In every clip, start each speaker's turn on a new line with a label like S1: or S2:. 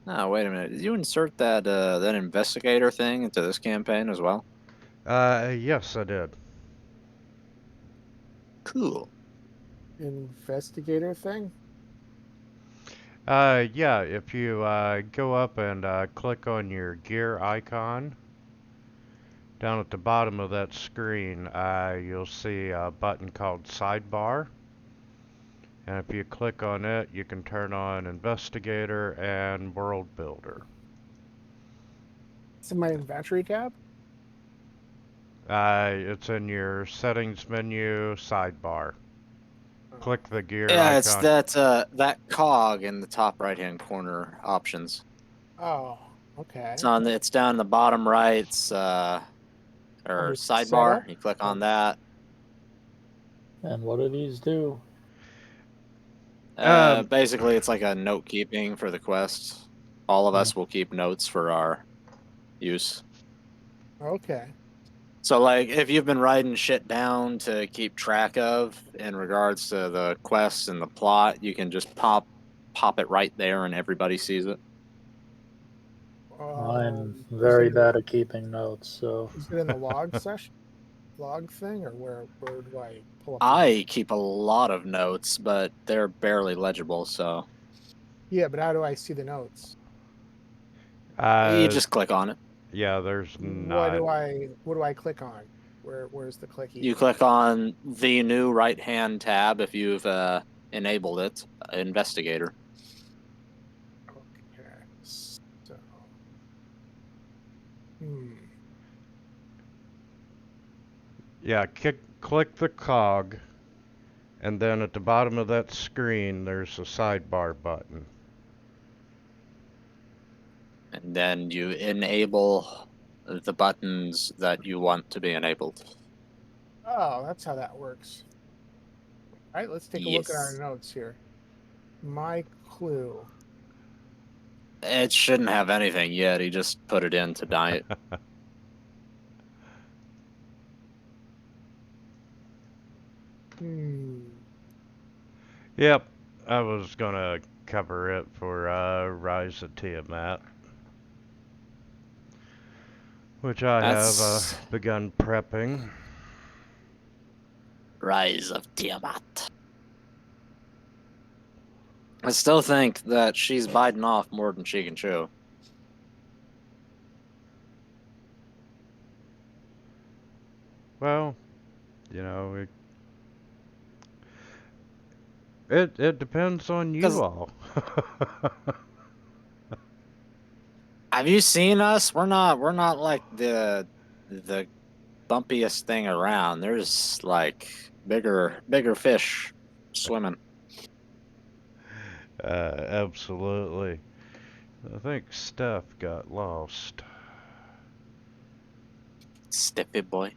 S1: Oh, wait a minute. Did you insert that investigator thing into this campaign as well?
S2: Yes, I did.
S1: Cool.
S3: Investigator thing?
S2: Yeah, if you go up and click on your gear icon, down at the bottom of that screen, you'll see a button called Sidebar. And if you click on it, you can turn on Investigator and World Builder.
S3: It's in my inventory tab?
S2: It's in your settings menu, Sidebar. Click the gear
S1: Yeah, it's
S2: icon.
S1: that cog in the top right-hand corner options.
S3: Oh, okay.
S1: It's down in the bottom right. It's or
S3: Under
S1: sidebar.
S3: setup?
S1: You click on that.
S4: And what do these do?
S1: Basically, it's like a note keeping for the quest. All of us will keep notes for our use.
S3: Okay.
S1: So, like, if you've been writing shit down to keep track of in regards to the quests and the plot, you can just pop it right there, and everybody sees it.
S4: I'm
S3: Is
S4: very
S3: it-
S4: bad at keeping notes, so
S3: Is it in the log session? Log thing? Or where do I pull up?
S1: I keep a lot of notes, but they're barely legible, so
S3: Yeah, but how do I see the notes?
S1: you just click on it.
S2: Yeah, there's
S3: What
S2: not.
S3: do I click on? Where's the clicky?
S1: You click on the new right-hand tab if you've enabled it, Investigator.
S3: Okay. So
S2: Yeah, click the cog, and then at the bottom of that screen, there's a sidebar button.
S1: And then you enable the buttons that you want to be enabled.
S3: Oh, that's how that works. All right, let's take a look at our
S1: Yes.
S3: notes here. My clue.
S1: It shouldn't have anything yet. He just put it in tonight.
S2: Yep, I was gonna cover it for Rise of Tiamat, which I
S1: That's
S2: have begun prepping.
S1: Rise of Tiamat. I still think that she's biting off more than she can chew.
S2: Well, you know, it depends on you all.
S1: Have you seen us? We're not like the bumpiest thing around. There's like bigger fish swimming.
S2: Absolutely. I think Steph got lost.
S1: Stiffy boy.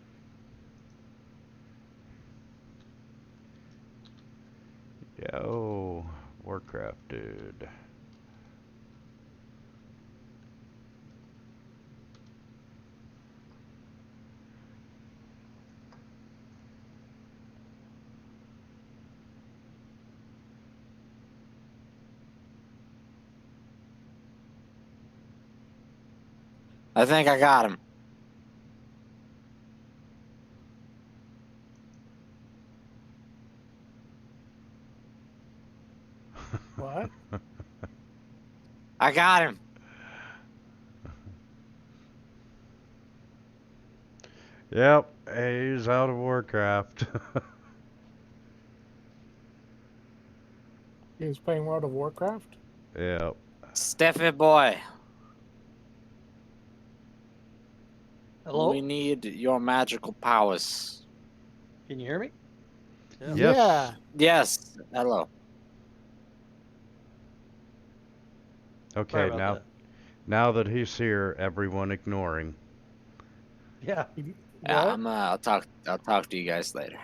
S2: Yo, Warcraft dude.
S1: I think I got him.
S3: What?
S1: I got him.
S2: Yep, he's out of Warcraft.
S3: He was playing World of Warcraft?
S2: Yep.
S1: Stiffy boy.
S4: hello?
S1: We need your magical powers.
S4: Can you hear me?
S2: Yes.
S3: Yeah.
S1: Yes. Hello.
S2: Okay,
S4: about
S2: now
S4: that.
S2: now that he's here, everyone ignoring.
S4: Yeah.
S1: Yeah, I'll talk to you guys later.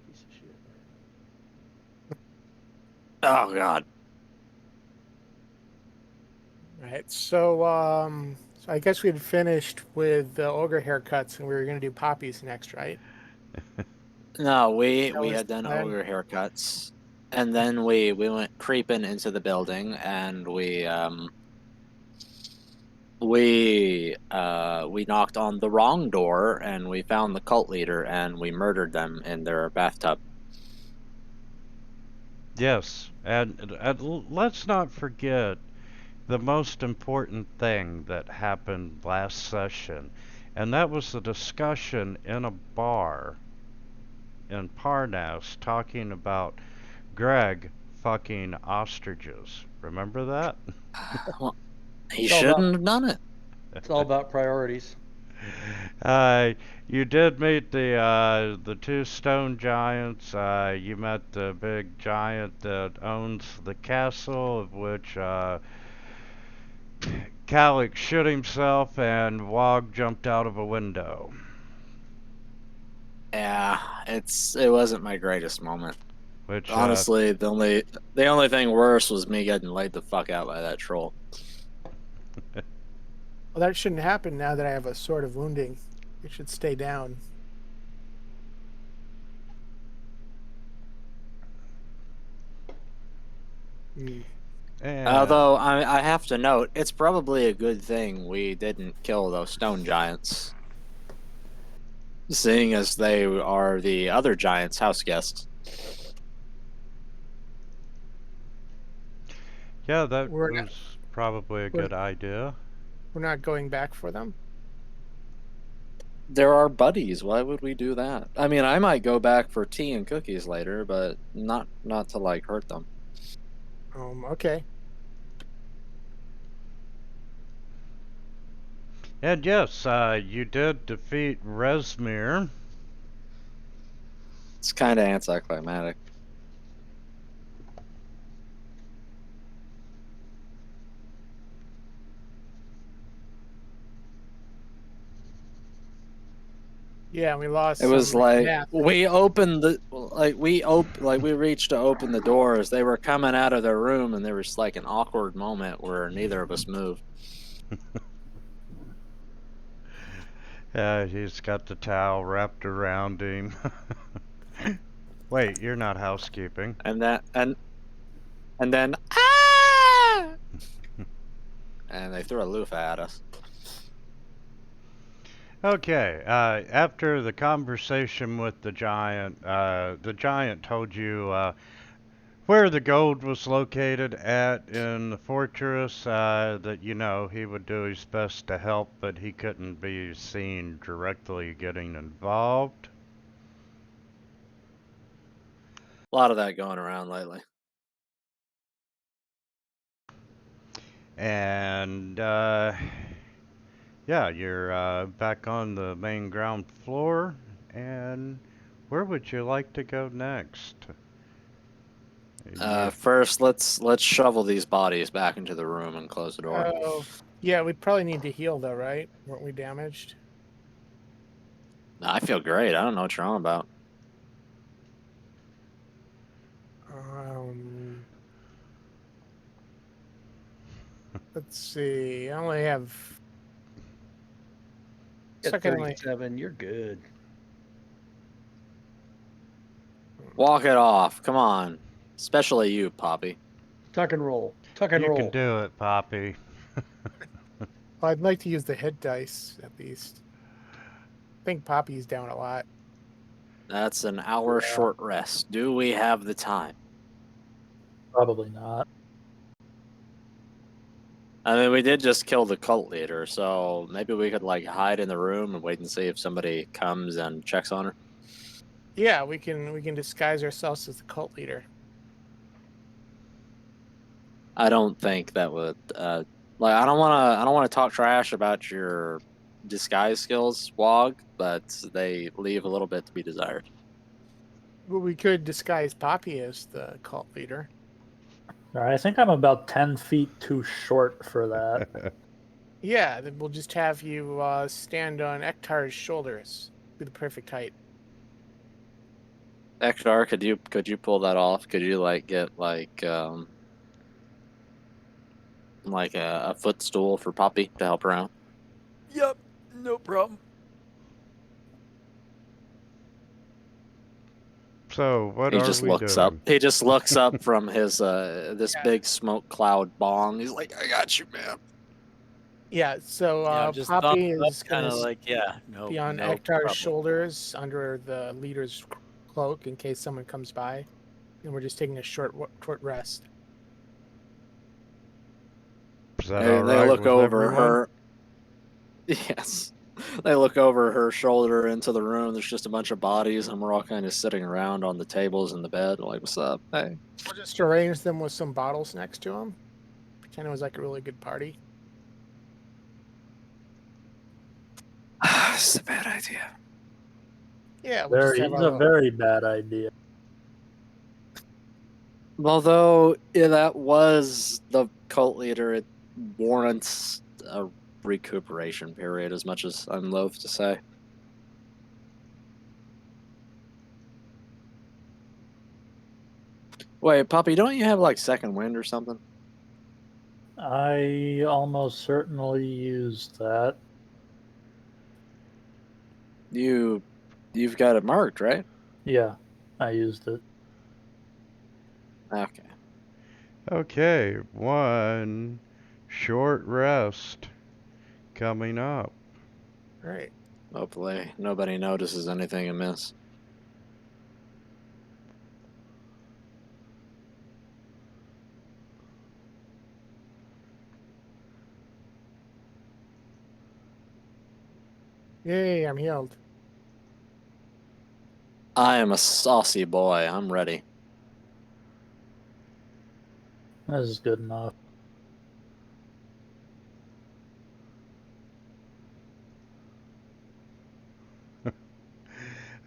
S4: Piece of shit.
S1: Oh God.
S3: All right. So I guess we had finished with the ogre haircuts, and we were going to do poppies next, right?
S1: No, we
S3: That was
S1: had done
S3: the plan.
S1: ogre haircuts, And then we went creeping into the building, and we knocked on the wrong door, and we found the cult leader, and we murdered them in their bathtub.
S2: Yes, and let's not forget the most important thing that happened last session, and that was the discussion in a bar in Parnas talking about Greg fucking ostriches. Remember that?
S1: Well, he
S4: It's all about-
S1: shouldn't have done it.
S4: It's all about priorities.
S2: You did meet the two stone giants. You met the big giant that owns the castle, of which Kalik shit himself and Wog jumped out of a window.
S1: Yeah, it wasn't my greatest moment.
S2: Which
S1: Honestly, the only thing worse was me getting laid the fuck out by that troll.
S3: Well, that shouldn't happen now that I have a sword of wounding. It should stay down.
S2: and
S1: Although I have to note, it's probably a good thing we didn't kill those stone giants, seeing as they are the other giants' house guests.
S2: yeah, that
S3: We're
S2: was
S3: not-
S2: probably a good idea.
S3: We're not going back for them.
S1: They're our buddies. Why would we do that? I mean, I might go back for tea and cookies later, but not to like hurt them.
S3: Okay.
S2: And yes, you did defeat Resmir.
S1: It's kind of anticlimactic.
S3: Yeah, we lost.
S1: It was
S3: some
S1: like
S3: math.
S1: we reached to open the doors. They were coming out of their room, and there was like an awkward moment where neither of us moved.
S2: He's got the towel wrapped around him. Wait, you're not housekeeping.
S1: And then ah! And they threw a loofah at us.
S2: Okay, after the conversation with the giant told you where the gold was located at in the fortress, that, you know, he would do his best to help, but he couldn't be seen directly getting involved.
S1: A lot of that going around lately.
S2: And, yeah, you're back on the main ground floor, and where would you like to go next?
S1: First, let's shovel these bodies back into the room and close the door.
S3: Oh, yeah, we probably need to heal though, right? Weren't we damaged?
S1: I feel great. I don't know what you're on about.
S3: Let's see. I only have.
S4: At
S3: Secondly,
S4: 37, you're good.
S1: Walk it off. Come on. Especially you, Poppy.
S4: Tuck and roll. Tuck and
S2: You
S4: roll.
S2: can do it, Poppy.
S3: well, I'd like to use the hit dice at least. I think Poppy's down a lot.
S1: That's an hour short rest. Do we have the time?
S5: Probably not.
S1: I mean, we did just kill the cult leader, so maybe we could like hide in the room and wait and see if somebody comes and checks on her.
S3: Yeah, we can disguise ourselves as the cult leader.
S1: I don't think that would like I don't want to talk trash about your disguise skills, Wog, but they leave a little bit to be desired.
S3: Well, we could disguise Poppy as the cult leader.
S5: All right, I think I'm about 10 feet too short for that.
S3: Yeah, then we'll just have you stand on Ektar's shoulders. Be the perfect height.
S1: Ektar, could you pull that off? Could you like get like a footstool for Poppy to help her out?
S4: Yep, no problem.
S2: So, what
S1: He
S2: are
S1: just
S2: we
S1: looks
S2: doing?
S1: up. He just looks up from his this
S3: Yeah.
S1: big smoke cloud bong. He's like, "I got you, man."
S3: Yeah, so
S6: Yeah, just
S3: Poppy
S6: thumbs up,
S3: is
S6: kind
S3: going
S6: of
S3: to
S6: like, yeah, no,
S3: be on
S6: no
S3: Ektar's
S6: problem.
S3: shoulders under the leader's cloak in case someone comes by. And we're just taking a short rest.
S2: Is that
S1: They,
S2: all
S1: they
S2: right
S1: look
S2: with
S1: over
S2: everyone?
S1: her. Yes. They look over her shoulder into the room. There's just a bunch of bodies, and we're all kind of sitting around on the tables in the bed. Like, what's up? Hey.
S3: We'll just arrange them with some bottles next to them. Pretend it was like a really good party.
S1: It's a bad idea.
S3: Yeah, we'll just
S5: Very,
S3: have
S5: it's
S3: our
S5: a
S3: little...
S5: very bad idea.
S1: Although that was the cult leader, it warrants a recuperation period, as much as I'm loath to say. Wait, Poppy, don't you have like second wind or something?
S5: I almost certainly used that.
S1: You've got it marked, right?
S5: Yeah, I used it.
S1: Okay.
S2: Okay, one short rest coming up.
S3: Right.
S1: Hopefully nobody notices anything amiss.
S3: Yay, I'm healed.
S1: I am a saucy boy. I'm ready.
S5: This is good enough.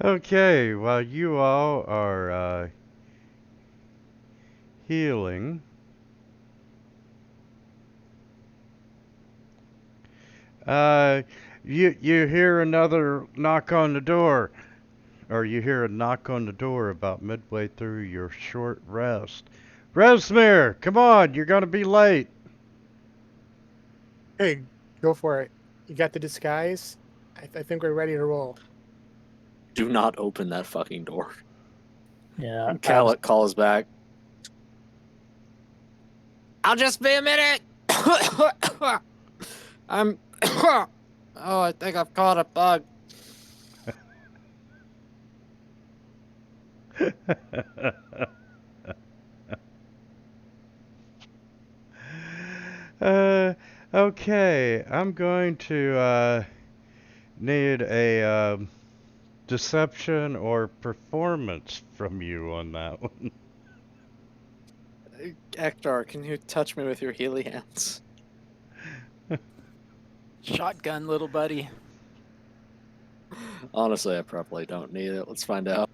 S2: Okay, while you all are healing, you hear another knock on the door, or you hear a knock on the door about midway through your short rest. Resmir, come on, you're gonna be late.
S3: Hey, go for it. You got the disguise? I think we're ready to roll.
S1: Do not open that fucking door.
S5: Yeah,
S1: Callett calls back. I'll just be a minute. I'm. Oh, I think I've caught a bug.
S2: Okay, I'm going to need a deception or performance from you on that one.
S1: Ektar, can you touch me with your healy hands?
S6: Shotgun, little buddy.
S1: Honestly, I probably don't need it. Let's find out.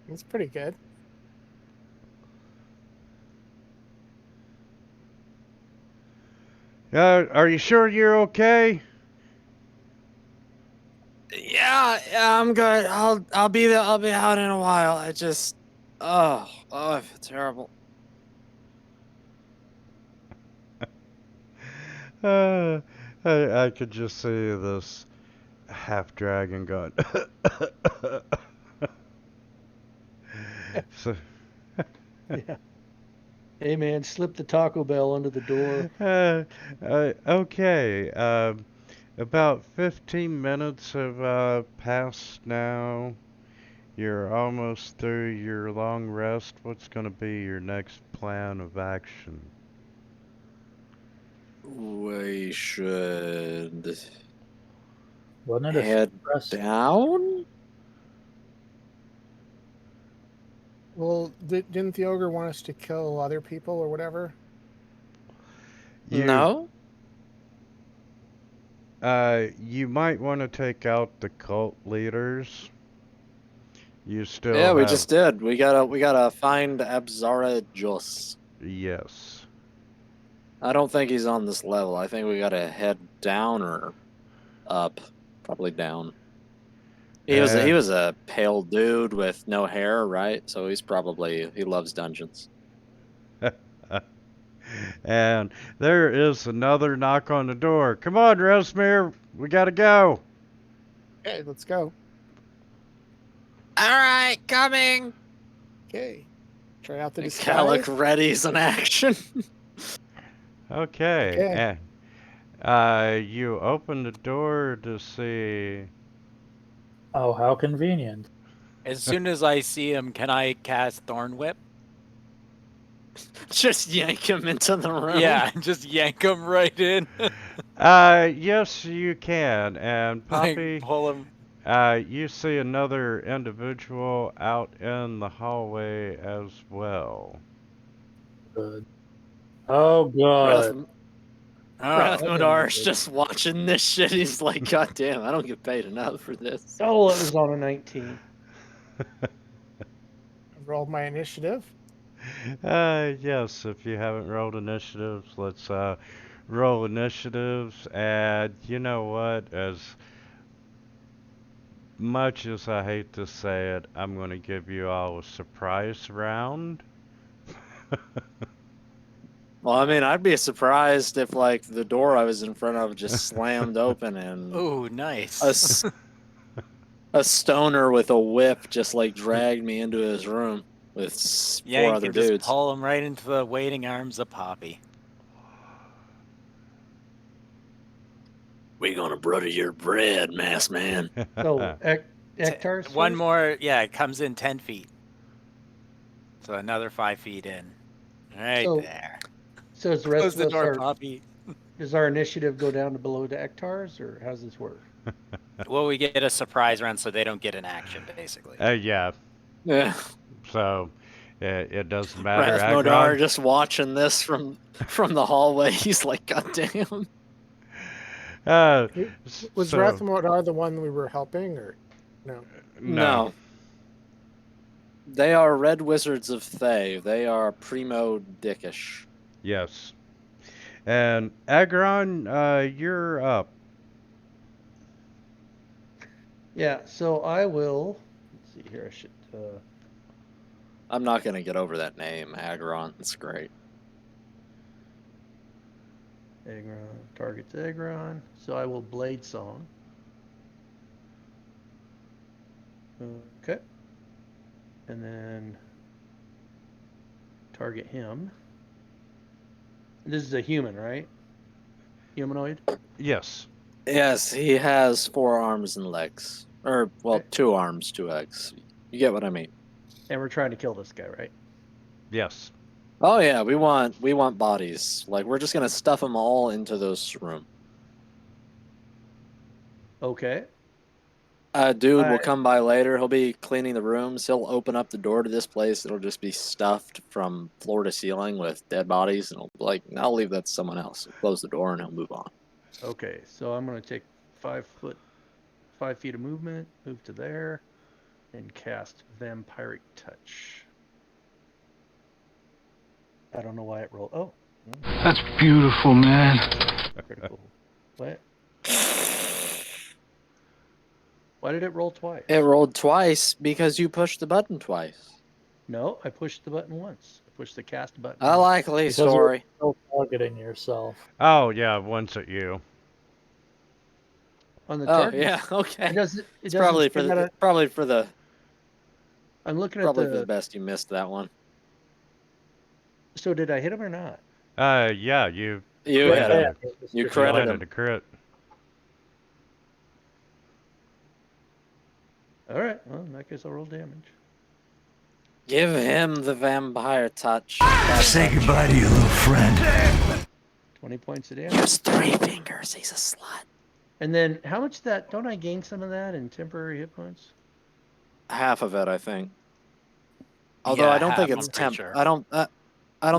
S3: It's pretty good.
S2: Are you sure you're okay?
S1: Yeah, I'm good. I'll be there. I'll be out in a while. I just, I feel terrible.
S2: I could just see this half dragon going. So,
S4: Yeah. Hey man, slip the Taco Bell under the door.
S2: okay. About 15 minutes have passed now. You're almost through your long rest. What's going to be your next plan of action?
S1: We should
S5: wasn't it a
S1: head
S5: short rest?
S1: down.
S3: Well, didn't the ogre want us to kill other people or whatever?
S1: No.
S2: You might want to take out the cult leaders. You still
S1: Yeah, we
S2: have...
S1: just did. We gotta find Abzara Jus.
S2: Yes.
S1: I don't think he's on this level. I think we gotta head down or up. Probably down. He was a pale dude with no hair, right? So he loves dungeons.
S2: And there is another knock on the door. Come on, Resmir. We gotta go.
S3: Okay, let's go.
S1: All right, coming.
S3: Okay. Try out the
S1: Calic
S3: disguise.
S1: readies in action.
S2: Okay.
S3: Okay.
S2: And you open the door to see.
S5: Oh, how convenient.
S6: As soon as I see him, can I cast Thorn Whip?
S1: Just yank him into the room.
S6: Yeah, just yank him right in.
S2: Yes, you can. And
S6: Like,
S2: Poppy,
S6: pull him.
S2: you see another individual out in the hallway as well.
S5: Good. Oh,
S1: Rath-
S5: good.
S6: Oh,
S1: Rathmodar's just watching this shit. He's like, God damn, I don't get paid enough for this.
S4: Oh, it was on a 19.
S3: I rolled my initiative.
S2: Yes, if you haven't rolled initiatives, let's roll initiatives. And you know what? As much as I hate to say it, I'm going to give you all a surprise round.
S1: Well, I mean, I'd be surprised if, like, the door I was in front of just slammed open and
S6: ooh, nice.
S1: a stoner with a whip just, like, dragged me into his room with
S6: Yeah,
S1: four
S6: you
S1: other
S6: can just
S1: dudes.
S6: pull him right into the waiting arms of Poppy.
S1: We gonna butter your bread, mass man.
S4: So, Ektar's
S6: One
S4: first?
S6: more, yeah, it comes in 10 feet. So another 5 feet in. Right
S4: So-
S6: there.
S4: So is the rest
S6: Close
S4: of
S6: the
S4: us
S6: door, Poppy.
S4: does our initiative go down to below to Ektar's, or how's this work?
S6: Well, we get a surprise round so they don't get an action, basically.
S2: Yeah,
S1: Yeah.
S2: so it doesn't matter.
S1: Rathmodar
S2: Agron,
S1: just watching this from the hallway. He's like, God damn.
S3: Was
S2: so,
S3: Rathmodar the one we were helping, or no?
S2: no.
S1: They are red wizards of Thay. They are primo dickish.
S2: Yes. And Agron, you're up.
S4: Yeah, so I will. Let's see here. I should.
S1: I'm not gonna get over that name, Agron. It's great.
S4: Agron targets Agron. So I will Blade Song. Okay. And then target him. This is a human, right? Humanoid?
S2: Yes.
S1: Yes, he has 4 arms and legs. Or, well,
S4: Okay.
S1: 2 arms, 2 legs. You get what I mean.
S4: And we're trying to kill this guy, right?
S2: Yes.
S1: Oh yeah, we want bodies. Like, we're just gonna stuff them all into this room.
S4: Okay.
S1: A dude will
S4: Alright.
S1: come by later. He'll be cleaning the rooms. He'll open up the door to this place. It'll just be stuffed from floor to ceiling with dead bodies. And he'll be like, I'll leave that to someone else. He'll close the door and he'll move on.
S4: Okay. So I'm gonna take 5 feet of movement, move to there, and cast Vampiric Touch. I don't know why it rolled. Oh.
S7: That's beautiful, man.
S4: Critical. What? Why did it roll twice?
S1: It rolled twice because you pushed the button twice.
S4: No, I pushed the button once. I pushed the cast button.
S1: A likely
S5: Because you're
S1: story.
S5: still targeting yourself.
S2: Oh, yeah, once at you.
S4: On the
S1: Oh
S4: target.
S1: yeah, okay.
S4: It doesn't. It
S1: It's
S4: doesn't
S1: probably for
S4: say that
S1: the
S4: I'm looking at
S1: probably for the
S4: the.
S1: best you missed that one.
S4: So did I hit him or not?
S2: Yeah, you
S1: You
S5: Yeah,
S1: hit him.
S5: yeah,
S1: You
S5: just-
S1: credit
S2: landed
S1: him.
S2: a crit.
S4: All right. Well, in that case, I'll roll damage.
S1: Give him the vampire touch.
S7: Say goodbye to your little friend.
S4: 20 points of damage.
S1: Use 3 fingers. He's a slut.
S4: And then how much that? Don't I gain some of that in temporary hit points?
S1: Half of it, I think. Although
S6: Yeah,
S1: I don't think
S6: half,
S1: it's
S6: I'm pretty
S1: temp.
S6: sure.
S1: I don't
S6: No,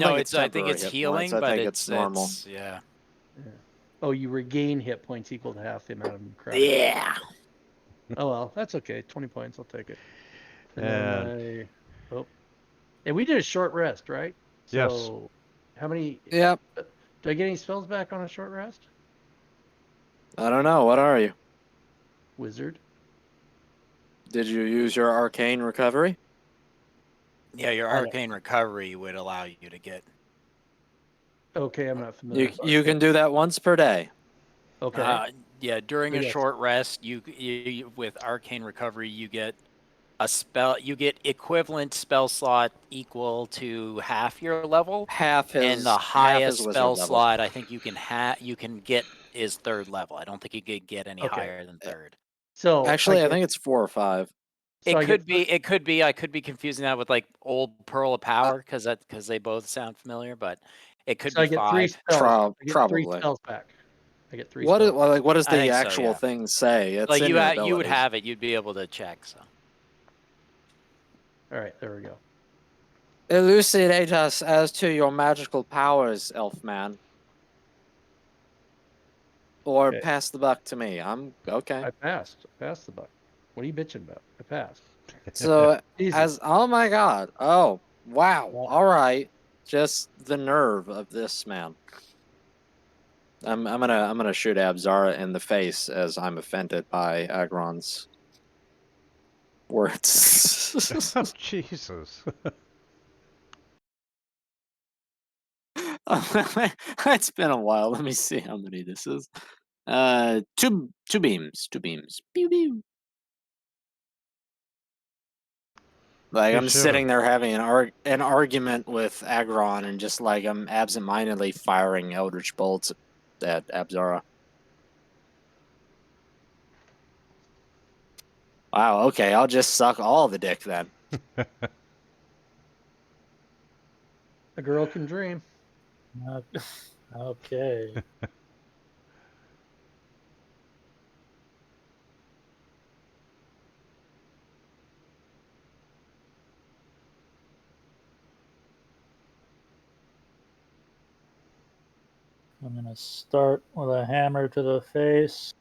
S1: think it's
S6: I think
S1: temporary
S6: it's
S1: hit
S6: healing,
S1: points. I
S6: but
S1: think it's normal.
S6: yeah.
S4: Oh, you regain hit points equal to half the amount of crap.
S1: Yeah.
S4: Oh well, that's okay. 20 points. I'll take it. And
S2: And-
S4: then and we did a short rest, right?
S2: Yes.
S4: So how many?
S1: Yep.
S4: Do I get any spells back on a short rest?
S1: I don't know. What are you?
S4: Wizard.
S1: Did you use your arcane recovery?
S6: Yeah, your
S4: I don't-
S6: arcane recovery would allow you to get.
S4: Okay, I'm not familiar.
S1: You can do that once per day.
S4: Okay.
S6: Yeah, during a
S3: Yes.
S6: short rest, you with arcane recovery, you get a spell. You get equivalent spell slot equal to half your level,
S1: Half his
S6: and the
S1: half
S6: highest
S1: his wizard
S6: spell
S1: level.
S6: slot I think you can get is 3rd level. I don't think you could get any
S3: Okay.
S6: higher than 3rd.
S4: So
S1: Actually, I
S4: get-
S1: think it's 4 or 5.
S4: so I
S6: It could
S4: get
S6: be. It could be. I could be confusing that with like old Pearl of Power because they both sound familiar, but it could
S4: So
S6: be
S4: I get 3
S6: 5.
S4: spells. I get 3
S1: Probably.
S4: spells back. I get 3
S1: What
S4: spells.
S1: what does
S6: I
S1: the
S6: think so,
S1: actual
S6: yeah.
S1: thing say? It's
S6: Like
S1: in your
S6: you would
S1: abilities.
S6: have it. You'd be able to check. So
S4: All right, there we go.
S1: Elucidate us as to your magical powers, Elfman. Or
S4: Okay.
S1: pass the buck to me. I'm okay.
S4: I passed. I passed the buck. What are you bitching about? I passed.
S1: So
S4: Easy.
S1: oh my god. Oh wow.
S4: Yeah.
S1: All right. Just the nerve of this man. I'm gonna shoot Abzara in the face as I'm offended by Agron's words.
S2: Oh, Jesus.
S1: It's been a while. Let me see how many this is. Two beams. Pew pew. Like
S2: You
S1: I'm
S2: should've-
S1: sitting there having an argument with Agron, and just like I'm absentmindedly firing Eldritch bolts at Abzara. Wow. Okay, I'll just suck all the dick then.
S4: A girl can dream.
S5: Okay. I'm gonna start with a hammer to the face.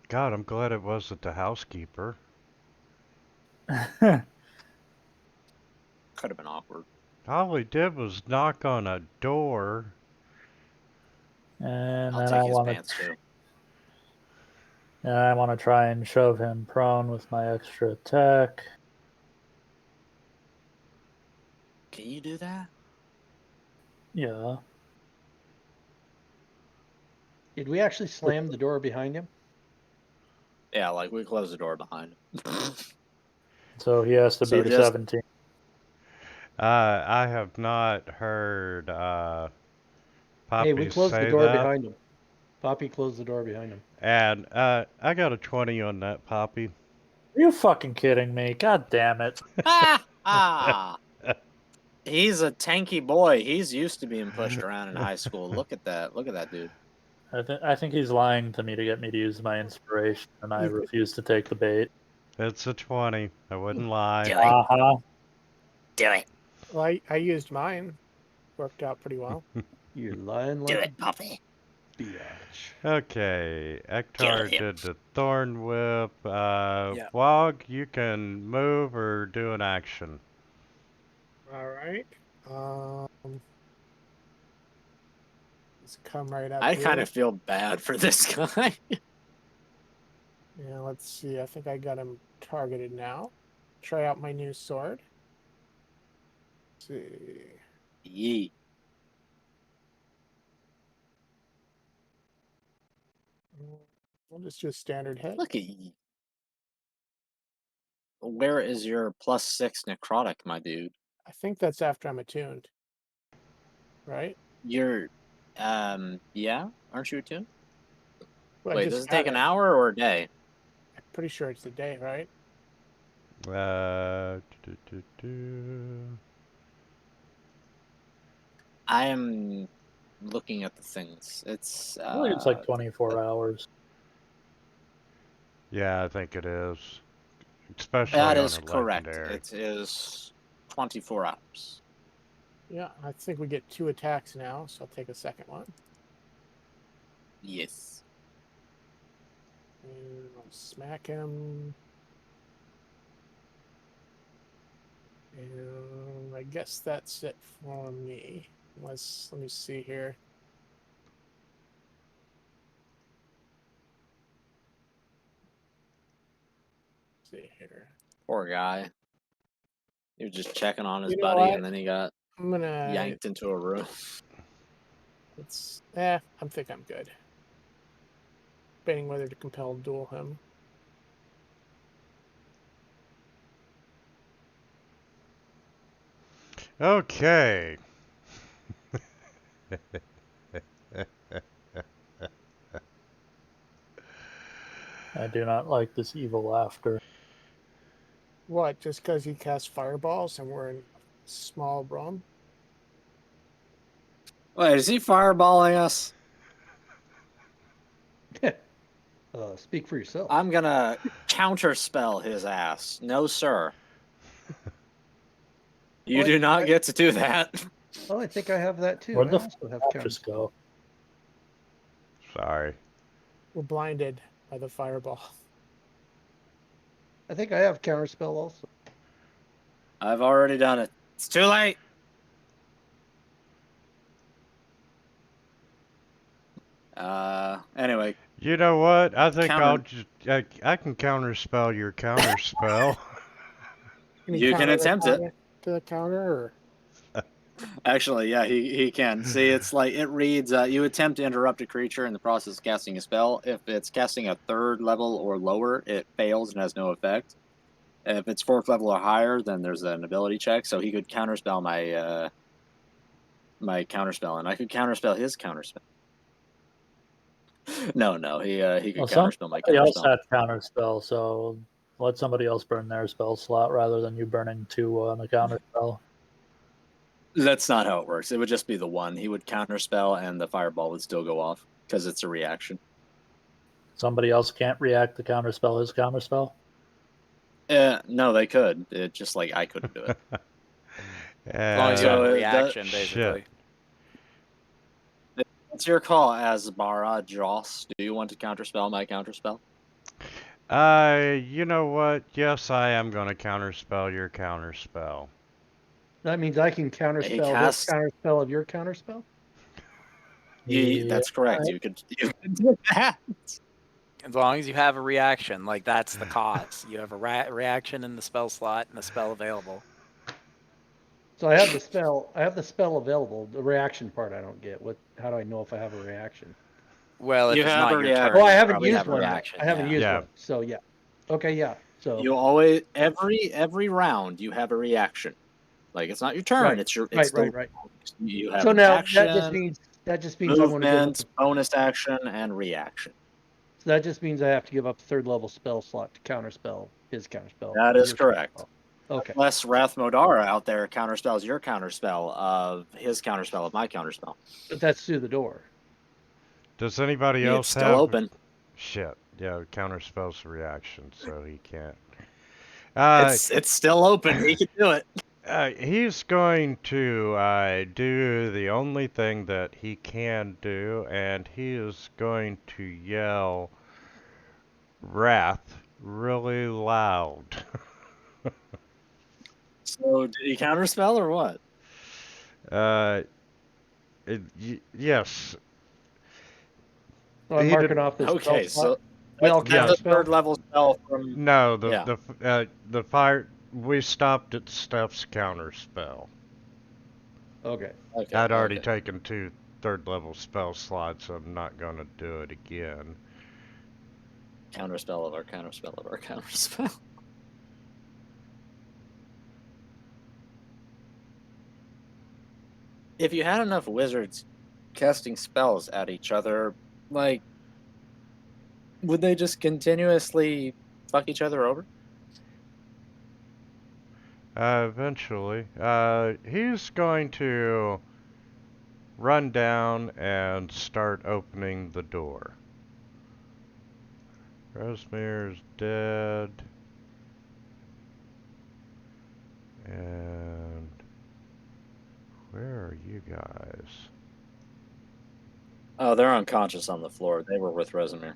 S2: God, I'm glad it wasn't the housekeeper.
S1: Could have been awkward.
S2: All he did was knock on a door.
S5: And
S1: I'll
S5: then
S1: take his pants too.
S5: I want to try and shove him prone with my extra attack.
S1: Can you do that?
S5: Yeah.
S4: Did we actually slam the door behind him?
S1: Yeah, like we close the door behind him.
S5: So he has to
S1: So
S5: beat a
S1: just-
S5: 17.
S2: I have not heard Poppy
S4: Hey, we closed
S2: say
S4: the door
S2: that.
S4: behind him. Poppy closed the door behind him.
S2: And I got a 20 on that, Poppy.
S5: Are you fucking kidding me? God damn it.
S1: He's a tanky boy. He's used to being pushed around in high school. Look at that. Look at that dude.
S5: I think he's lying to me to get me to use my inspiration, and I refuse to take the bait.
S2: It's a 20. I wouldn't lie.
S1: Do it.
S5: Uh-huh.
S1: Do it.
S3: Well, I used mine. Worked out pretty well.
S4: You're lying
S1: Do
S4: like
S1: it, Poppy.
S4: a biatch.
S2: Okay, Ektar
S1: him.
S2: did the Thorn Whip.
S6: Yeah.
S2: Wog, you can move or do an action.
S3: All right. Let's come right up.
S1: I
S3: here.
S1: kind of feel bad for this guy.
S3: Yeah, let's see. I think I got him targeted now. Try out my new sword. Let's see.
S1: Yee.
S3: We'll just do a standard hit.
S1: Look at you. Where is your +6 necrotic, my dude?
S3: I think that's after I'm attuned. Right?
S1: You're, yeah? Aren't you attuned?
S3: Well, I
S1: Wait,
S3: just
S1: does it take
S3: got
S1: an hour or a day?
S3: I'm pretty sure it's the day, right?
S1: I am looking at the things. It's,
S5: I believe it's like 24 hours.
S2: Yeah, I think it is. Especially
S1: that
S2: on
S1: is
S2: a
S1: correct.
S2: legendary.
S1: It is 24 hours.
S3: Yeah, I think we get 2 attacks now, so I'll take a second one.
S1: Yes.
S3: And I'll smack him. And I guess that's it for me. Unless, let me see here. See here.
S1: Poor guy. He was just checking on his
S3: You know
S1: buddy,
S3: what?
S1: and then he got
S3: I'm gonna
S1: yanked into a room.
S3: It's I think I'm good. Debating whether to compel duel him.
S2: Okay.
S5: I do not like this evil laughter.
S3: What? Just because he casts fireballs and we're in a small room?
S1: Wait, is he fireballing us?
S4: Speak for yourself.
S1: I'm gonna counterspell his ass. No, sir. You do not get to do that.
S4: Oh, I think I have that too.
S5: Where'd
S4: I
S5: the
S4: also have
S5: just
S4: counterspell.
S5: go?
S2: Sorry.
S3: We're blinded by the fireball.
S4: I think I have counterspell also.
S1: I've already done it. It's too late. Anyway.
S2: You know what? I think
S1: Counter-
S2: I'll just I can counterspell your counterspell.
S1: You can attempt it.
S3: To the counter, or
S1: Actually, yeah, he can. See, it's like it reads, you attempt to interrupt a creature in the process of casting a spell. If it's casting a 3rd level or lower, it fails and has no effect. If it's 4th level or higher, then there's an ability check. So he could counterspell my my counterspell, and I could counterspell his counterspell. No, he could counterspell my
S5: Somebody else
S1: counterspell.
S5: had counterspell, so let somebody else burn their spell slot rather than you burning 2 on a counterspell.
S1: That's not how it works. It would just be the one. He would counterspell, and the fireball would still go off because it's a reaction.
S5: Somebody else can't react to counterspell his counterspell?
S1: No, they could. It just like I couldn't do it.
S6: As long as you have
S1: So
S6: a
S1: that-
S6: reaction,
S2: shit.
S6: basically.
S1: It's your call, Asbara Joss. Do you want to counterspell my counterspell?
S2: You know what? Yes, I am gonna counterspell your counterspell.
S4: That means I can counterspell
S1: casts-
S4: this counterspell of your counterspell?
S1: That's correct. You could do that.
S6: As long as you have a reaction, like that's the cause. You have a reaction in the spell slot and a spell available.
S4: So I have the spell. I have the spell available. The reaction part I don't get. How do I know if I have a reaction?
S6: Well, if
S1: You
S6: it's
S1: have
S6: not
S1: a
S6: your
S1: reaction.
S6: turn,
S4: Oh, I
S6: you
S4: haven't
S6: probably
S4: used
S6: have a
S4: one.
S6: reaction.
S4: I haven't used
S2: Yeah.
S4: one. So yeah. Okay, yeah. So
S1: You always every round you have a reaction. Like it's not your turn.
S4: Right.
S1: It's your
S4: right.
S1: You have
S4: So
S1: an
S4: now
S1: action,
S4: that just means I want to give up.
S1: movement, bonus action, and reaction.
S4: So that just means I have to give up a 3rd level spell slot to counterspell his counterspell.
S1: That is correct.
S4: Counterspell. Okay.
S1: Unless Wrath Modara out there counterspells your counterspell of his counterspell of my counterspell.
S4: But that's through the door.
S2: Does anybody
S1: It's
S2: else
S1: still
S2: have
S1: open.
S2: Shit. Yeah, counterspells reaction, so he can't.
S1: It's still open. He can do it.
S2: He's going to do the only thing that he can do, and he is going to yell wrath really loud.
S1: So did he counterspell or what?
S2: Yes.
S4: So I'm
S2: He
S4: marking
S2: did-
S4: off this
S1: Okay,
S4: spell slot.
S1: so
S4: We all
S1: that's a
S4: counterspell?
S1: 3rd level spell from.
S2: No,
S1: Yeah.
S2: the fire. We stopped at Steph's counterspell.
S4: Okay.
S1: Okay,
S2: I'd already
S1: okay.
S2: taken 2 3rd level spell slots, so I'm not gonna do it again.
S1: Counterspell of our counterspell of our counterspell. If you had enough wizards casting spells at each other, like, would they just continuously fuck each other over?
S2: Eventually. He's going to run down and start opening the door. Rosmir's dead. And where are you guys?
S1: Oh, they're unconscious on the floor. They were with Rosamir.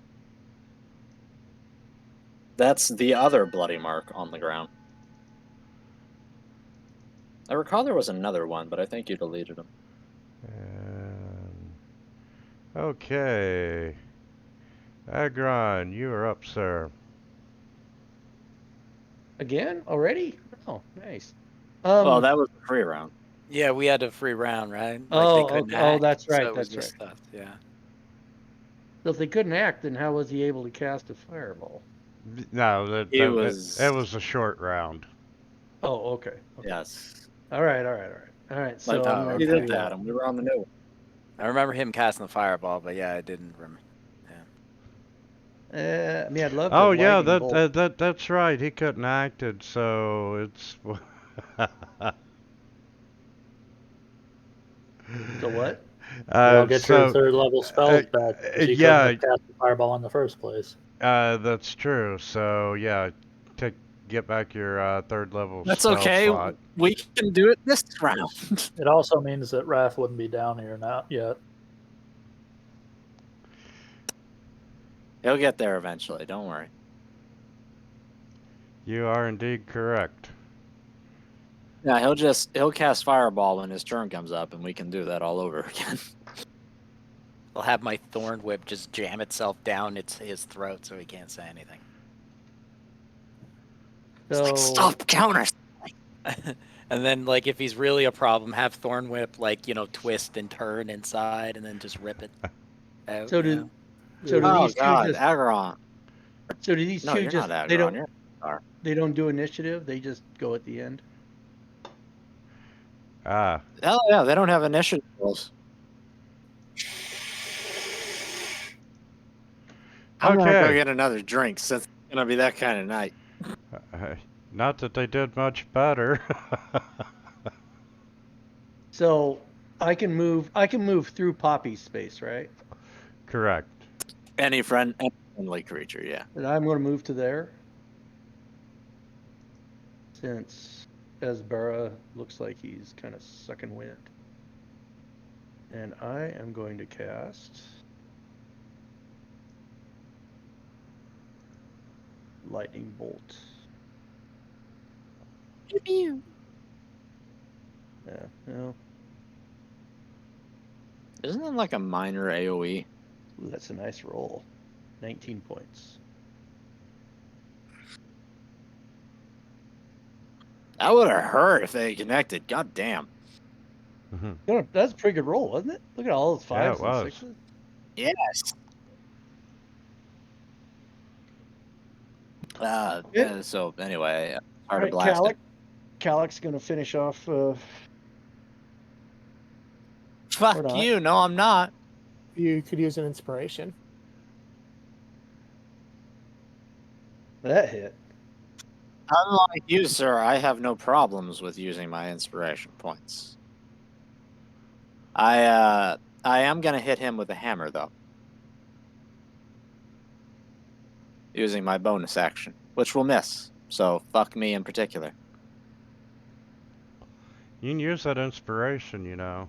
S1: That's the other bloody mark on the ground. I recall there was another one, but I think you deleted them.
S2: And okay. Agron, you are up, sir.
S4: Again? Already? Oh, nice.
S1: Well, that was the free round.
S6: Yeah, we had a free round, right?
S4: Oh,
S6: they couldn't
S4: okay. Oh,
S6: act,
S4: that's right,
S6: So it was
S4: that's
S6: just stuff. Yeah.
S4: So if they couldn't act, then how was he able to cast a fireball?
S2: No,
S1: He
S2: it
S1: was.
S2: was a short round.
S4: Oh, okay.
S1: Yes.
S4: All right. All right. So
S1: Like,
S4: I'm
S1: he
S4: going
S1: did
S4: to.
S1: that, and we were on the new.
S6: I remember him casting the fireball, but yeah, I didn't remember.
S4: I mean, I'd love to
S2: Oh yeah,
S4: lightning bolt.
S2: that's right. He couldn't act it, so it's.
S4: So what?
S5: Y'all get your
S2: So,
S5: third level spells back because you couldn't
S2: yeah,
S5: have cast the fireball in the first place.
S2: that's true. So yeah, get back your third level
S1: That's
S2: spell
S1: okay.
S2: slot.
S1: We can do it this round.
S5: It also means that Raph wouldn't be down here now yet.
S1: He'll get there eventually. Don't worry.
S2: You are indeed correct.
S1: Yeah, he'll cast fireball when his turn comes up, and we can do that all over again.
S6: I'll have my thorn whip just jam itself down his throat so he can't say anything.
S1: It's like,
S4: So
S1: stop counters.
S6: And then, like, if he's really a problem, have thorn whip, like, twist and turn inside, and then just rip it out.
S4: So
S6: you
S4: do
S6: know?
S1: Oh
S4: these two
S1: God,
S4: just?
S1: Aggron.
S4: So do these
S1: No,
S4: two
S1: you're
S4: just?
S1: not
S4: They
S1: Aggron.
S4: don't.
S1: You're
S4: They don't do initiative. They just go at the end.
S2: Ah,
S1: Hell yeah, they don't have initiative rules. I'm gonna go
S2: okay.
S1: get another drink since it's gonna be that kind of night.
S2: Not that they did much better.
S4: So I can move. I can move through Poppy's space, right?
S2: Correct.
S1: Any friendly creature, yeah.
S4: And I'm going to move to there. Since Esbera looks like he's kind of sucking wind. And I am going to cast Lightning Bolt. Yeah, no.
S1: Isn't that like a minor AoE?
S4: Ooh, that's a nice roll. 19 points.
S1: That would have hurt if they connected. God damn.
S4: That's a pretty good roll, wasn't it? Look at all those
S2: Yeah, it
S4: fives and
S2: was.
S4: sixes.
S1: Yes. So anyway, hard to
S4: All right,
S1: blast it.
S4: Calic's going to finish off. Or
S1: Fuck
S4: not.
S1: you. No, I'm not.
S3: You could use an inspiration.
S4: That hit.
S1: Unlike you, sir, I have no problems with using my inspiration points. I am gonna hit him with a hammer though. Using my bonus action, which will miss. So fuck me in particular.
S2: You can use that inspiration, you know.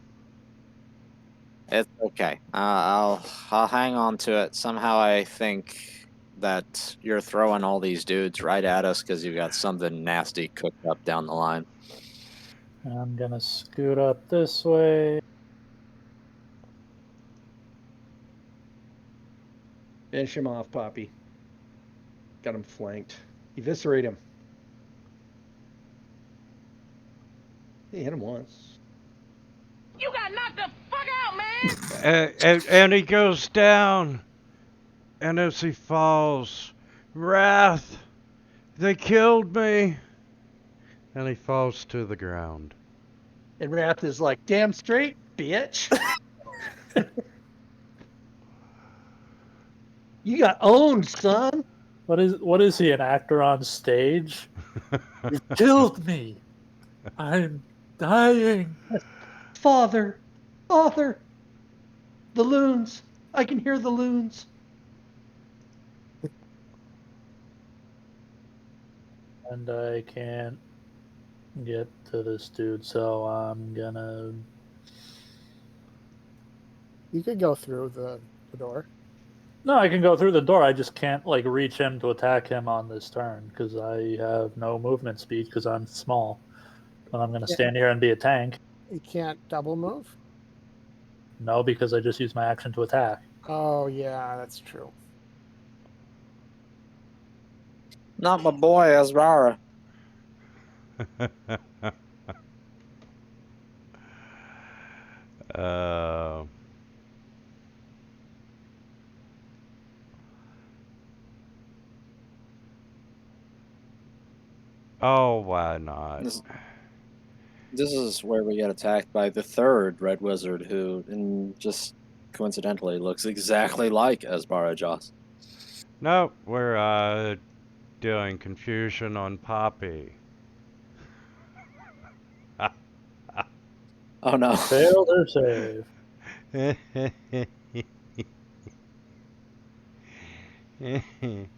S1: It's okay. I'll hang on to it. Somehow I think that you're throwing all these dudes right at us because you got something nasty cooked up down the line.
S5: I'm gonna scoot up this way.
S4: Finish him off, Poppy. Got him flanked. Eviscerate him. He hit him once.
S8: You got knocked the fuck out, man!
S2: And he goes down. And as he falls, Wrath, they killed me. And he falls to the ground.
S4: And Wrath is like, damn straight, bitch. You got owned, son.
S5: What is he, an actor on stage? You killed me. I'm dying.
S4: Father. The loons. I can hear the loons.
S5: And I can't get to this dude, so I'm gonna...
S3: You could go through the door.
S5: No, I can go through the door. I just can't, like, reach him to attack him on this turn, because I have no movement speed, because I'm small. And I'm gonna stand here and be a tank.
S3: You can't double move.
S5: No, because I just used my action to attack.
S3: Oh yeah, that's true.
S1: Not my boy, Asbara.
S2: Uh, oh, why not?
S1: This is where we get attacked by the third red wizard, who, just coincidentally, looks exactly like Asbarajas.
S2: Nope, we're doing confusion on Poppy.
S1: Oh no.
S5: Failed or save.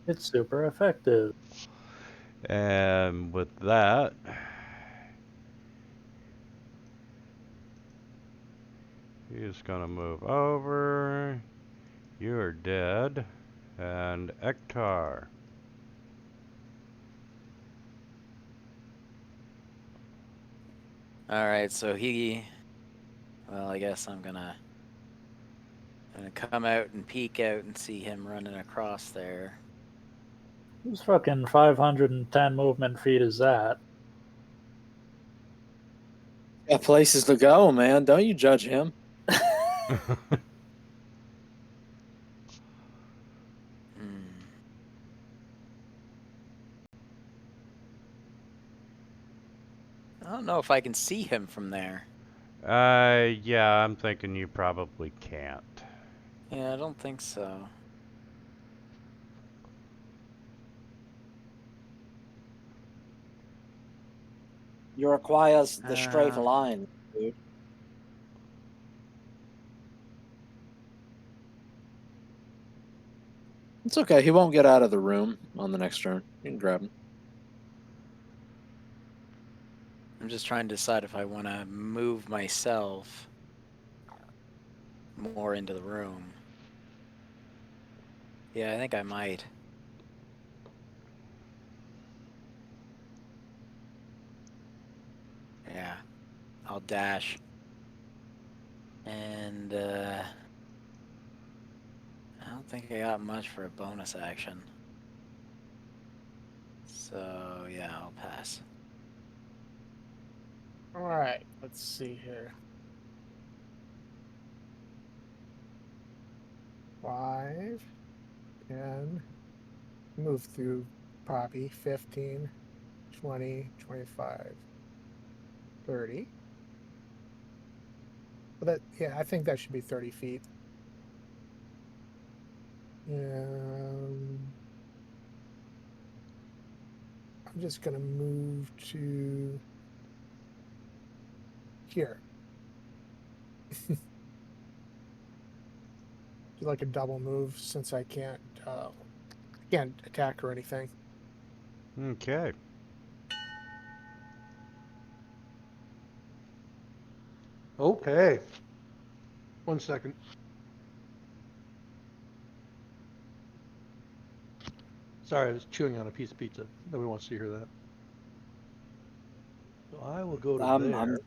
S5: It's super effective.
S2: And with that, he's gonna move over. You're dead. And Ektar.
S6: All right, so well, I guess I'm gonna come out and peek out and see him running across there.
S5: Whose fucking 510 movement feet is that?
S1: Got places to go, man. Don't you judge him.
S6: I don't know if I can see him from there.
S2: Yeah, I'm thinking you probably can't.
S6: Yeah, I don't think so.
S1: You requires the straight line, dude. It's okay. He won't get out of the room on the next turn. You can grab him.
S6: I'm just trying to decide if I want to move myself more into the room. Yeah, I think I might. Yeah, I'll dash. And I don't think I got much for a bonus action. So yeah, I'll pass.
S3: All right, let's see here. 5, 10, move through Poppy, 15, 20, 25, 30. Well, yeah, I think that should be 30 feet. I'm just gonna move to here. Do like a double move since I can't attack or anything.
S2: Okay.
S4: Okay. 1 second. Sorry, I was chewing on a piece of pizza. Nobody wants to hear that. So I will go to there.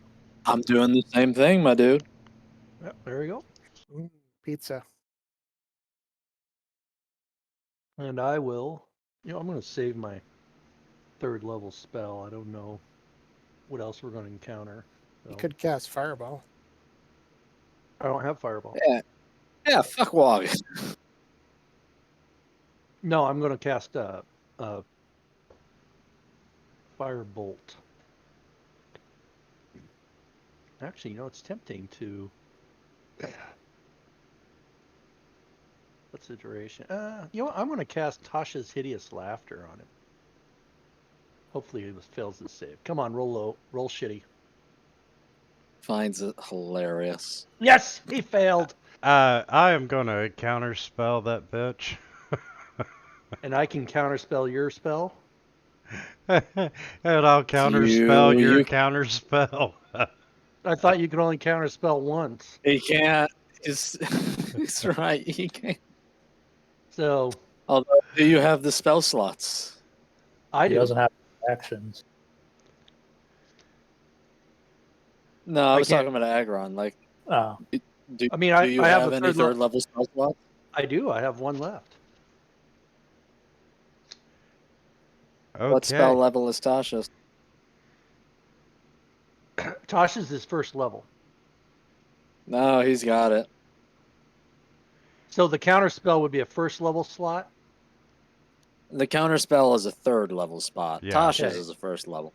S1: I'm doing the same thing, my dude.
S4: Yep, there we go.
S3: Pizza.
S4: And I will, I'm going to save my 3rd level spell. I don't know what else we're going to encounter. So.
S3: You could cast Fireball.
S4: I don't have Fireball.
S1: Yeah, fuck Wog.
S4: No, I'm going to cast Firebolt. Actually, it's tempting to... What's the duration? I'm going to cast Tasha's Hideous Laughter on him. Hopefully he fails this save. Come on, roll low. Roll shitty.
S1: Finds it hilarious.
S4: Yes! He failed!
S2: I am gonna counterspell that bitch.
S4: And I can counterspell your spell?
S2: And I'll counterspell your counterspell.
S4: I thought you could only counterspell once.
S1: He can't. He's right. He can't.
S4: So.
S1: Although, do you have the spell slots?
S4: I do.
S5: He doesn't have actions.
S1: No, I was talking about Agron. Like,
S5: oh.
S1: Do you
S4: I
S1: have any third level spell slots?
S4: I do. I have one left.
S2: Okay.
S1: What spell level is Tasha's?
S4: Tasha's is 1st level.
S1: No, he's got it.
S4: So the counter spell would be a first level slot.
S1: The counterspell is a 3rd level spot.
S2: Yeah.
S1: Tasha's
S4: Okay.
S1: is a 1st level.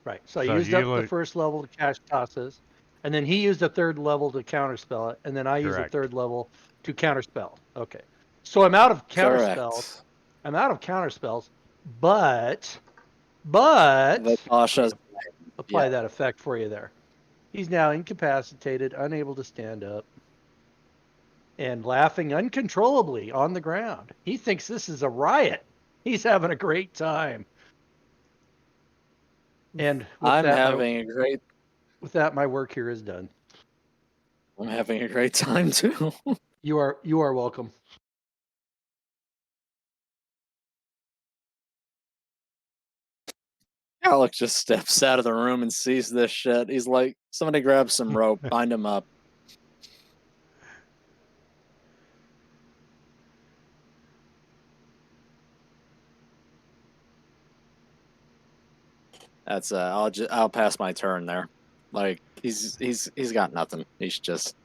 S4: Right. So I
S2: So
S4: used
S2: you
S4: up the
S2: look-
S4: first level to cast tosses, and then he used a 3rd level to counterspell it, and then I used a
S2: Correct.
S4: 3rd level to counterspell. Okay. So I'm out of counterspells.
S1: Correct.
S4: I'm out of counterspells, but
S1: The Tasha's.
S4: apply
S1: Yeah.
S4: that effect for you there. He's now incapacitated, unable to stand up, and laughing uncontrollably on the ground. He thinks this is a riot. He's having a great time. And with
S1: I'm
S4: that, my work here is done.
S1: I'm having a great time too.
S4: You are welcome.
S1: Alec just steps out of the room and sees this shit. He's like, somebody grab some rope, bind him up. That's I'll pass my turn there. Like he's got nothing. He's just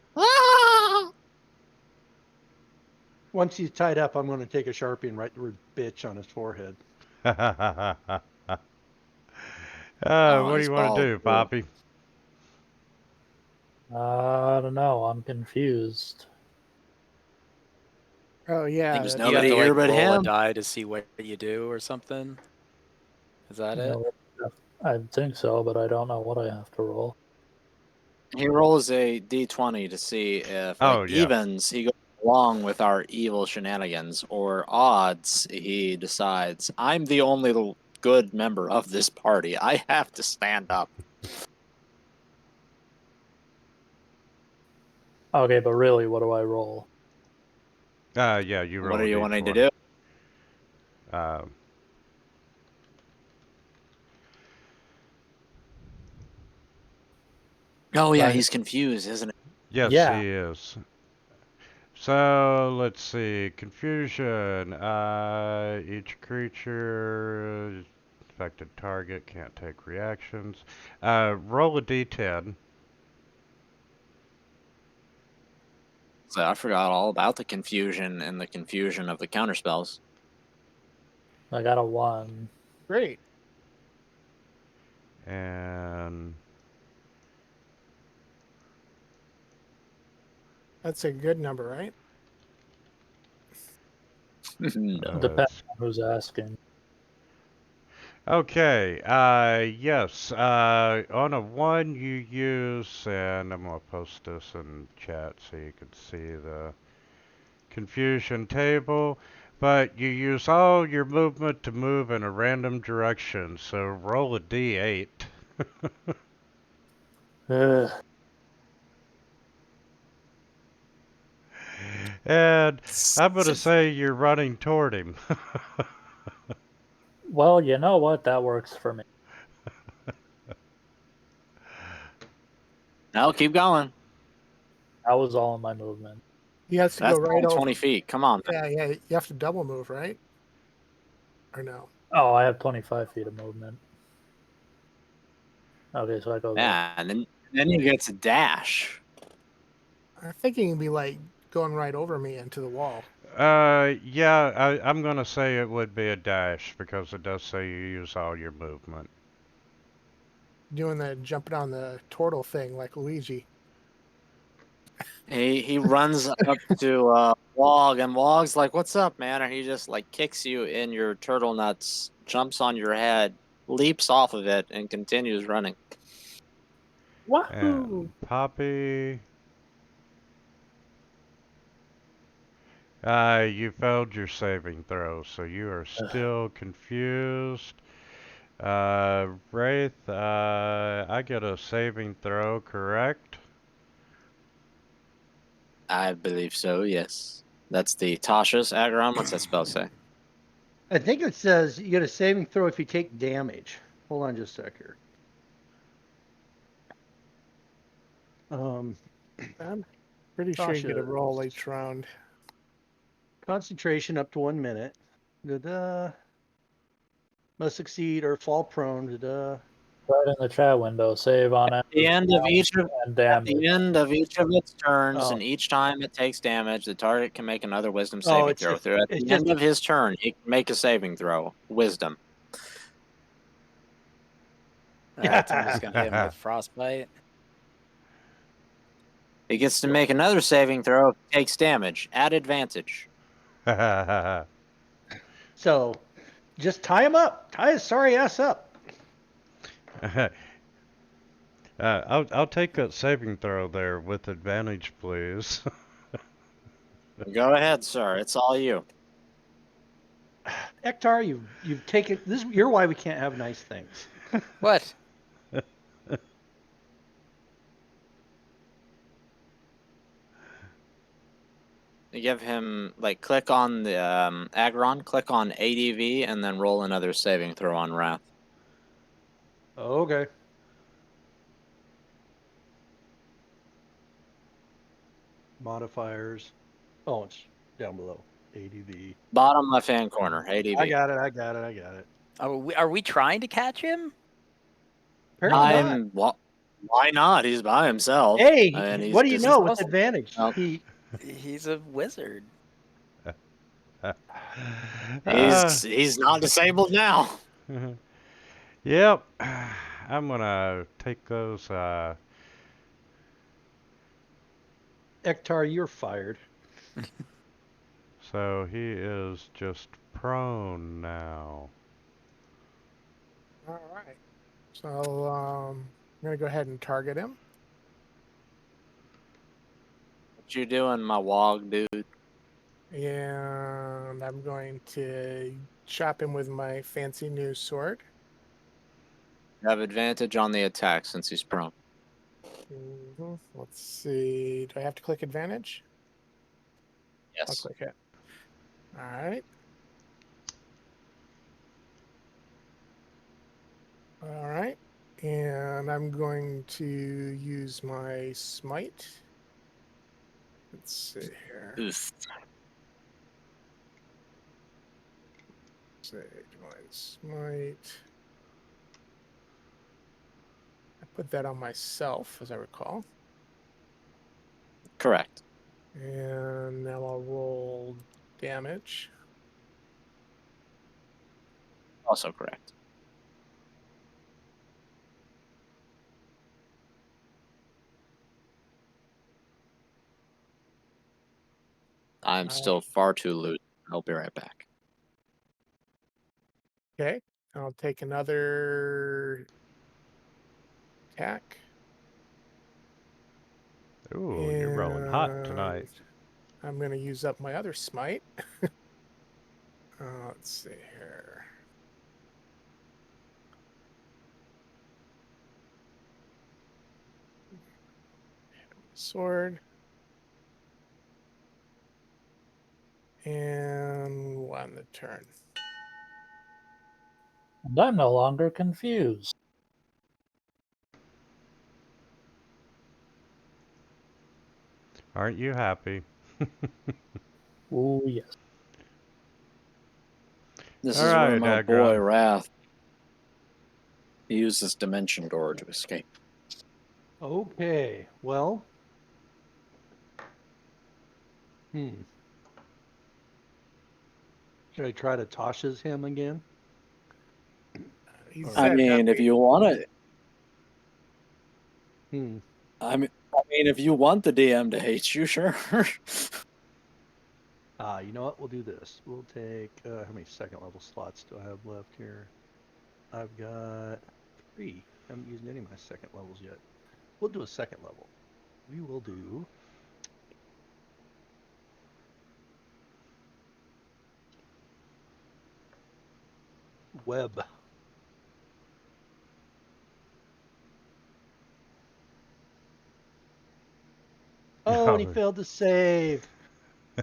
S4: Once he's tied up, I'm going to take a Sharpie and write the word bitch on his forehead.
S2: What do
S1: he's
S2: you want to
S1: bald,
S2: do,
S1: too.
S2: Poppy?
S5: I don't know. I'm confused.
S3: Oh yeah.
S1: There's
S3: that's-
S6: You have
S1: nobody
S6: to
S1: here
S6: like
S1: but
S6: roll a
S1: him.
S6: die to see what you do or something. Is that it?
S5: No, I think so, but I don't know what I have to roll.
S1: He rolls a d20 to see if
S2: Oh, yeah.
S1: evens he goes along with our evil shenanigans, or odds he decides I'm the only good member of this party. I have to stand up.
S5: Okay, but really, what do I roll?
S2: Yeah, you roll
S1: What are
S2: a
S1: you wanting to
S2: D20.
S1: do? Oh yeah,
S5: Right.
S1: he's confused, isn't it?
S2: Yes,
S5: Yeah.
S2: he is. So let's see. Confusion. Each creature affected target can't take reactions. Roll a D10.
S1: So I forgot all about the confusion and the confusion of the counterspells.
S5: I got a 1.
S3: Great.
S2: And
S3: That's a good number, right?
S1: No.
S5: Depends on who's asking.
S2: okay. Yes. On a 1 you use, and I'm gonna post this in chat so you can see the confusion table. But you use all your movement to move in a random direction. So roll a D8.
S5: Ugh.
S2: And I'm gonna say you're running toward him.
S5: Well, you know what? That works for me.
S1: No, keep going.
S5: That was all in my movement.
S3: He has to
S1: That's
S3: go right
S1: only
S3: over.
S1: 20 feet. Come on.
S3: Yeah, yeah. You have to double move, right? Or no?
S5: Oh, I have 25 feet of movement. Okay, so I go there.
S1: Yeah, and then you get to dash.
S3: I'm thinking it'd be like going right over me into the wall.
S2: Yeah, I'm gonna say it would be a dash because it does say you use all your movement.
S3: Doing the jumping on the turtle thing like Luigi.
S1: He runs up to Wog, and Wog's like, "What's up, man?" And he just like kicks you in your turtle nuts, jumps on your head, leaps off of it, and continues running.
S5: Wahoo!
S2: And Poppy. You failed your saving throw, so you are still confused. Wraith, I get a saving throw, correct?
S1: I believe so. Yes, that's the Tasha's Aggron. What's that spell say?
S4: I think it says you get a saving throw if you take damage. Hold on just a sec here.
S3: I'm pretty sure you get a roll
S4: Tasha's.
S3: each round.
S4: Concentration up to 1 minute. Da-da. Must succeed or fall prone. Da-da.
S5: Right in the chat window. Save on it.
S1: The end of each of
S5: And
S1: At
S5: damage.
S1: the end of each of its turns,
S4: Oh.
S1: and each time it takes damage, the target can make another Wisdom
S4: Oh,
S1: saving
S4: it's
S1: throw.
S4: just-
S1: Through at
S4: it's
S1: the
S4: just
S1: end
S4: a-
S1: of his turn, he can make a saving throw. Wisdom.
S6: Alright, so I'm just gonna hit him with frostbite.
S1: He gets to make another saving throw. If he takes damage at advantage.
S4: So, just tie him up. Tie his sorry ass up.
S2: I'll take that saving throw there with advantage, please.
S1: Go ahead, sir. It's all you.
S4: Ektar, you've taken this. You're why we can't have nice things.
S6: What?
S1: You give him, like, click on the Agron, click on ADV, and then roll another saving throw on Wrath.
S4: Okay. Modifiers. Oh, it's down below. ADV.
S1: Bottom left-hand corner, ADV.
S4: I got it.
S6: Are we trying to catch him?
S4: Apparently not.
S1: Why not? He's by himself.
S4: Hey,
S1: and he's
S4: what do you know with
S6: supposed to-
S4: advantage?
S1: Oh.
S6: He's a wizard.
S1: He's not disabled now.
S2: Yep. I'm gonna take those.
S4: Ektar, you're fired.
S2: So he is just prone now.
S3: All right. So I'm gonna go ahead and target him.
S1: What you doing, my wog dude?
S3: And I'm going to chop him with my fancy new sword.
S1: You have advantage on the attack since he's prone.
S3: Let's see. Do I have to click advantage? I'll
S1: Yes.
S3: click it. All right. All right. And I'm going to use my smite. Let's see here.
S1: Oof.
S3: Say divine smite. I put that on myself, as I recall.
S1: Correct.
S3: And now I'll roll damage.
S1: Also correct. I'm still far too loose. I'll be right back.
S3: Okay. I'll take another attack.
S2: Ooh, you're rolling hot tonight.
S3: And I'm going to use up my other smite. Let's see here. Sword. And one the turn.
S5: And I'm no longer confused.
S2: Aren't you happy?
S5: Oh, yes.
S1: This
S2: All
S1: is where
S2: right,
S1: my
S2: Agron.
S1: boy Wrath used this dimension door to escape.
S4: Okay. Well. Should I try to Tasha's him again?
S3: He
S4: I
S3: said
S1: I mean, if
S3: nothing.
S1: you want it,
S4: Hmm.
S1: I mean, if you want the DM to hate you, sure.
S4: You know what? We'll do this. We'll take how many second level slots do I have left here? I've got 3. I haven't used any of my second levels yet. We'll do a second level. We will do web. Oh, and he failed to save.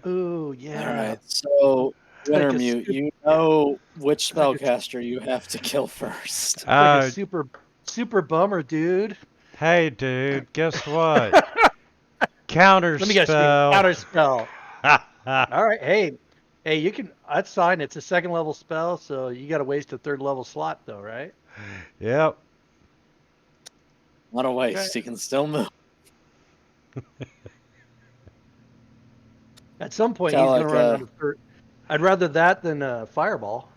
S4: Ooh, yeah.
S1: All right, so
S4: like a
S1: Wintermute, you know which spellcaster you have to kill first.
S4: It's like a super bummer, dude.
S2: Hey, dude, guess what? Counter
S4: Let me guess. Counter spell. All right. Hey, you can. That's fine. It's a second level spell, so you got to waste a third level slot, though, right?
S2: Yep.
S1: Not a waste. He can still move.
S4: At some point,
S1: Kinda
S4: he's going
S1: like,
S4: to run out of dirt. I'd rather that than a fireball.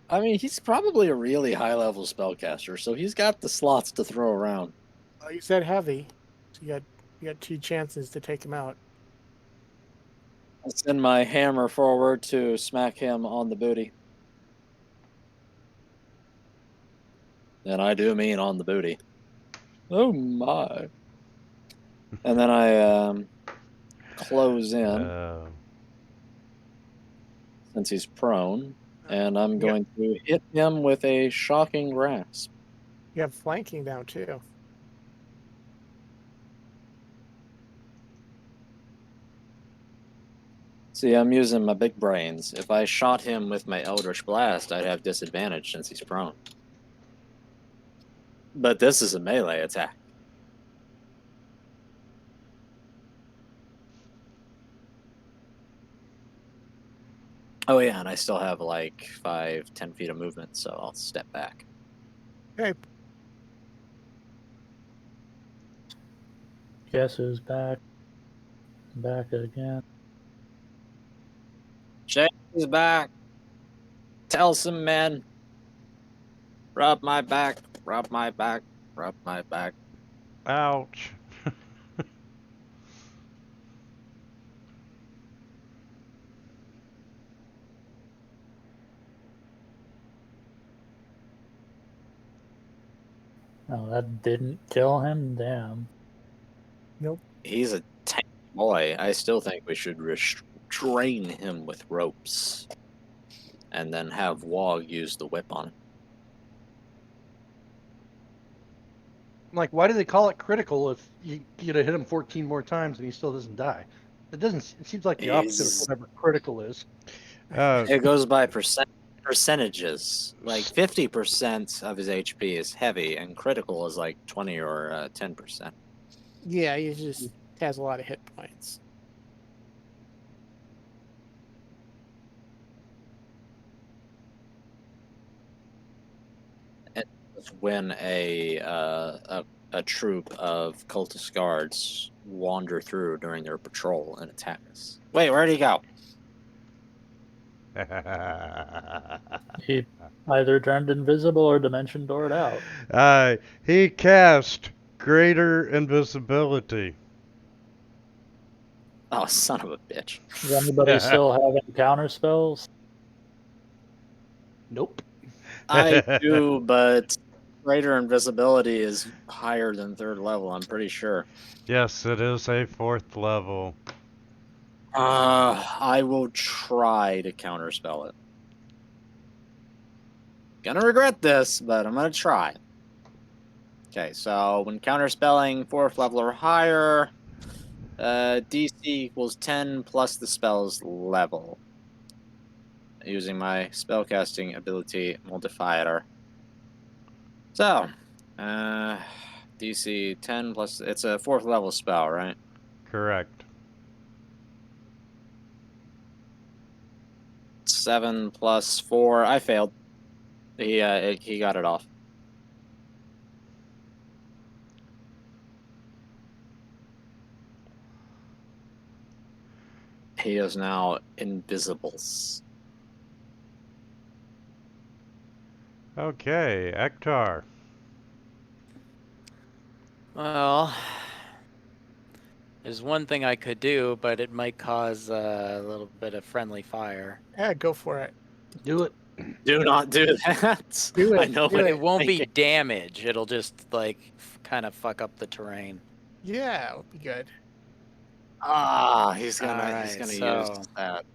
S1: I mean, he's probably a really high-level spellcaster, so he's got the slots to throw around.
S3: Well, you said heavy, so you got 2 chances to take him out.
S1: I'll send my hammer forward to smack him on the booty. And I do mean on the booty. Oh my. And then I close in since he's prone, and I'm going to hit him with a shocking grasp.
S3: You have flanking down too.
S1: See, I'm using my big brains. If I shot him with my Eldritch Blast, I'd have disadvantage since he's prone. But this is a melee attack. Oh yeah, and I still have like 5-10 feet of movement, so I'll step back.
S3: Okay.
S5: Guess who's back? Back again.
S1: Jay is back. Tell some men. Rub my back, rub my back, rub my back.
S2: Ouch.
S5: Oh, that didn't kill him? Damn.
S3: Nope.
S1: He's a tank boy. I still think we should restrain him with ropes. And then have Wog use the whip on him.
S4: Like, why do they call it critical if you get to hit him 14 more times and he still doesn't die? It doesn't. It seems like the opposite of whatever critical is.
S1: It goes by percentages. Like 50% of his HP is heavy, and critical is like 20 or 10%.
S3: Yeah, he just has a lot of hit points.
S1: When a troop of cultist guards wander through during their patrol and attack us. Wait, where'd he go?
S5: He either turned invisible or dimension doored out.
S2: He cast greater invisibility.
S1: Oh, son of a bitch.
S5: Does anybody still have any counter spells?
S4: Nope.
S1: I do, but greater invisibility is higher than 3rd level, I'm pretty sure.
S2: Yes, it is a 4th level.
S1: I will try to counterspell it. Gonna regret this, but I'm gonna try. Okay, so when counterspelling 4th level or higher, DC equals 10 plus the spell's level. Using my spellcasting ability multiplier. So, DC 10 plus, it's a 4th level spell, right?
S2: Correct.
S1: 7 plus 4, I failed. He got it off. He is now invisibles.
S2: Okay, Ektar.
S6: Well, there's one thing I could do, but it might cause a little bit of friendly fire.
S3: Yeah, go for it.
S4: Do it.
S1: Do not do that.
S3: Do it.
S1: I know,
S3: Do
S1: but
S6: It won't be damage. It'll just like kind of fuck up the terrain.
S3: Yeah, it would be good.
S1: He's gonna
S6: Alright,
S1: use
S6: so
S1: that.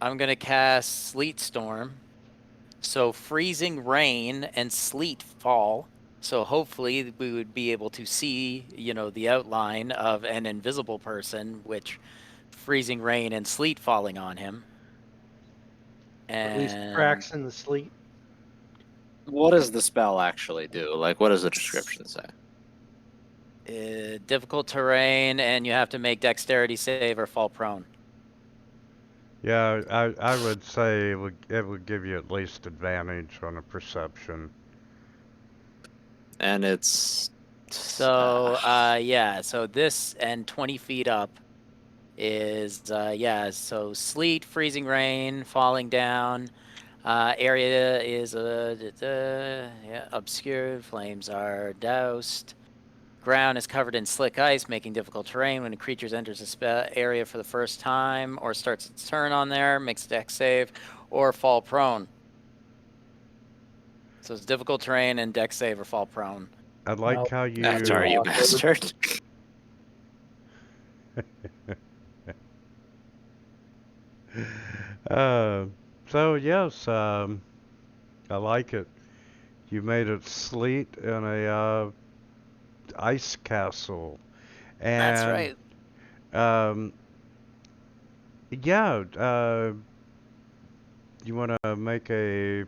S6: I'm gonna cast Sleet Storm. So freezing rain and sleet fall. So hopefully we would be able to see, the outline of an invisible person, which freezing rain and sleet falling on him. And
S4: At least cracks in the sleet.
S1: What does the spell actually do? Like, what does the description say?
S6: Difficult terrain, and you have to make dexterity save or fall prone.
S2: Yeah, I would say it would give you at least advantage on a perception.
S1: And it's
S6: So, yeah, so this and 20 feet up is, yeah, so sleet, freezing rain, falling down. Area is, yeah, obscured, flames are doused. Ground is covered in slick ice, making difficult terrain when a creature enters a area for the first time or starts its turn on there, makes a dex save, or fall prone. So it's difficult terrain and dex save or fall prone.
S2: I like
S5: No,
S2: how you.
S1: that's are you bastard.
S2: So yes, I like it. You made it sleet in a ice castle, and
S6: That's right.
S2: Yeah, you want to make a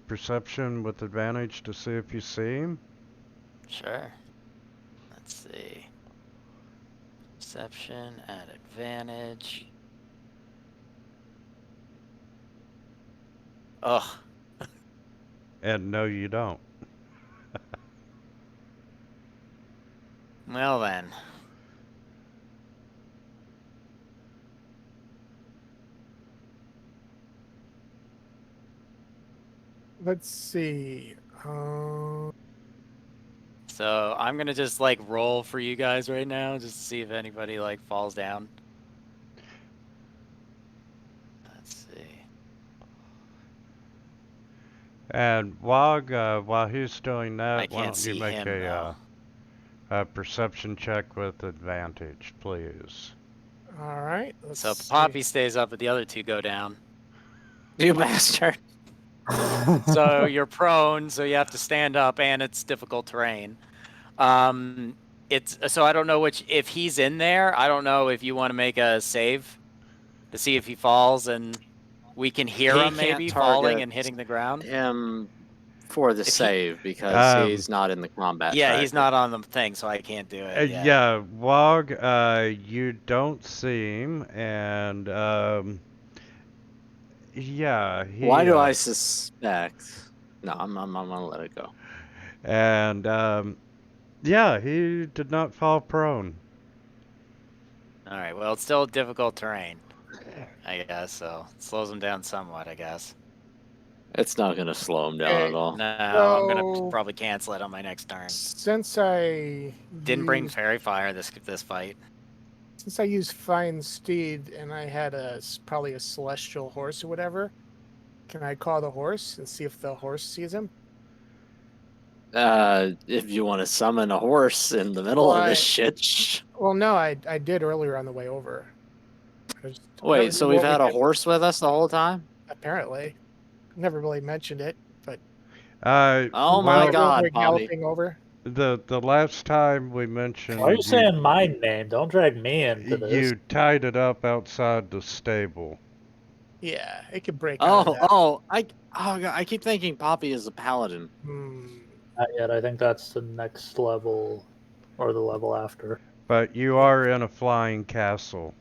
S2: perception with advantage to see if you see him?
S6: Sure. Let's see. Perception at advantage. Ugh.
S2: And no, you don't.
S6: Well then.
S3: Let's see.
S6: So I'm gonna just like roll for you guys right now, just to see if anybody like falls down. Let's see.
S2: And Wog, while he's doing
S6: I
S2: that, why
S6: can't
S2: don't you
S6: see
S2: make
S6: him though.
S2: a perception check with advantage, please?
S3: All right. Let's
S6: So
S3: see.
S6: Poppy stays up, but the other two go down.
S1: You bastard.
S6: So you're prone, so you have to stand up, and it's difficult terrain. It's so I don't know if he's in there. I don't know if you want to make a save to see if he falls, and we can hear
S1: He
S6: him
S1: can't
S6: maybe falling
S1: target
S6: and hitting the ground.
S1: him for the
S6: If he-
S1: save because he's not in the combat
S6: Yeah,
S1: tracker.
S6: he's not on the thing, so I can't do it. Yeah.
S2: Yeah, Wog, you don't see him, and yeah, he.
S1: Why do I suspect? No, I'm gonna let it go.
S2: And yeah, he did not fall prone.
S6: All right. Well, it's still difficult terrain, I guess. So it slows him down somewhat, I guess.
S1: It's not gonna slow him down at all.
S6: No, I'm gonna
S3: So-
S6: probably cancel it on my next turn.
S3: Since I
S6: Didn't bring
S3: used-
S6: fairy fire this fight.
S3: Since I used Fine Steed and I had probably a celestial horse or whatever, can I call the horse and see if the horse sees him?
S1: If you want to summon a horse in the middle of this shit.
S3: Well, no, I did earlier on the way over.
S1: Wait, so we've had a horse with us the whole time?
S3: Apparently, never really mentioned it, but
S1: Oh my
S2: well,
S1: God,
S3: we're
S1: Bobby.
S3: galloping over.
S2: The last time we mentioned
S5: Why are you saying my name? Don't drag me into this.
S2: you tied it up outside the stable.
S3: Yeah, it could break. out of that.
S1: I keep thinking Poppy is a paladin.
S5: Not yet. I think that's the next level, or the level after.
S2: But you are in a flying castle.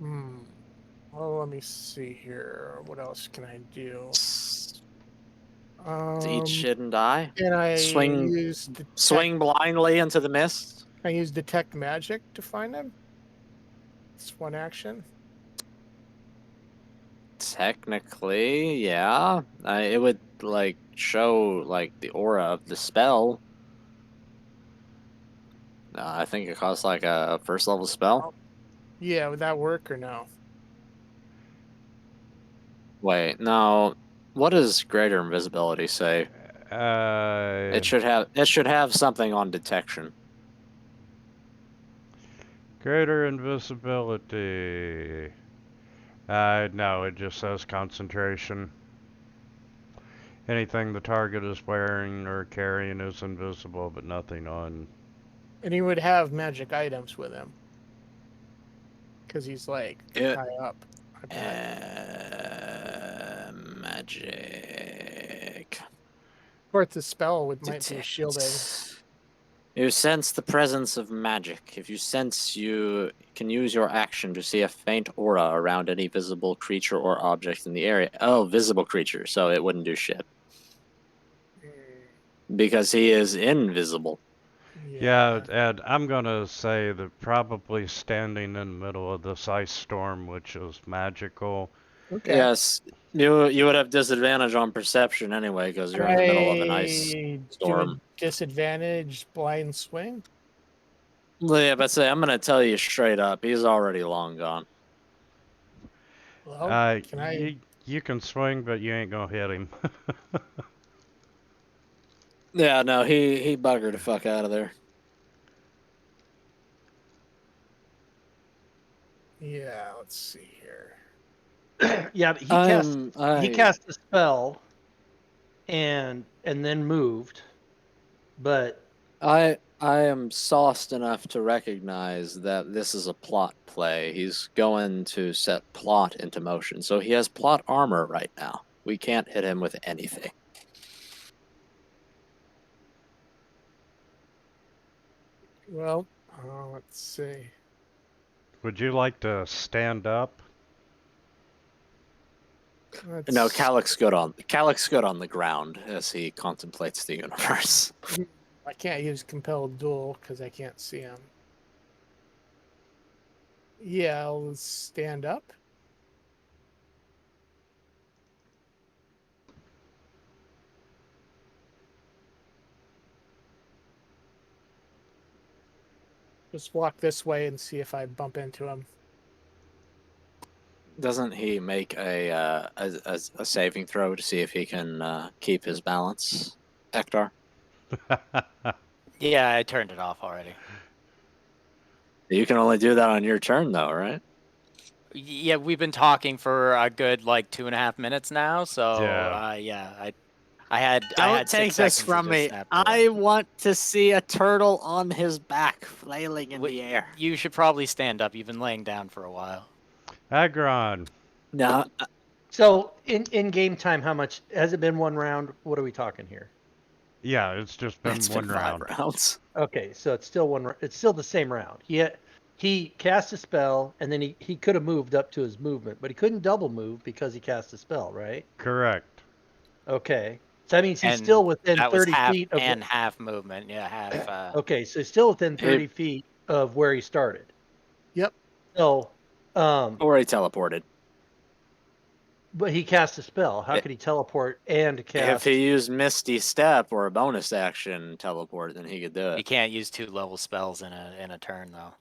S3: Well, let me see here. What else can I do?
S1: To eat shit and die?
S3: Can I
S1: swing blindly into the mist?
S3: Can I use detect magic to find him? It's one action.
S1: Technically, yeah. It would like show like the aura of the spell. I think it costs like a first level spell.
S3: Yeah, would that work or no?
S1: Wait, no. What does greater invisibility say? It should have something on detection.
S2: Greater invisibility. No, it just says concentration. Anything the target is wearing or carrying is invisible, but nothing on.
S3: And he would have magic items with him. Because he's like high up.
S1: Magic.
S3: Of course, the spell might be shielding.
S1: You sense the presence of magic. If you sense, you can use your action to see a faint aura around any visible creature or object in the area. Oh, visible creature, so it wouldn't do shit. because he is invisible.
S2: Yeah, and I'm gonna say that probably standing in the middle of this ice storm, which is magical.
S3: Okay.
S1: Yes, you would have disadvantage on perception anyway because you're in the middle of an ice
S3: Do
S1: storm.
S3: a disadvantage blind swing.
S1: Yeah, but say I'm gonna tell you straight up, he's already long gone.
S3: Well, can I?
S2: You can swing, but you ain't gonna hit him.
S1: Yeah, no, he buggered the fuck out of there.
S3: Yeah, let's see here.
S4: Yeah, but he cast a spell and then moved. But
S1: I am sauced enough to recognize that this is a plot play. He's going to set plot into motion, so he has plot armor right now. We can't hit him with anything.
S3: Well, let's see.
S2: Would you like to stand up?
S1: No, Calic's good on the ground as he contemplates the universe.
S3: I can't use compelled duel because I can't see him. Yeah, I'll stand up. Just walk this way and see if I bump into him.
S1: Doesn't he make a saving throw to see if he can keep his balance, Hector?
S6: Yeah, I turned it off already.
S1: You can only do that on your turn, though, right?
S6: Yeah, we've been talking for a good like 2.5 minutes now, so
S2: Yeah.
S6: I had
S1: Don't
S6: 6
S1: take this
S6: seconds to
S1: from
S6: just
S1: me.
S6: snap
S1: I
S6: away.
S1: want to see a turtle on his back flailing in the air.
S6: You should probably stand up. You've been laying down for a while.
S2: Agron.
S1: No.
S4: So in game time, how much has it been? One round? What are we talking here?
S2: Yeah, it's just been
S1: It's
S2: one
S1: been
S2: round.
S1: 5 rounds.
S4: Okay, so it's still one. It's still the same round. He cast a spell, and then he could have moved up to his movement, but he couldn't double move because he cast a spell, right?
S2: Correct.
S4: Okay, so that means he's
S6: And
S4: still within
S6: that was
S4: 30
S6: half
S4: feet of.
S6: and half movement. Yeah, half.
S4: Okay, so he's still within 30 feet of where he started.
S3: Yep.
S4: So,
S1: Or he teleported.
S4: but he cast a spell. How could he teleport and cast?
S1: If he used Misty Step or a bonus action teleport, then he could do
S6: You
S1: it.
S6: can't use 2 level spells in a turn though.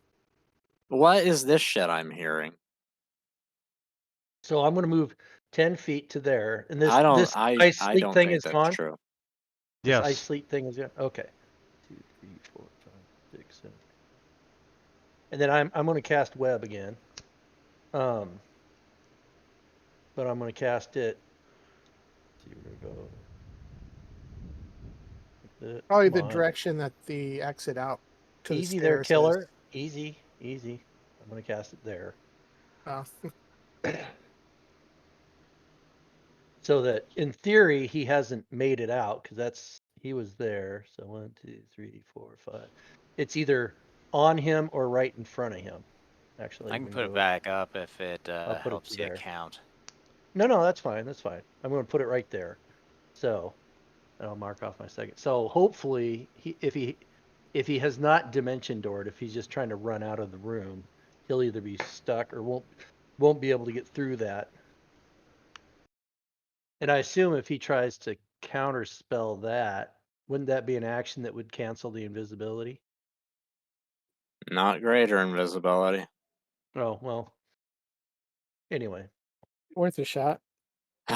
S1: What is this shit I'm hearing?
S4: So I'm going to move 10 feet to there, and this
S1: I don't
S4: ice sleet
S1: don't
S4: thing
S1: think
S4: is
S1: that's
S4: gone.
S1: true.
S4: This
S2: Yes.
S4: ice sleet thing is gone. Okay. 2, 3, 4, 5, 6, 7. And then I'm going to cast web again. But I'm going to cast it. Let's see, we're going to go.
S3: Probably the direction that the exit out to
S4: Easy
S3: the
S4: there,
S3: stairs
S4: killer.
S3: is.
S4: Easy. I'm going to cast it there.
S3: Oh.
S4: So that in theory he hasn't made it out because he was there. So 1, 2, 3, 4, 5. It's either on him or right in front of him. Actually,
S6: I can put it back up if it
S4: put it
S6: helps you
S4: there.
S6: count.
S4: No, that's fine. I'm going to put it right there. So, and I'll mark off my second. So hopefully, if he has not dimension doored, if he's just trying to run out of the room, he'll either be stuck or won't be able to get through that. And I assume if he tries to counterspell that, wouldn't that be an action that would cancel the invisibility?
S1: Not greater invisibility.
S4: Oh, well. Anyway.
S3: Worth a shot.
S4: So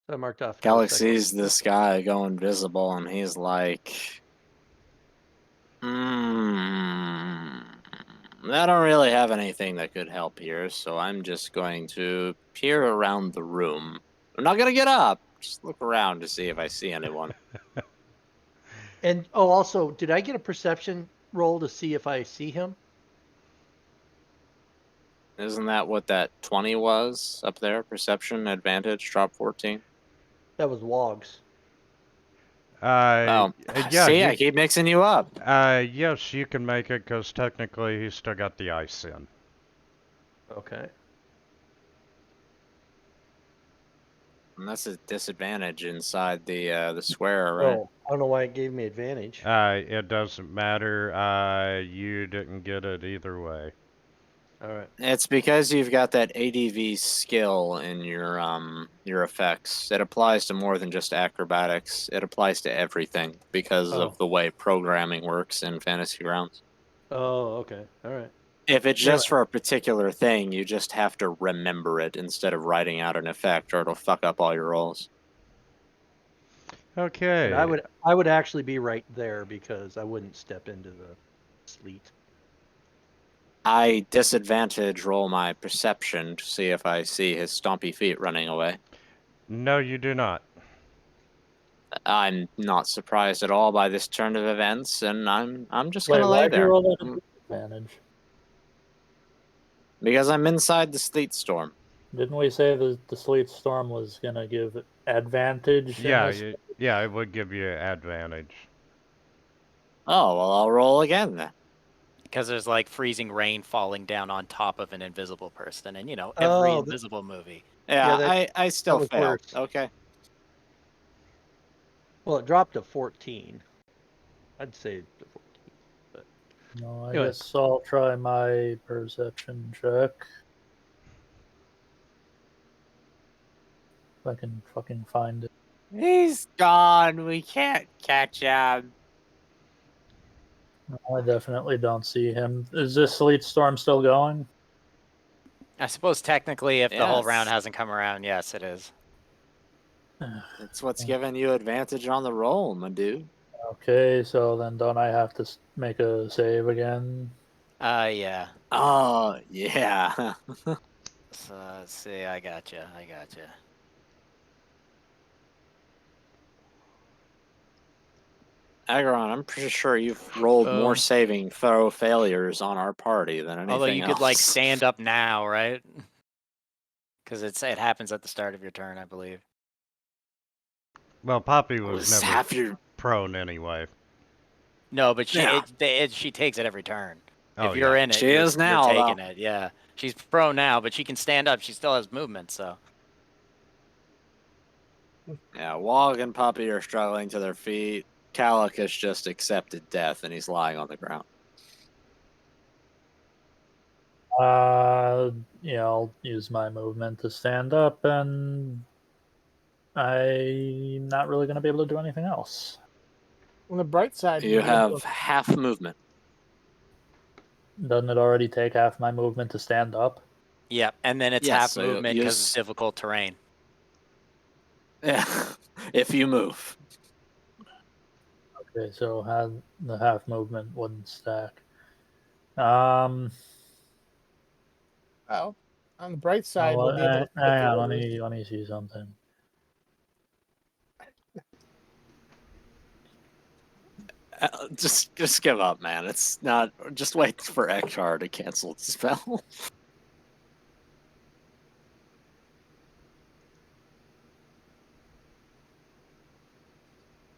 S4: I marked off.
S1: Galaxy sees this guy go invisible, and he's like, I don't really have anything that could help here, so I'm just going to peer around the room. I'm not going to get up. Just look around to see if I see anyone.
S4: And, also, did I get a perception roll to see if I see him?
S1: Isn't that what that 20 was up there? Perception, advantage, drop 14?
S4: That was Wogs.
S1: Yeah, see, I keep mixing you up.
S2: Yes, you can make it because technically he's still got the ice in.
S4: Okay.
S1: And that's a disadvantage inside the square, right?
S4: Oh, I don't know why it gave me advantage.
S2: It doesn't matter. You didn't get it either way.
S4: All right.
S1: It's because you've got that ADV skill in your effects. It applies to more than just acrobatics. It applies to everything because
S4: Oh.
S1: of the way programming works in Fantasy Grounds.
S4: Oh, okay. All right.
S1: If it's
S4: Anyway.
S1: just for a particular thing, you just have to remember it instead of writing out an effect, or it'll fuck up all your rolls.
S2: Okay.
S4: And I would actually be right there because I wouldn't step into the sleet.
S1: I disadvantage roll my perception to see if I see his stompy feet running away.
S2: No, you do not.
S1: I'm not surprised at all by this turn of events, and I'm just
S5: Wait,
S1: gonna lay
S5: why'd you
S1: there.
S5: roll that at disadvantage?
S1: Because I'm inside the sleet storm.
S5: Didn't we say the sleet storm was gonna give advantage?
S2: Yeah,
S5: in this?
S2: yeah, it would give you advantage.
S1: Oh, well, I'll roll again then.
S6: Because there's like freezing rain falling down on top of an invisible person, and every
S4: Oh,
S6: invisible movie.
S1: Yeah,
S4: that
S1: I still
S4: was
S1: failed.
S4: worse.
S1: Okay.
S4: Well, it dropped to 14. I'd say to 14.
S5: No, I
S4: Anyway.
S5: guess I'll try my perception check. If I can fucking find it.
S1: He's gone. We can't catch him.
S5: No, I definitely don't see him. Is this sleet storm still going?
S6: I suppose technically, if the whole
S1: Yes.
S6: round hasn't come around, yes, it is.
S1: It's what's giving you advantage on the roll, my dude.
S5: Okay, so then don't I have to make a save again?
S6: Yeah.
S1: Oh, yeah.
S6: So let's see. I gotcha.
S1: Agron, I'm pretty sure you've rolled more
S6: Boom.
S1: saving throw failures on our party than anything
S6: Although you
S1: else.
S6: could like stand up now, right? Because it happens at the start of your turn, I believe.
S2: Well, Poppy
S1: Well,
S2: was
S1: this
S2: never
S1: half your...
S2: prone anyway.
S6: No, but she
S1: Yeah.
S6: she takes it every turn.
S2: Oh,
S6: If you're
S2: yeah.
S6: in it,
S1: She
S6: you're,
S1: is now,
S6: you're taking
S1: though.
S6: it. Yeah, she's prone now, but she can stand up. She still has movement, so.
S1: Yeah, Wog and Puppy are struggling to their feet. Calic has just accepted death, and he's lying on the ground.
S5: Yeah, I'll use my movement to stand up, and I'm not really going to be able to do anything else.
S3: On the bright side,
S1: You
S3: maybe
S1: have half movement.
S5: Doesn't it already take half my movement to stand up?
S6: Yep, and then it's
S1: Yes,
S6: half
S1: so
S6: movement
S1: use-
S6: because it's difficult terrain.
S1: Yeah, if you move.
S5: Okay, so the half movement wouldn't stack.
S3: well, on the bright side, we'll be able to.
S5: Hang on, let me see something.
S1: Just give up, man. It's not. Just wait for Ektar to cancel the spell.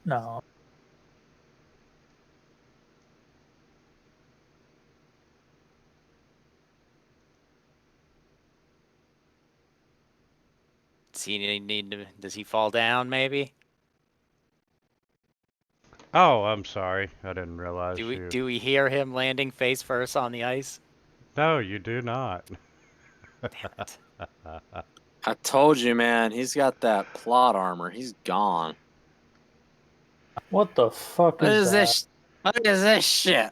S5: No.
S6: Does he fall down, maybe?
S2: Oh, I'm sorry. I didn't realize
S6: Do we hear him landing face first on the ice?
S2: No, you do not.
S6: Damn it.
S1: I told you, man. He's got that plot armor. He's gone.
S5: What the fuck
S1: What
S5: is
S1: is
S5: that?
S1: this? What is this shit?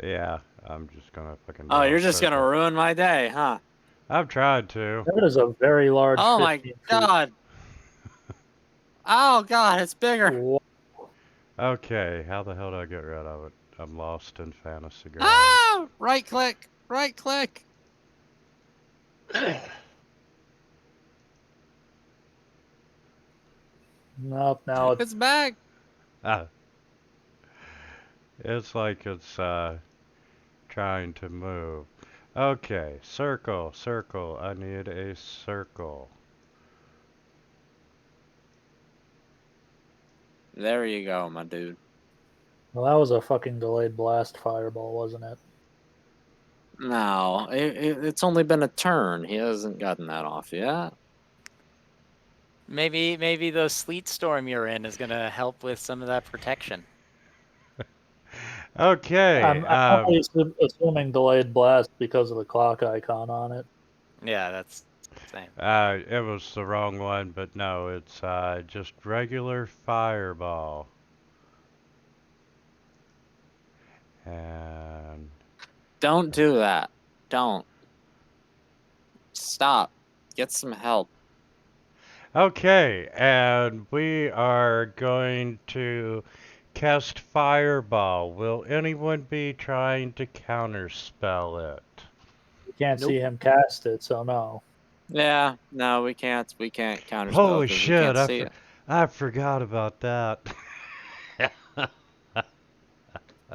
S2: Yeah, I'm just gonna fucking...
S1: Oh,
S2: draw
S1: you're
S2: a
S1: just gonna
S2: circle.
S1: ruin my day, huh?
S2: I've tried to.
S5: That is a very large.
S1: Oh my
S5: 15 feet.
S1: god. Oh god, it's bigger.
S5: Wha-
S2: Okay, how the hell do I get rid of it? I'm lost in fantasy ground.
S1: Ah! Right click. Right click.
S5: Nope, now it's
S1: It's back.
S2: Ah. It's like it's trying to move. Okay, circle, circle. I need a circle.
S1: There you go, my dude.
S5: well, that was a fucking delayed blast fireball, wasn't it?
S1: No, it's only been a turn. He hasn't gotten that off yet.
S6: Maybe the sleet storm you're in is gonna help with some of that protection.
S2: Okay.
S5: I'm only assuming delayed blast because of the clock icon on it.
S6: Yeah, that's same.
S2: It was the wrong one, but no, it's just regular fireball. And
S1: Don't do that. Don't. Stop. Get some help.
S2: okay, and we are going to cast fireball. Will anyone be trying to counterspell it?
S5: You can't
S3: Nope.
S5: see him cast it, so no.
S1: Yeah, no, we can't. We can't counterspell
S2: Holy
S1: because we
S2: shit!
S1: can't see it.
S2: I forgot about that.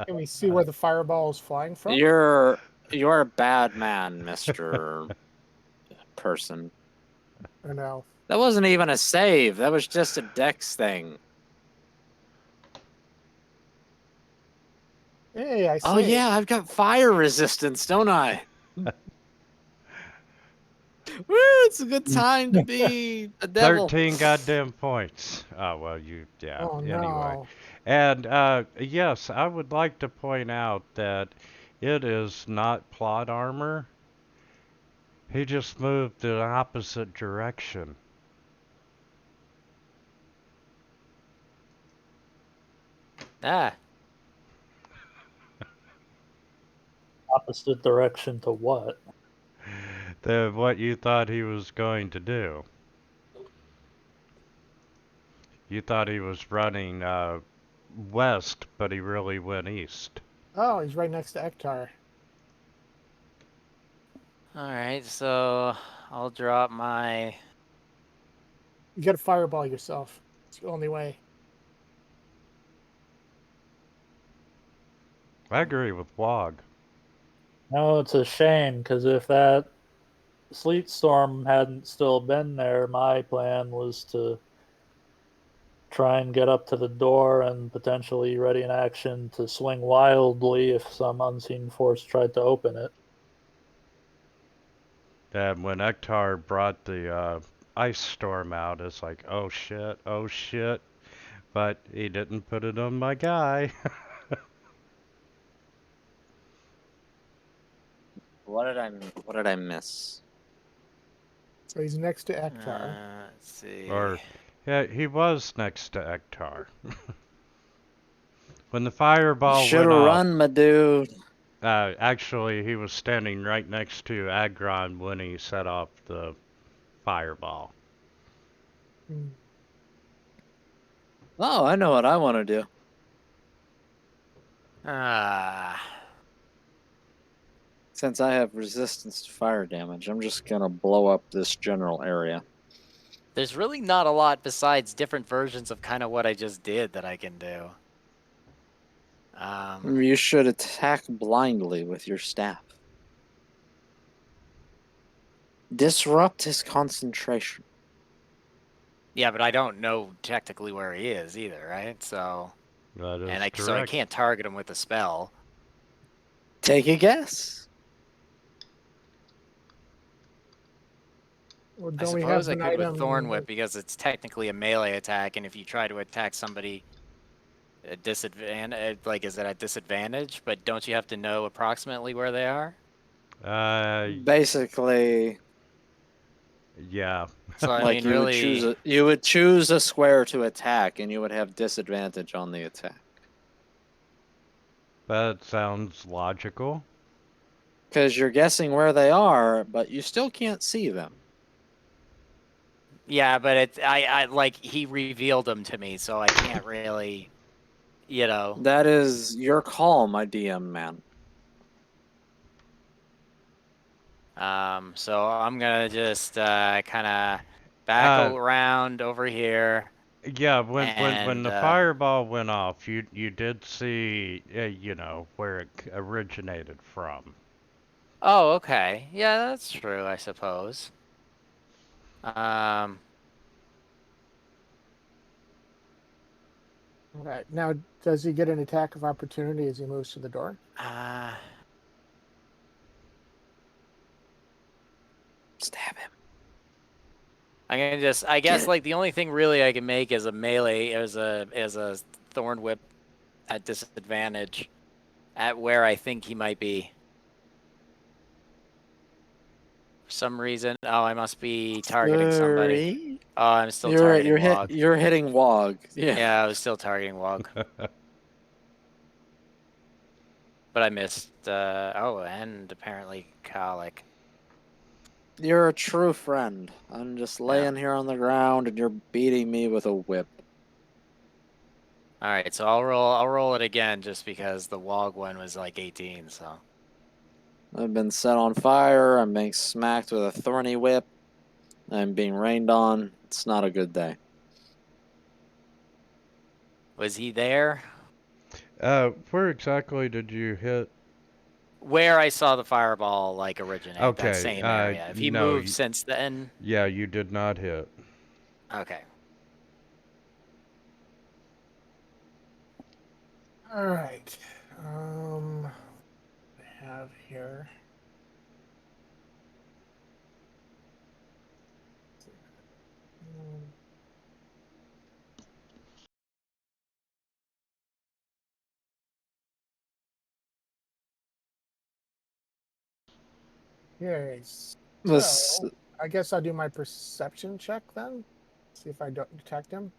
S3: Can we see where the fireball is flying from?
S1: You're a bad man, Mr. Person.
S3: Or no?
S1: That wasn't even a save. That was just a dex thing.
S3: Hey, I see.
S1: Oh yeah, I've got fire resistance, don't I? Woo, it's a good time to be a devil.
S2: 13 goddamn points. Oh, well, yeah,
S3: Oh
S2: anyway.
S3: no.
S2: And, yes, I would like to point out that it is not plot armor. He just moved the opposite direction.
S6: Ah,
S5: Opposite direction to what?
S2: What you thought he was going to do. You thought he was running, west, but he really went east.
S3: Oh, he's right next to Ektar.
S6: all right. So I'll drop my.
S3: You got to fireball yourself. It's the only way.
S2: I agree with Wog.
S5: No, it's a shame because if that sleet storm hadn't still been there, my plan was to try and get up to the door and potentially ready in action to swing wildly if some unseen force tried to open it.
S2: And when Ektar brought the, ice storm out, it's like, oh shit, oh shit. But he didn't put it on my guy.
S1: What did I miss?
S3: So he's next to Ektar.
S6: Let's see.
S2: Or, yeah, he was next to Ektar. When the fireball
S1: Should have
S2: went off,
S1: run, my dude.
S2: actually, he was standing right next to Agron when he set off the fireball.
S3: Hmm.
S1: Oh, I know what I want to do.
S6: Ah.
S1: Since I have resistance to fire damage, I'm just gonna blow up this general area.
S6: There's really not a lot besides different versions of kind of what I just did that I can do.
S1: You should attack blindly with your staff. Disrupt his concentration.
S6: Yeah, but I don't know technically where he is either, right? So,
S2: That is
S6: so I
S2: correct.
S6: can't target him with a spell.
S1: Take a guess.
S3: Well,
S6: I
S3: don't we have
S6: suppose I
S3: an
S6: could with
S3: item?
S6: Thorn Whip because it's technically a melee attack, and if you try to attack somebody at disadvantage, like, is it at disadvantage? But don't you have to know approximately where they are?
S1: Basically,
S2: Yeah.
S6: So I
S1: like
S6: mean, really,
S1: you would choose a square to attack, and you would have disadvantage on the attack.
S2: That sounds logical.
S1: Because you're guessing where they are, but you still can't see them.
S6: yeah. But I like he revealed them to me, so I can't really, you know.
S1: That is your call, my DM man.
S6: So I'm gonna just kind of back around over here.
S2: Yeah, when the
S6: And,
S2: fireball went off, you did see, you know, where it originated from.
S6: Oh, okay. Yeah, that's true, I suppose.
S3: Right. Now, does he get an attack of opportunity as he moves to the door?
S1: Stab him.
S6: I guess like the only thing really I can make is a melee, as a thorn whip at disadvantage, at where I think he might be. For some reason, oh, I must be targeting somebody.
S1: Three?
S6: Oh, I'm still targeting Wog.
S1: You're hitting Wog. Yeah.
S6: Yeah, I was still targeting Wog. But I missed, oh, and apparently Kalik.
S1: You're a true friend. I'm just laying here on the ground and you're beating me with a whip.
S6: Alright, so I'll roll it again just because the Wog one was like 18, so.
S1: I've been set on fire. I'm being smacked with a thorny whip. I'm being rained on. It's not a good day.
S6: Was he there?
S2: Where exactly did you hit?
S6: Where I saw the fireball like originate,
S2: Okay,
S6: that same area. If he
S2: no,
S6: moved since then.
S2: Yeah, you did not hit.
S6: Okay.
S3: All right. I have here. Okay, so I guess I'll do my perception check then. See if I don't detect him.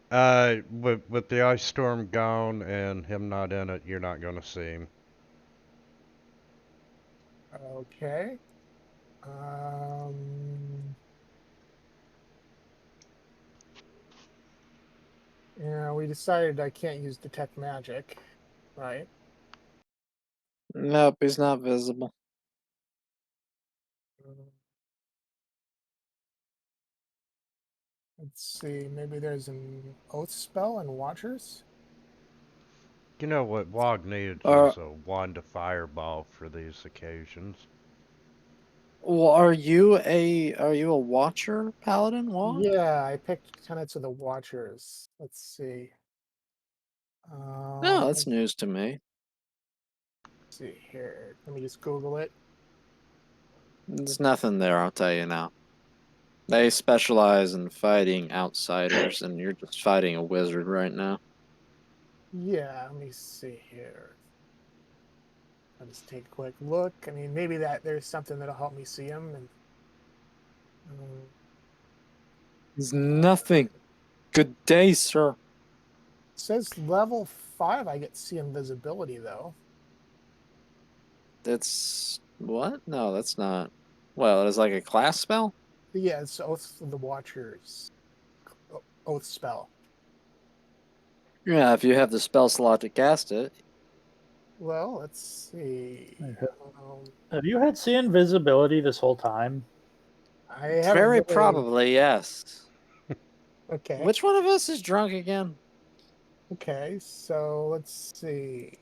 S2: With the ice storm gone and him not in it, you're not going to see him.
S3: Okay. Yeah, we decided I can't use detect magic, right?
S1: Nope, he's not visible.
S3: Let's see, maybe there's an oath spell in Watchers.
S2: You know what Wog needed was a wand of fireball for these occasions.
S1: Well, are you a watcher, Paladin, Wog?
S3: Yeah, I picked tenets of the Watchers. Let's see.
S1: No, that's news to me.
S3: Let's see here. Let me just Google it.
S1: There's nothing there, I'll tell you now. They specialize in fighting outsiders, and you're just fighting a wizard right now.
S3: Yeah, let me see here. I'll just take a quick look. I mean, maybe there's something that'll help me see him. And
S1: There's nothing. Good day, sir.
S3: it says level 5. I get see invisibility though.
S1: That's what? No, that's not. Well, it's like a class spell.
S3: Yeah, it's Oath of the Watchers. Oath spell.
S1: Yeah, if you have the spell slot to cast it.
S3: Well, let's see.
S5: Have you had see invisibility this whole time?
S3: I haven't
S1: Very
S3: really...
S1: probably, yes.
S3: Okay.
S1: Which one of us is drunk again?
S3: Okay, so let's see.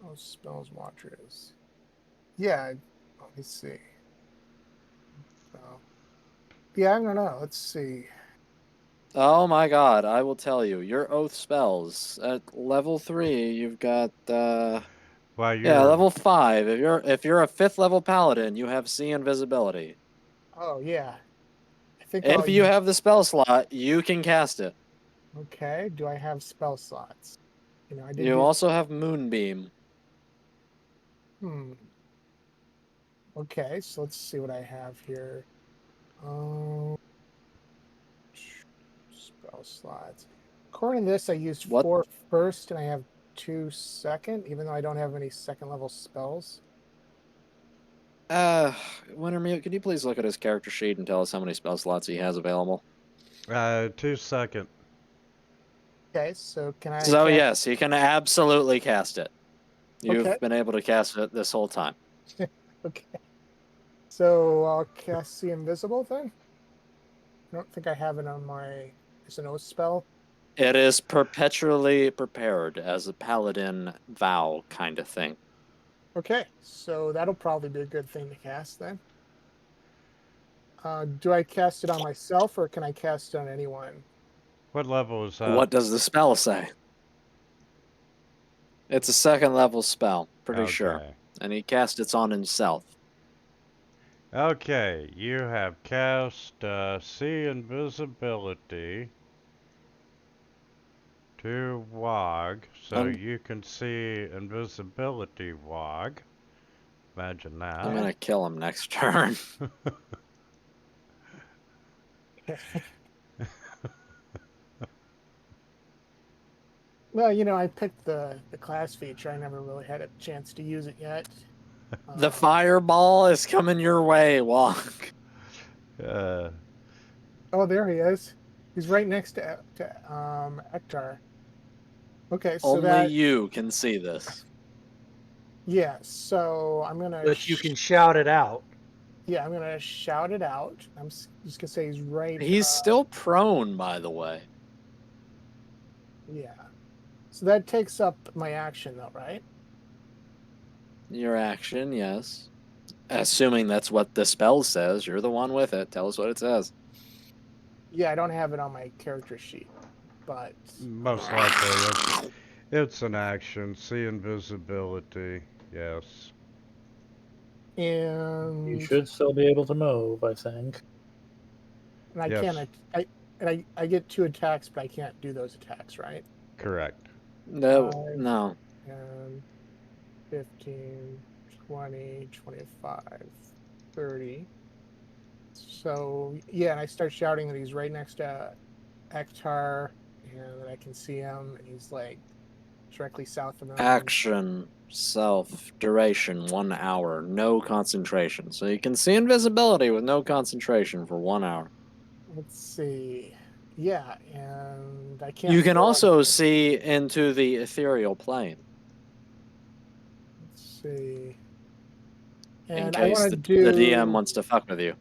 S3: Oh, spells Watchers. Yeah, let me see. Yeah, I don't know. Let's see.
S1: Oh my god, I will tell you. Your oath spells at level 3, you've got yeah, level 5. If you're a 5th level paladin, you have see invisibility.
S3: Oh yeah. I think
S1: if you have the spell slot, you can cast it.
S3: Okay, do I have spell slots? You know, I did
S1: You also have moonbeam.
S3: Okay, so let's see what I have here. Spell slots. According to this, I used 4 first and I have 2 second, even though I don't have any second level spells.
S1: Wintermute, can you please look at his character sheet and tell us how many spell slots he has available?
S2: 2 second.
S3: Okay, so can I...
S1: So yes, he can absolutely cast it. You've been able to cast it this whole time.
S3: Okay. So I'll cast the invisible then? I don't think I have it on my... It's an oath spell.
S1: It is perpetually prepared as a paladin vow kind of thing.
S3: Okay, so that'll probably be a good thing to cast then. Do I cast it on myself or can I cast it on anyone?
S2: What level is that?
S1: What does the spell say? It's a second level spell, pretty sure.
S2: Okay.
S1: And he cast it on himself.
S2: Okay, you have cast see invisibility to Wog, so you can see invisibility Wog. Imagine that.
S1: I'm gonna kill him next turn.
S3: Well, you know, I picked the class feature. I never really had a chance to use it yet.
S1: The fireball is coming your way, Walk.
S2: Uh,
S3: Oh, there he is. He's right next to Ektar. Okay, so
S1: Only
S3: that
S1: you can see this.
S3: yeah. So I'm gonna.
S4: But you can shout it out.
S3: Yeah, I'm gonna shout it out. Just gonna say he's right.
S1: He's still prone, by the way.
S3: Yeah. So that takes up my action, though, right?
S1: Your action, yes. Assuming that's what the spell says. You're the one with it. Tell us what it says.
S3: Yeah, I don't have it on my character sheet, but
S2: most likely, it's an action. See invisibility, yes.
S3: and
S5: You should still be able to move, I think.
S3: and I
S2: Yes.
S3: can't. I get 2 attacks, but I can't do those attacks, right?
S2: Correct.
S1: No,
S3: 5,
S1: no.
S3: 10, 15, 20, 25, 30. So yeah, and I start shouting that he's right next to Ektar, and that I can see him, and he's like directly south of him.
S1: Action, self, duration, 1 hour. No concentration. So you can see invisibility with no concentration for 1 hour.
S3: Let's see. Yeah, and I can't.
S1: You can
S3: throw
S1: also
S3: him.
S1: see into the ethereal plane.
S3: Let's see.
S1: In
S3: And I
S1: case
S3: want to
S1: the DM
S3: do.
S1: wants to fuck with you.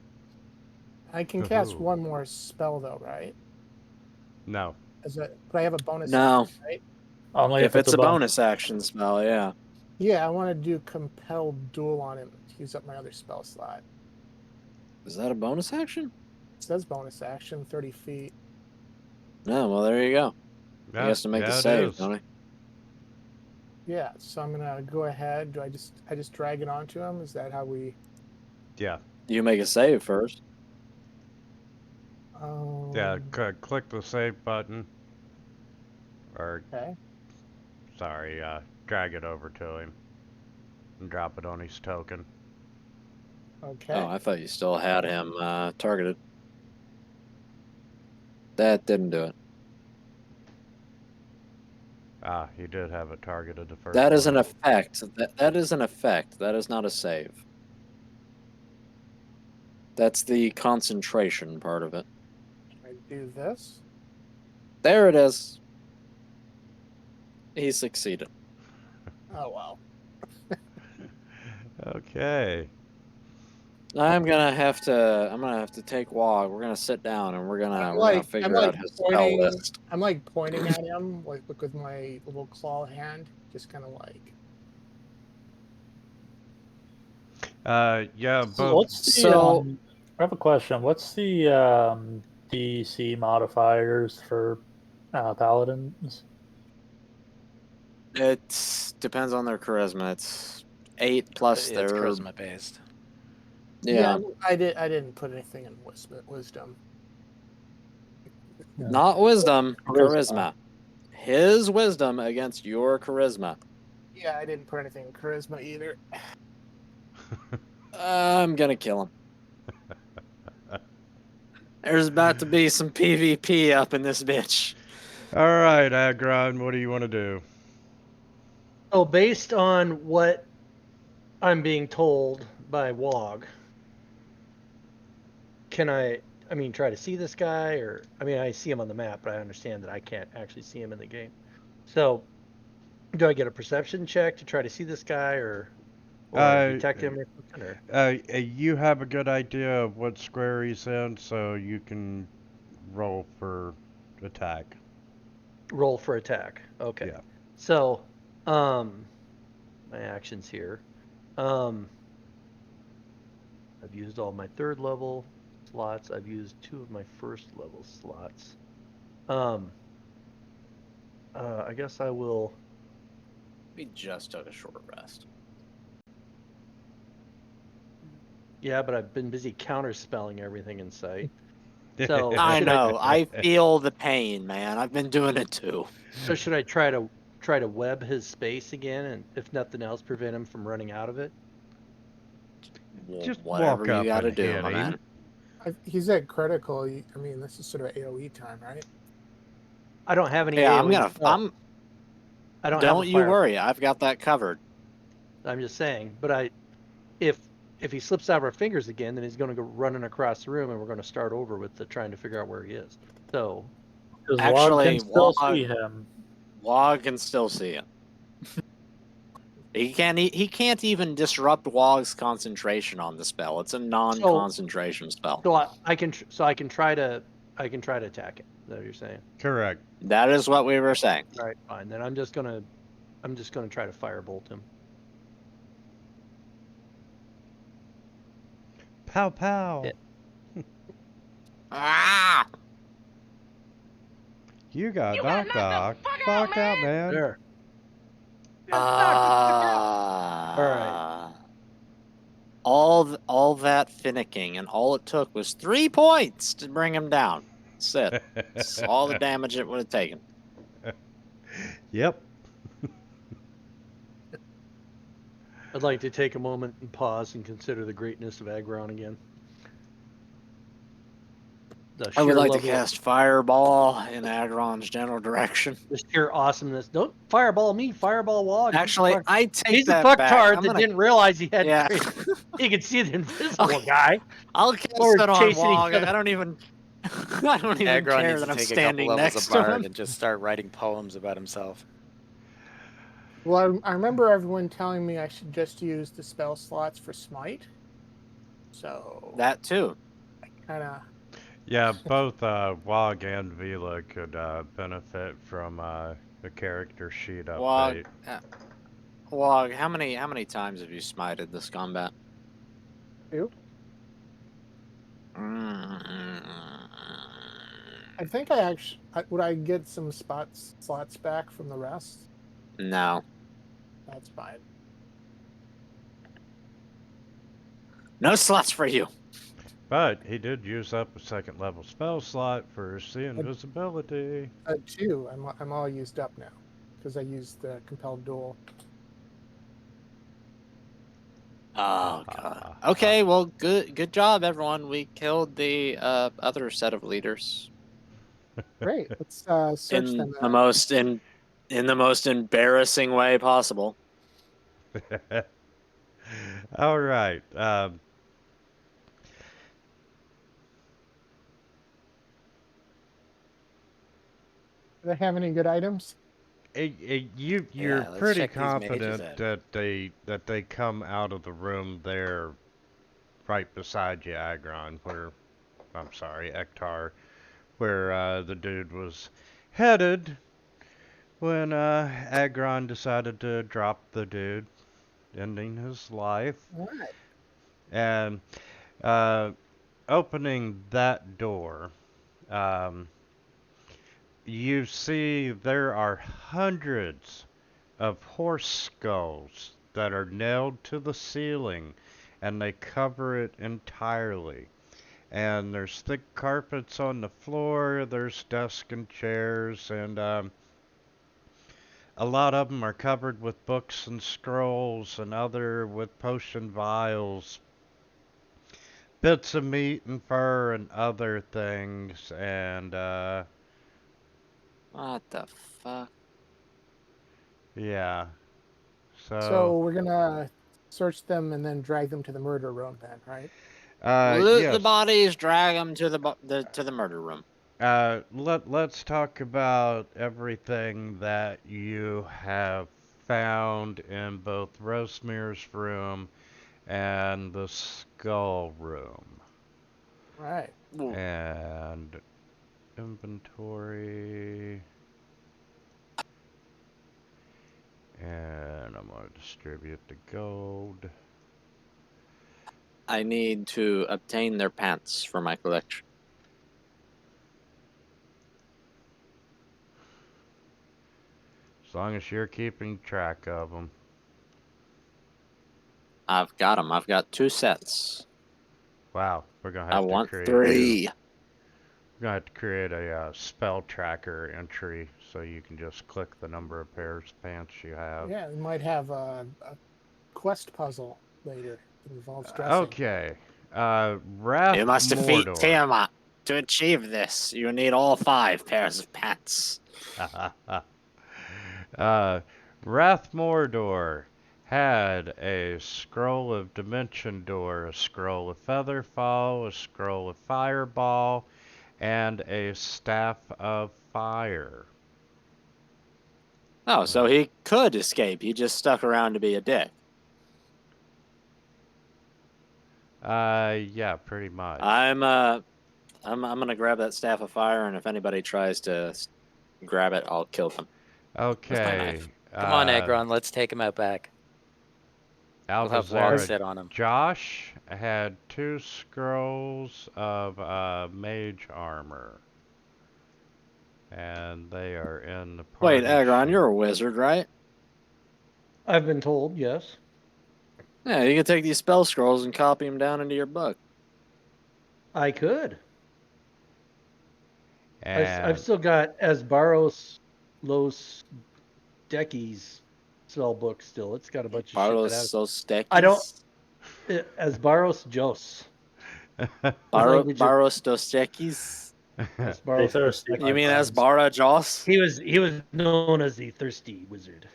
S3: I can cast
S2: Ooh.
S3: one more spell though, right?
S2: No.
S3: But I have a bonus
S1: No.
S3: action, right?
S5: Only
S1: If it's a bonus action spell, yeah.
S3: Yeah, I want to do compelled duel on him to use up my other spell slot.
S1: Is that a bonus action?
S3: It says bonus action, 30 feet.
S1: No, well, there you go. He has to make a
S2: it
S1: save,
S2: is.
S1: don't he?
S3: Yeah, so I'm gonna go ahead. Do I just drag it onto him? Is that how we?
S2: Yeah.
S1: You make a save first.
S2: Yeah, click the save button. Or,
S3: Okay.
S2: sorry, drag it over to him. And drop it on his token.
S3: Okay.
S1: Oh, I thought you still had him targeted. That didn't do it.
S2: Ah, he did have it targeted the first
S1: That is an
S2: time.
S1: effect. That is an effect. That is not a save. That's the concentration part of it.
S3: I do this.
S1: There it is. He succeeded.
S3: Oh wow.
S2: Okay.
S1: I'm gonna have to take Wog. We're gonna sit down and we're gonna figure out his spell list.
S3: I'm like pointing at him, like look with my little claw hand, just kind of like.
S2: Yeah,
S5: So
S2: but
S5: what's the,
S1: So-
S5: I have a question. What's the DC modifiers for paladins?
S1: It depends on their charisma. It's 8 plus
S6: It's
S1: their
S6: charisma based.
S1: yeah.
S3: I didn't put anything in wisdom.
S5: Yeah.
S1: Not wisdom,
S5: Charisma.
S1: charisma. His wisdom against your charisma.
S3: Yeah, I didn't put anything in charisma either.
S1: I'm gonna kill him. There's about to be some PvP up in this bitch.
S2: Alright, Agron, what do you want to do?
S4: So based on what I'm being told by Wog, can I mean, try to see this guy? Or, I mean, I see him on the map, but I understand that I can't actually see him in the game. So, do I get a perception check to try to see this guy, or detect him or something? Or?
S2: You have a good idea of what square he's in, so you can roll for attack.
S4: Roll for attack. Okay.
S2: Yeah.
S4: So, my actions here. I've used all my 3rd level slots. I've used 2 of my 1st level slots. I guess I will
S1: We just took a short rest.
S4: Yeah, but I've been busy counterspelling everything in sight. So
S1: I
S4: should
S1: know. I feel the pain, man. I've been doing it too.
S4: So should I try to web his space again, and if nothing else, prevent him from running out of it?
S2: Just
S1: Whatever
S2: walk
S1: you
S2: up
S1: gotta
S2: and
S1: do,
S2: hit
S1: my
S2: him.
S1: man.
S3: He's at critical. I mean, this is sort of AOE time, right?
S4: I don't have any.
S1: Yeah,
S4: AOE. I don't have a
S1: Don't you
S4: fire.
S1: worry. I've got that covered.
S4: I'm just saying, but if he slips out of our fingers again, then he's going to go running across the room, and we're going to start over with trying to figure out where he is. So,
S5: Because Wog
S1: Actually,
S5: can still
S1: Wog-
S5: see him.
S1: Wog can still see him. He can't even disrupt Wog's concentration on the spell. It's a non-concentration spell.
S4: so I can try to attack it. Is that what you're saying?
S2: Correct.
S1: That is what we were saying.
S4: All right, fine. Then I'm just gonna try to firebolt him.
S2: Pow pow.
S4: Yeah.
S1: Ah!
S2: You got
S8: You got
S2: knocked
S8: knocked the
S2: out.
S8: fuck out,
S2: Fuck out, man.
S4: There.
S1: All all that finicking, and all it took was 3 points to bring him down. That's it. That's all the damage it would have taken.
S2: Yep.
S4: I'd like to take a moment and pause and consider the greatness of Agron again.
S1: I would like to cast Fireball in Agron's general direction.
S4: The sheer awesomeness. Don't fireball me, fireball Wog.
S1: Actually, I take
S4: He's
S1: that
S4: a
S1: back.
S4: fucktard
S1: I'm
S4: that
S1: gonna-
S4: didn't realize he had.
S1: Yeah.
S4: He could see the invisible
S1: Okay.
S4: guy.
S1: I'll cast
S4: Or
S1: it on
S4: chasing each
S1: Wog.
S4: other.
S1: I don't even
S6: Agron
S1: care
S6: needs
S1: that
S6: to
S1: I'm
S6: take a couple
S1: standing
S6: levels
S1: next
S6: of
S1: to
S6: Bard
S1: him.
S6: and just start writing poems about himself.
S3: Well, I remember everyone telling me I should just use the spell slots for smite. So
S1: That too.
S3: I kind of.
S2: Yeah, both Wog and Vila could benefit from the character sheet
S1: Wog,
S2: update.
S1: Wog, how many times have you smited this combat?
S3: 2.
S1: Mm.
S3: I think I actually would I get some slots back from the rest.
S1: No.
S3: That's fine.
S1: No slots for you.
S2: But he did use up a 2nd level spell slot for the invisibility.
S3: 2. I'm all used up now because I used the compelled duel.
S1: Oh god. Okay, well, good job, everyone. We killed the other set of leaders
S3: Great. Let's search
S1: in
S3: them.
S1: the most embarrassing way possible.
S2: All right.
S3: Do they have any good items?
S2: You're
S6: Yeah, let's
S2: pretty
S6: check these mages
S2: confident
S6: out.
S2: that they come out of the room there, right beside you, Agron. I'm sorry, Ektar, where the dude was headed when Agron decided to drop the dude, ending his life.
S3: All right.
S2: And opening that door, you see there are hundreds of horse skulls that are nailed to the ceiling, and they cover it entirely. And there's thick carpets on the floor, there's desks and chairs, and a lot of them are covered with books and scrolls, and other with potion vials, bits of meat and fur and other things, and
S1: What the fuck?
S2: yeah.
S3: So we're gonna search them and then drag them to the murder room, then, right?
S1: Loot
S2: yes.
S1: the bodies, drag them to the murder room.
S2: Let's talk about everything that you have found in both Rosemere's room and the skull room.
S3: Right.
S2: And inventory. And I'm going to distribute the gold.
S1: I need to obtain their pants for my collection.
S2: As long as you're keeping track of them.
S1: I've got them. I've got 2 sets.
S2: Wow, we're gonna
S1: I
S2: have to
S1: want
S2: create
S1: 3.
S2: we're gonna have to create a spell tracker entry so you can just click the number of pairs of pants you have.
S3: Yeah, we might have a quest puzzle later that involves dressing.
S2: Okay. Wrath
S1: You must defeat
S2: Mordor.
S1: Tiamat. To achieve this, you need all 5 pairs of pants.
S2: Wrath Mordor had a scroll of Dimension Door, a scroll of Featherfall, a scroll of Fireball, and a Staff of Fire.
S1: Oh, so he could escape. He just stuck around to be a dick.
S2: Yeah, pretty much.
S1: I'm gonna grab that staff of fire, and if anybody tries to grab it, I'll kill them.
S2: Okay.
S6: Come on, Egron, let's take him out back. We'll have Wog
S2: Alvazara
S6: sit on him.
S2: Josh had 2 scrolls of mage armor. And they are in the party.
S1: Wait, Agron, you're a wizard, right?
S4: I've been told, yes.
S1: Yeah, you can take these spell scrolls and copy them down into your book.
S4: I could.
S2: And
S4: I've still got Asbaros Los Deckis spell book still. It's got a bunch of shit that has...
S1: Barosostekis?
S4: I don't... Asbaros Jos.
S1: Barosostekis?
S5: Stay thirsty.
S1: You mean Asbara Joss?
S4: He was known as the thirsty wizard.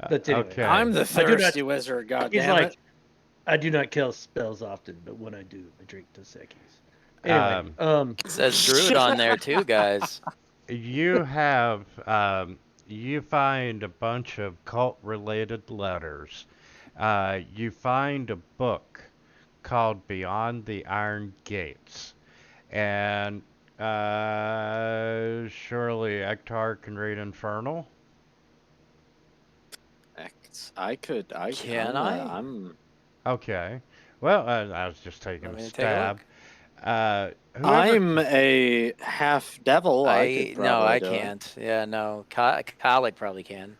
S4: But anyway,
S2: Okay.
S1: I'm the thirsty wizard,
S4: he's
S1: goddammit.
S4: like, I do not kill spells often, but when I do, I drink Dos Equis. Anyway,
S6: It says Druid on there too, guys.
S2: You have, you find a bunch of cult-related letters. You find a book called Beyond the Iron Gates. And, surely Ektar can read Infernal?
S6: Can I?
S1: I'm
S2: Okay. Well, I was just taking
S6: Want
S2: a
S6: me to take a
S2: stab.
S6: look?
S1: I'm a half devil.
S6: No,
S1: I
S6: I can't. Yeah, no. Kalik probably can.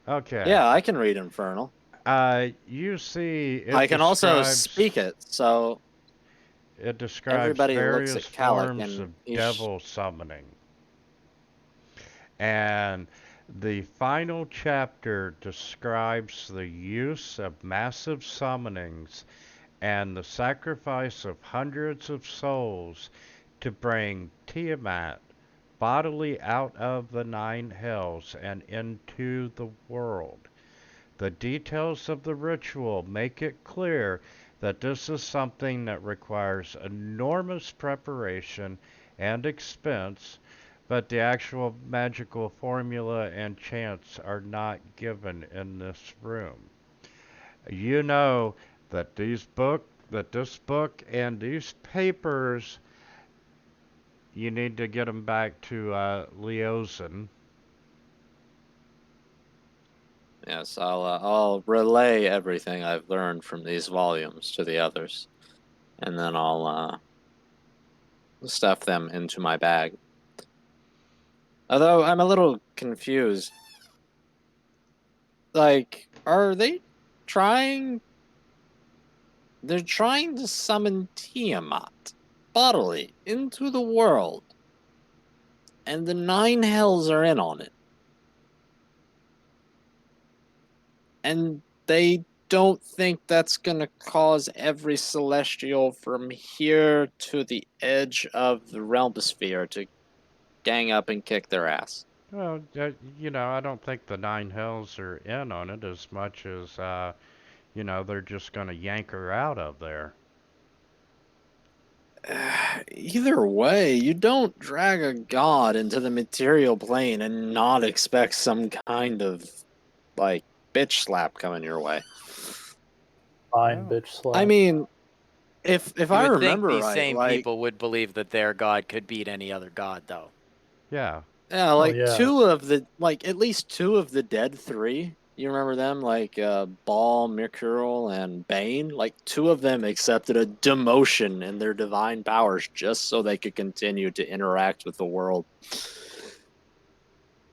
S2: Okay.
S1: Yeah, I can read Infernal.
S2: You see,
S1: I can also speak it, so
S2: it describes
S1: everybody looks
S2: various
S1: at Kalik
S2: forms
S1: and
S2: of devil summoning. And the final chapter describes the use of massive summonings and the sacrifice of hundreds of souls to bring Tiamat bodily out of the 9 hells and into the world. The details of the ritual make it clear that this is something that requires enormous preparation and expense, but the actual magical formula and chants are not given in this room. You know that this book and these papers, you need to get them back to Leozen.
S1: Yes, I'll relay everything I've learned from these volumes to the others, and then I'll stuff them into my bag. Although I'm a little confused. Like, are they trying? They're trying to summon Tiamat bodily into the world, and the 9 hells are in on it. And they don't think that's going to cause every celestial from here to the edge of the realm sphere to gang up and kick their ass.
S2: Well, you know, I don't think the 9 hells are in on it as much as, you know, they're just going to yank her out of there.
S1: Either way, you don't drag a god into the material plane and not expect some kind of, like, bitch slap coming your way.
S5: Fine, bitch slap.
S1: I mean, if I remember
S6: these
S1: right,
S6: same
S1: like,
S6: people would believe that their god could beat any other god, though.
S2: Yeah.
S1: Yeah, like
S5: yeah.
S1: at least 2 of the dead 3. You remember them, like Baal, Mercurial, and Bane? Like 2 of them accepted a demotion in their divine powers just so they could continue to interact with the world.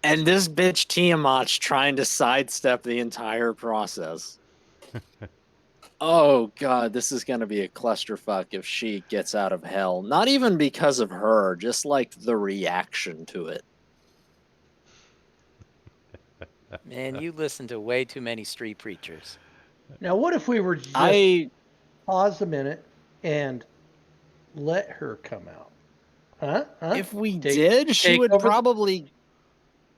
S1: And this bitch Tiamat's trying to sidestep the entire process. Oh god, this is gonna be a clusterfuck if she gets out of hell. Not even because of her, just like the reaction to it.
S6: Man, you listen to way too many street preachers.
S4: Now, what if we were just pause a minute and let her come out? Huh?
S1: If we did, she
S4: take
S1: would
S4: over
S1: probably.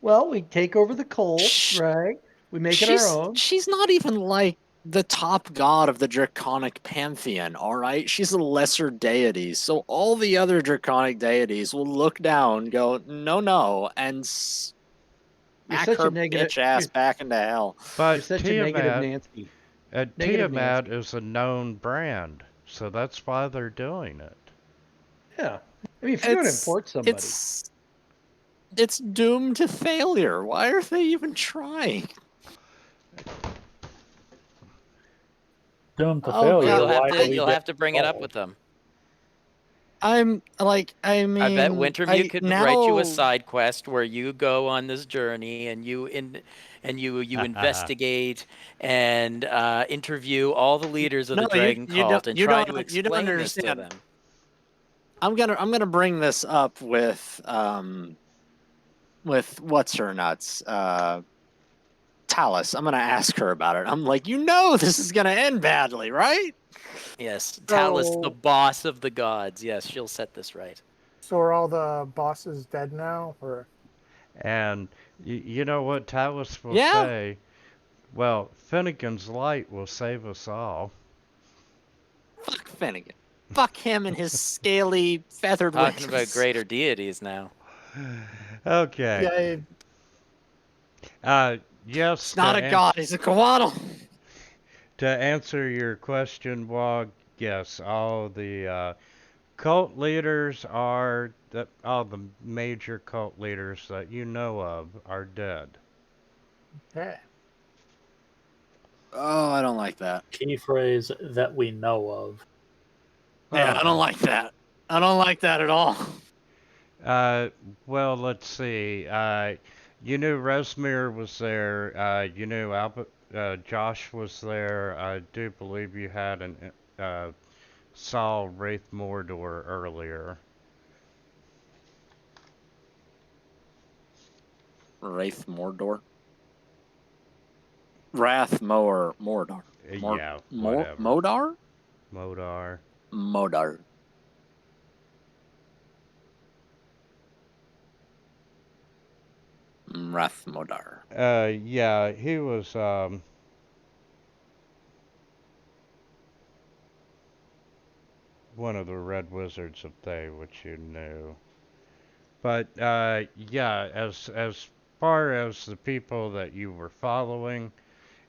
S4: Well, we take over the cult, right? We make it our own.
S1: She's not even like the top god of the draconic pantheon, all right? She's a lesser deity, so all the other draconic deities will look down, go, no, and
S4: You're
S1: smack
S4: such
S1: her
S4: a negative.
S1: bitch ass back into hell.
S4: You're
S2: But
S4: such a negative Nancy. Negative
S2: Tiamat
S4: Nancy.
S2: is a known brand, so that's why they're doing it.
S4: Yeah. I mean, if you're going to import somebody.
S1: It's doomed to failure. Why are they even trying?
S5: Doomed to
S1: Oh,
S5: failure.
S1: God.
S6: You'll have to bring it up with them.
S1: I mean,
S6: I bet Wintermute could write you a side quest where you go on this journey and you investigate and interview all the leaders of the Dragon Cult and try to explain this to them.
S1: I'm gonna bring this up with what's her nuts, Talus. I'm gonna ask her about it. I'm like, this is gonna end badly, right?
S6: Yes, Talus, the boss of the gods. Yes, she'll set this right.
S3: So are all the bosses dead now, or?
S2: And you know what Talus will say? Well, Finnegan's light will save us all.
S1: Fuck Finnegan. Fuck him and his scaly feathered wings.
S6: Talking about greater deities now.
S2: Okay.
S3: Yeah.
S2: Yes.
S1: He's not a god. He's a koala.
S2: To answer your question, Wog, yes, all the cult leaders all the major cult leaders that you know of are dead.
S3: Okay.
S1: Oh, I don't like that.
S5: Key phrase that we know of.
S1: Yeah, I don't like that. I don't like that at all.
S2: Well, let's see. You knew Resmir was there. You knew Albert. Josh was there. I do believe you had saw Wraith Mordor earlier.
S1: Wraith Mordor? Wrath Mordor.
S2: Yeah, whatever.
S1: Modar?
S2: Modar.
S1: Modar. Wrath Modar.
S2: Yeah, he was, one of the Red Wizards of Thay, which you knew. But, yeah, as far as the people that you were following,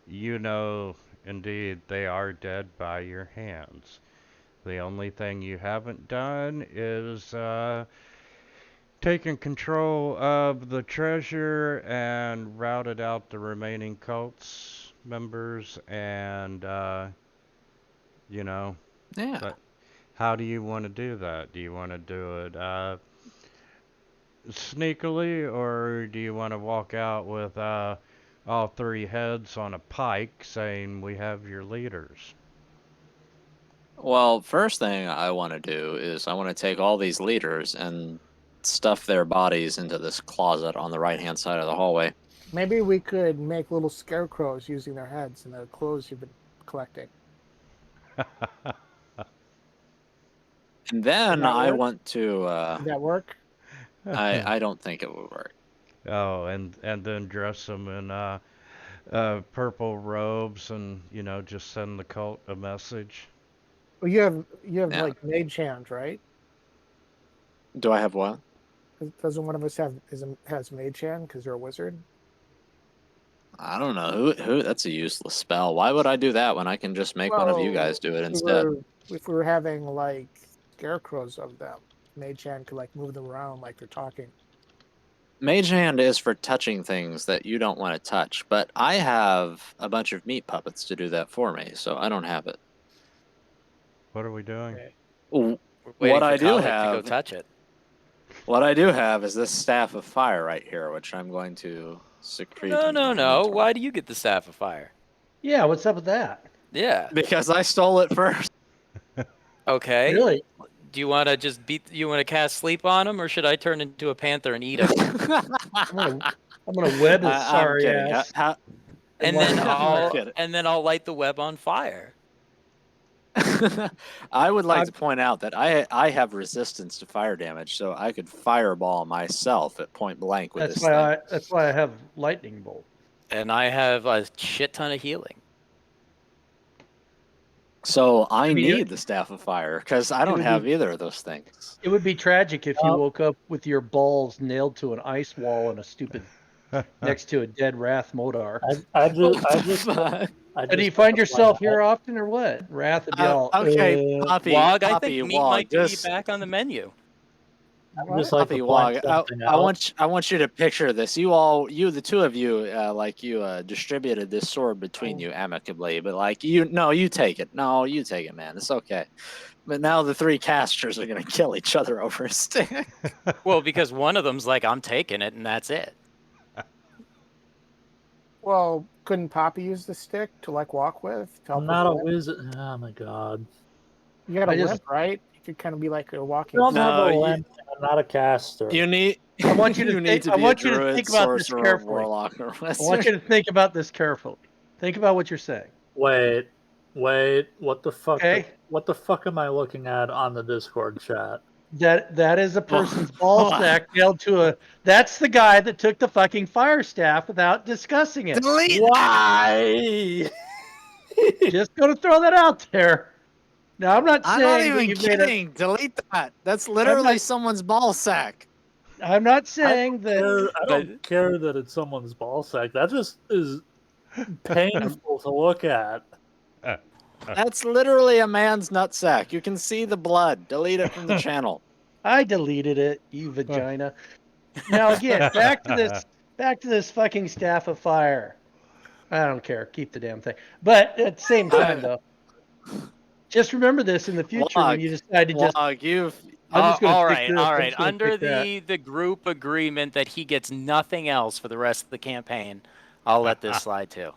S2: indeed, they are dead by your hands. The only thing you haven't done is, taken control of the treasure and routed out the remaining cults members and,
S1: Yeah.
S2: But how do you want to do that? Do you want to do it sneakily, or do you want to walk out with all three heads on a pike saying we have your leaders?
S1: Well, first thing I want to do is I want to take all these leaders and stuff their bodies into this closet on the right-hand side of the hallway.
S3: Maybe we could make little scarecrows using their heads and the clothes you've been collecting.
S1: And then I want to...
S3: Would that work?
S1: I don't think it would work.
S2: Oh, and then dress them in purple robes and, just send the cult a message.
S3: Well, you have like mage hand, right?
S1: Do I have what?
S3: Doesn't one of us has mage hand because you're a wizard?
S1: I don't know. Who? That's a useless spell. Why would I do that when I can just make one of you guys do it instead?
S3: If we were having like scarecrows of them, mage hand could like move them around like they're talking.
S1: Mage hand is for touching things that you don't want to touch, but I have a bunch of meat puppets to do that for me, so I don't have it.
S2: What are we doing?
S3: Okay.
S1: What I do have
S6: to go touch it.
S1: What I do have is this staff of fire right here, which I'm going to secrete.
S6: No,
S1: into
S6: no,
S1: my
S6: no.
S1: inventory.
S6: Why do you get the Staff of Fire?
S4: Yeah, what's up with that?
S6: Yeah.
S1: Because I stole it first.
S6: Okay.
S4: Really?
S6: Do you want to just you want to cast sleep on him, or should I turn into a panther and eat him?
S4: I'm gonna web his
S1: I'm
S4: sorry
S1: kidding.
S4: ass.
S6: and then
S1: I'm kidding.
S6: I'll light the web on fire.
S1: I would like
S4: I'm-
S1: to point out that I have resistance to fire damage, so I could fireball myself at point blank with this thing.
S4: That's why I have lightning bolt.
S6: And I have a shit ton of healing.
S1: So I
S4: mean,
S1: need the staff of fire because I don't
S4: would
S1: have
S4: be-
S1: either of those things.
S4: It would be tragic if you woke up with your balls nailed to an ice wall and a stupid next to a dead Wrath Modar.
S5: I just
S4: Do you find yourself here often or what? Wrath would be all
S1: Okay, Poppy,
S6: Wog, I
S1: Poppy,
S6: think meat
S1: Wog,
S6: might be
S1: just
S6: back on the menu.
S5: just like
S1: Poppy,
S5: to
S1: Wog.
S5: point something
S1: I
S5: out.
S1: want you to picture this. The two of you, distributed this sword between you amicably, but you take it. No, you take it, man. It's okay. But now the three casters are gonna kill each other over a stick.
S6: Well, because one of them's like, I'm taking it, and that's it.
S3: Well, couldn't Poppy use the stick to like walk with? To help
S5: I'm
S3: with
S5: not
S3: the
S5: a
S3: limp?
S5: wizard. Oh my god.
S3: You got a
S4: I just-
S3: limp, right? You could kind of be like a
S5: I
S3: walking.
S5: don't have
S1: No,
S5: a
S1: you-
S5: limp. I'm not a caster.
S1: You need.
S4: I want you to
S1: you
S4: think-
S1: need to
S4: I
S1: be
S4: want
S1: a
S4: you to
S1: druid,
S4: think about this
S1: sorcerer,
S4: carefully.
S1: warlock, or
S4: I want
S1: wizard.
S4: you to think about this carefully. Think about what you're saying.
S5: Wait. What the fuck?
S4: Okay.
S5: What the fuck am I looking at on the Discord chat?
S4: That is a person's ball sack nailed to a. That's the guy that took the fucking fire staff without discussing it.
S1: Why?
S4: Just gonna throw that out there. Now I'm not
S1: I'm
S4: saying
S1: not
S4: that
S1: even
S4: you made it.
S1: kidding. Delete that. That's literally someone's ball sack.
S4: I'm not saying that.
S5: I don't care that it's someone's ball sack. That just is painful to look at.
S1: That's literally a man's nutsack. You can see the blood. Delete it from the channel.
S4: I deleted it, you vagina. Now again, back to this fucking staff of fire. I don't care. Keep the damn thing. But at the same time, though, just remember this in the future when you decide to just.
S1: Wog,
S4: I'm just gonna
S6: all
S4: pick
S6: right,
S4: this,
S6: all
S4: I'm
S6: right.
S4: just gonna
S6: Under
S4: pick that.
S6: the group agreement that he gets nothing else for the rest of the campaign, I'll let this slide too.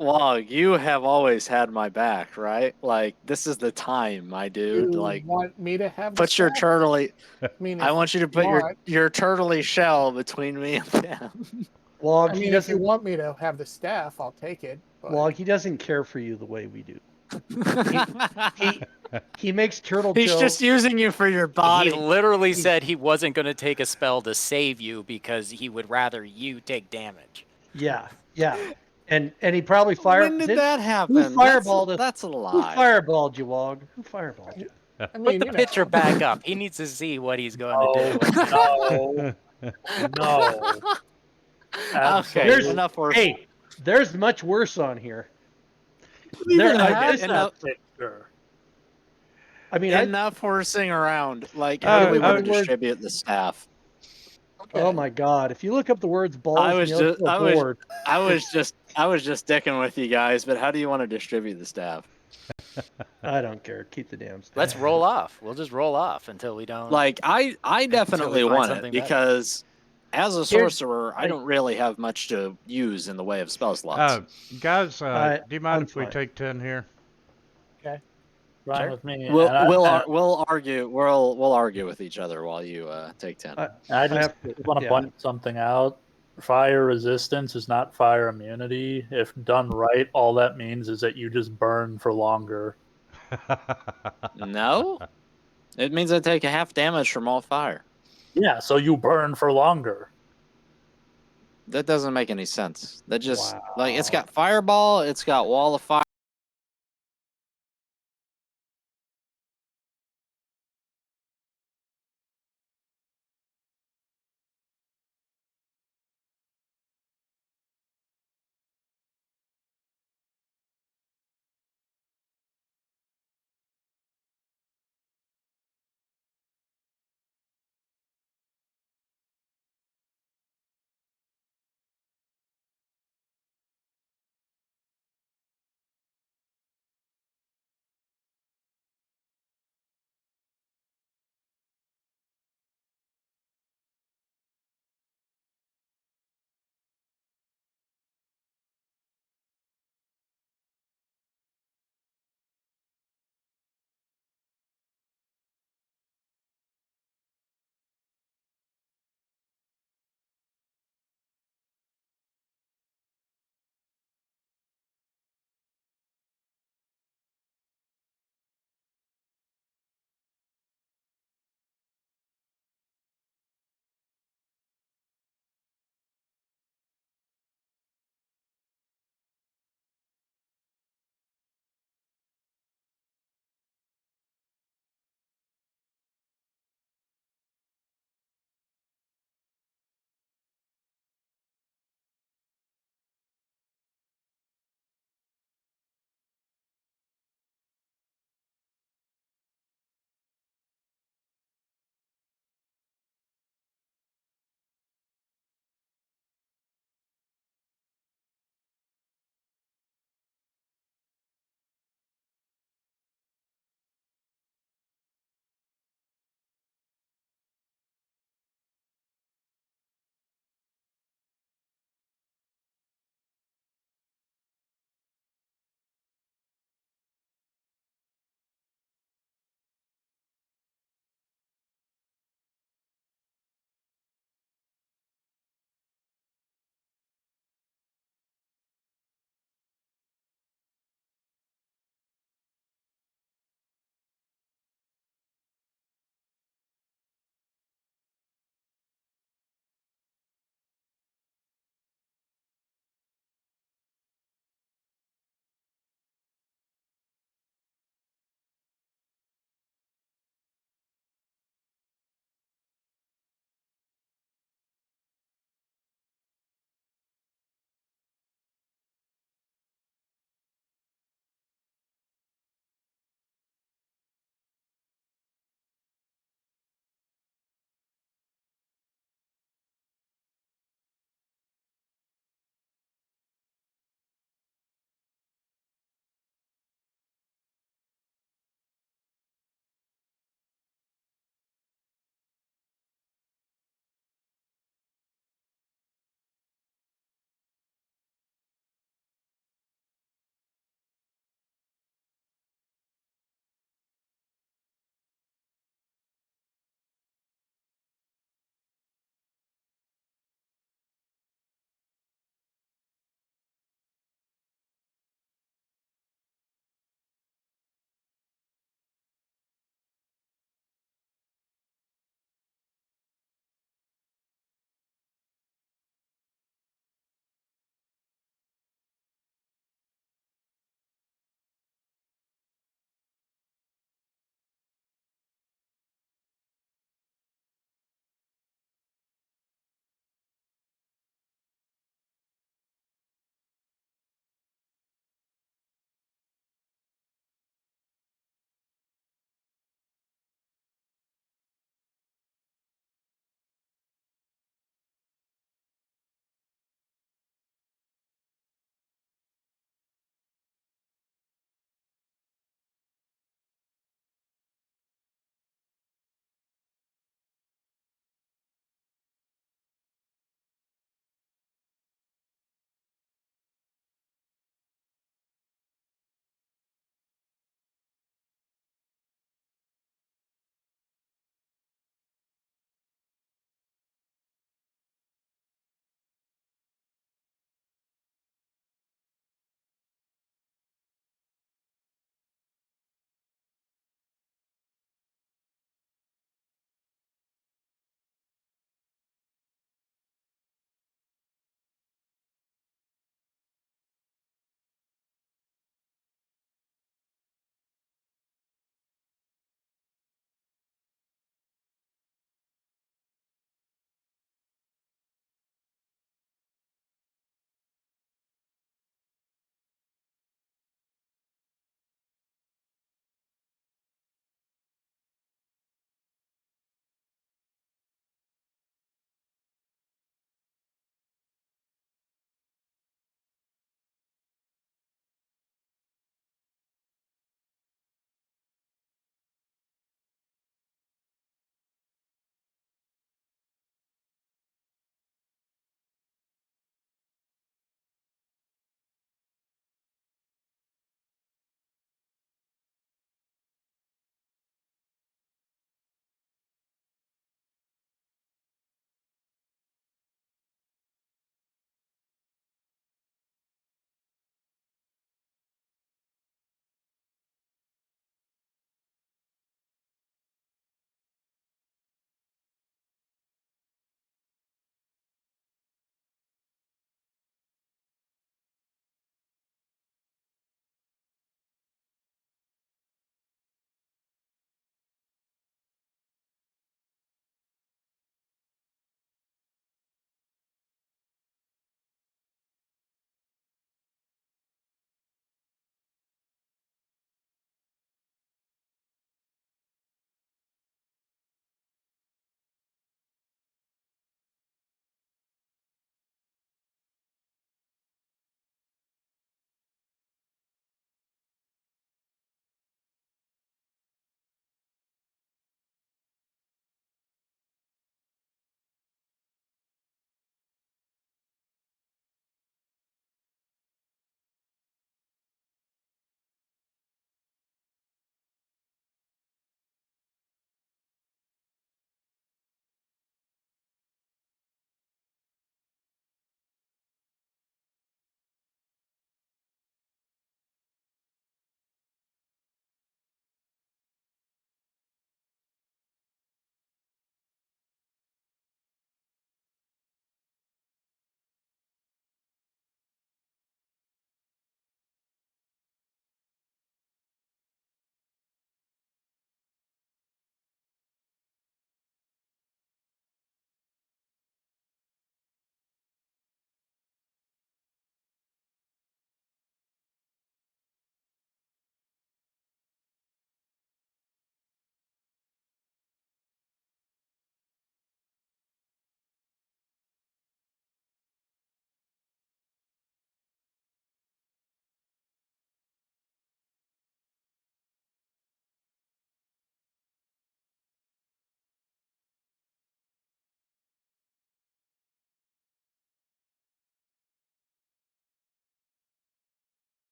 S1: Wog, you have always had my back, right? Like, this is the time, my dude.
S3: You
S1: Like,
S3: want me to have the
S1: put your
S3: staff?
S1: turtley.
S3: I mean,
S1: I
S3: if
S1: want you to
S3: you
S1: put
S3: want-
S1: your turtley shell between me and them.
S4: Wog,
S3: I
S4: he
S3: mean, if you
S4: doesn't.
S3: want me to have the staff, I'll take it. But
S4: Wog, he doesn't care for you the way we do. He makes turtle
S1: He's
S4: jokes.
S1: just using you for your body.
S6: He literally said he wasn't going to take a spell to save you because he would rather you take damage.
S4: Yeah. And he probably fired.
S1: When did that happen?
S4: Who fireballed us?
S1: That's a
S4: Who
S1: lie.
S4: fireballed you, Wog? Who fireballed you?
S3: I
S6: Put
S3: mean,
S6: the
S3: you know,
S6: picture back up. He needs to see what he's going to do.
S5: No.
S1: Okay,
S4: There's-
S1: enough for
S4: Hey, there's much worse on here.
S5: Even
S4: There-
S5: I
S4: I-
S5: guess
S1: enough-
S5: that picture.
S4: I mean,
S1: enough horsing around. Like, how do we want to distribute the staff?
S4: Oh my God! If you look up the words balls,
S1: I was
S4: nailed
S1: just-
S4: to a
S1: I was-
S4: board,
S1: I was just dicking with you guys, but how do you want to distribute the staff?
S4: I don't care. Keep the damn stuff.
S6: Let's roll off. We'll just roll off until we don't.
S1: Like, I definitely
S6: find
S1: want it
S6: something better.
S1: because as a
S4: Here's-
S1: sorcerer, I don't really have much to use in the way of spell slots.
S2: Guys, do you mind
S4: I'm
S2: if we
S4: fine.
S2: take 10 here?
S5: Fine
S6: Sure.
S5: with me.
S1: We'll
S5: And I-
S1: we'll,
S5: and
S1: ar- we'll argue we'll argue with each other while you take 10.
S5: I just want to
S4: yeah.
S5: point something out. Fire resistance is not fire immunity. If done right, all that means is that you just burn for longer.
S1: No, it means I take a half damage from all fire.
S5: Yeah, so you burn for longer.
S1: That doesn't make any sense. That just like it's got fireball, it's got wall of fire.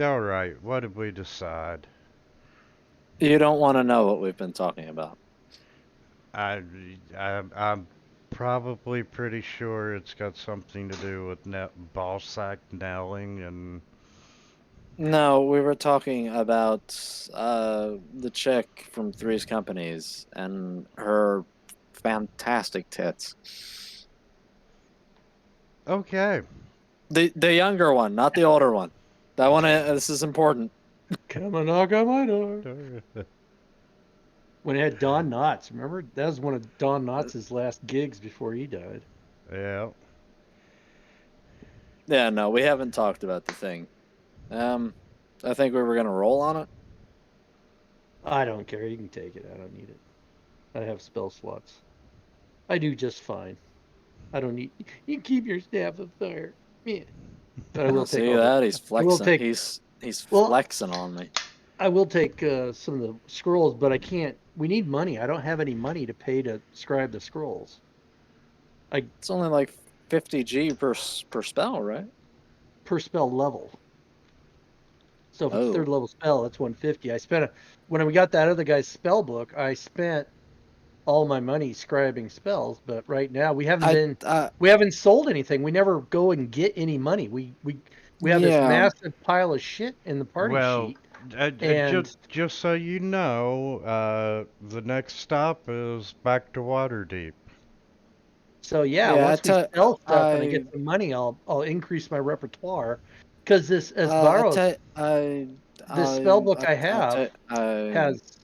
S2: All right, what did we decide?
S1: You don't want to know what we've been talking about.
S2: I'm probably pretty sure it's got something to do with ball sack nailing and.
S1: No, we were talking about the chick from Three's Companies and her fantastic tits.
S2: Okay.
S1: The younger one, not the older one. That one. This is important.
S4: Come and knock on my door. When it had Don Knotts, remember? That was one of Don Knotts' last gigs before he died.
S2: Yeah.
S1: Yeah, no, we haven't talked about the thing. I think we were gonna roll on it.
S4: I don't care. You can take it. I don't need it. I have spell slots. I do just fine. I don't need. You can keep your staff of fire. Yeah. But I will take
S1: See
S4: all
S1: that?
S4: the,
S1: He's
S4: I will
S1: flexing.
S4: take.
S1: He's
S4: Well,
S1: flexing on me.
S4: I will take some of the scrolls, but I can't. We need money. I don't have any money to pay to scribe the scrolls.
S1: It's only like 50G per spell, right?
S4: Per spell level. So if it's
S1: Oh.
S4: third level spell, that's 150. I spent when we got that other guy's spell book, I spent all my money scribing spells, but right now we haven't we haven't sold anything. We never go and get any money. We have this massive pile of shit in the party sheet. And
S2: just so you know, the next stop is back to Waterdeep.
S4: So once we sell stuff and I get some money, I'll increase my repertoire. Because this this spellbook I have has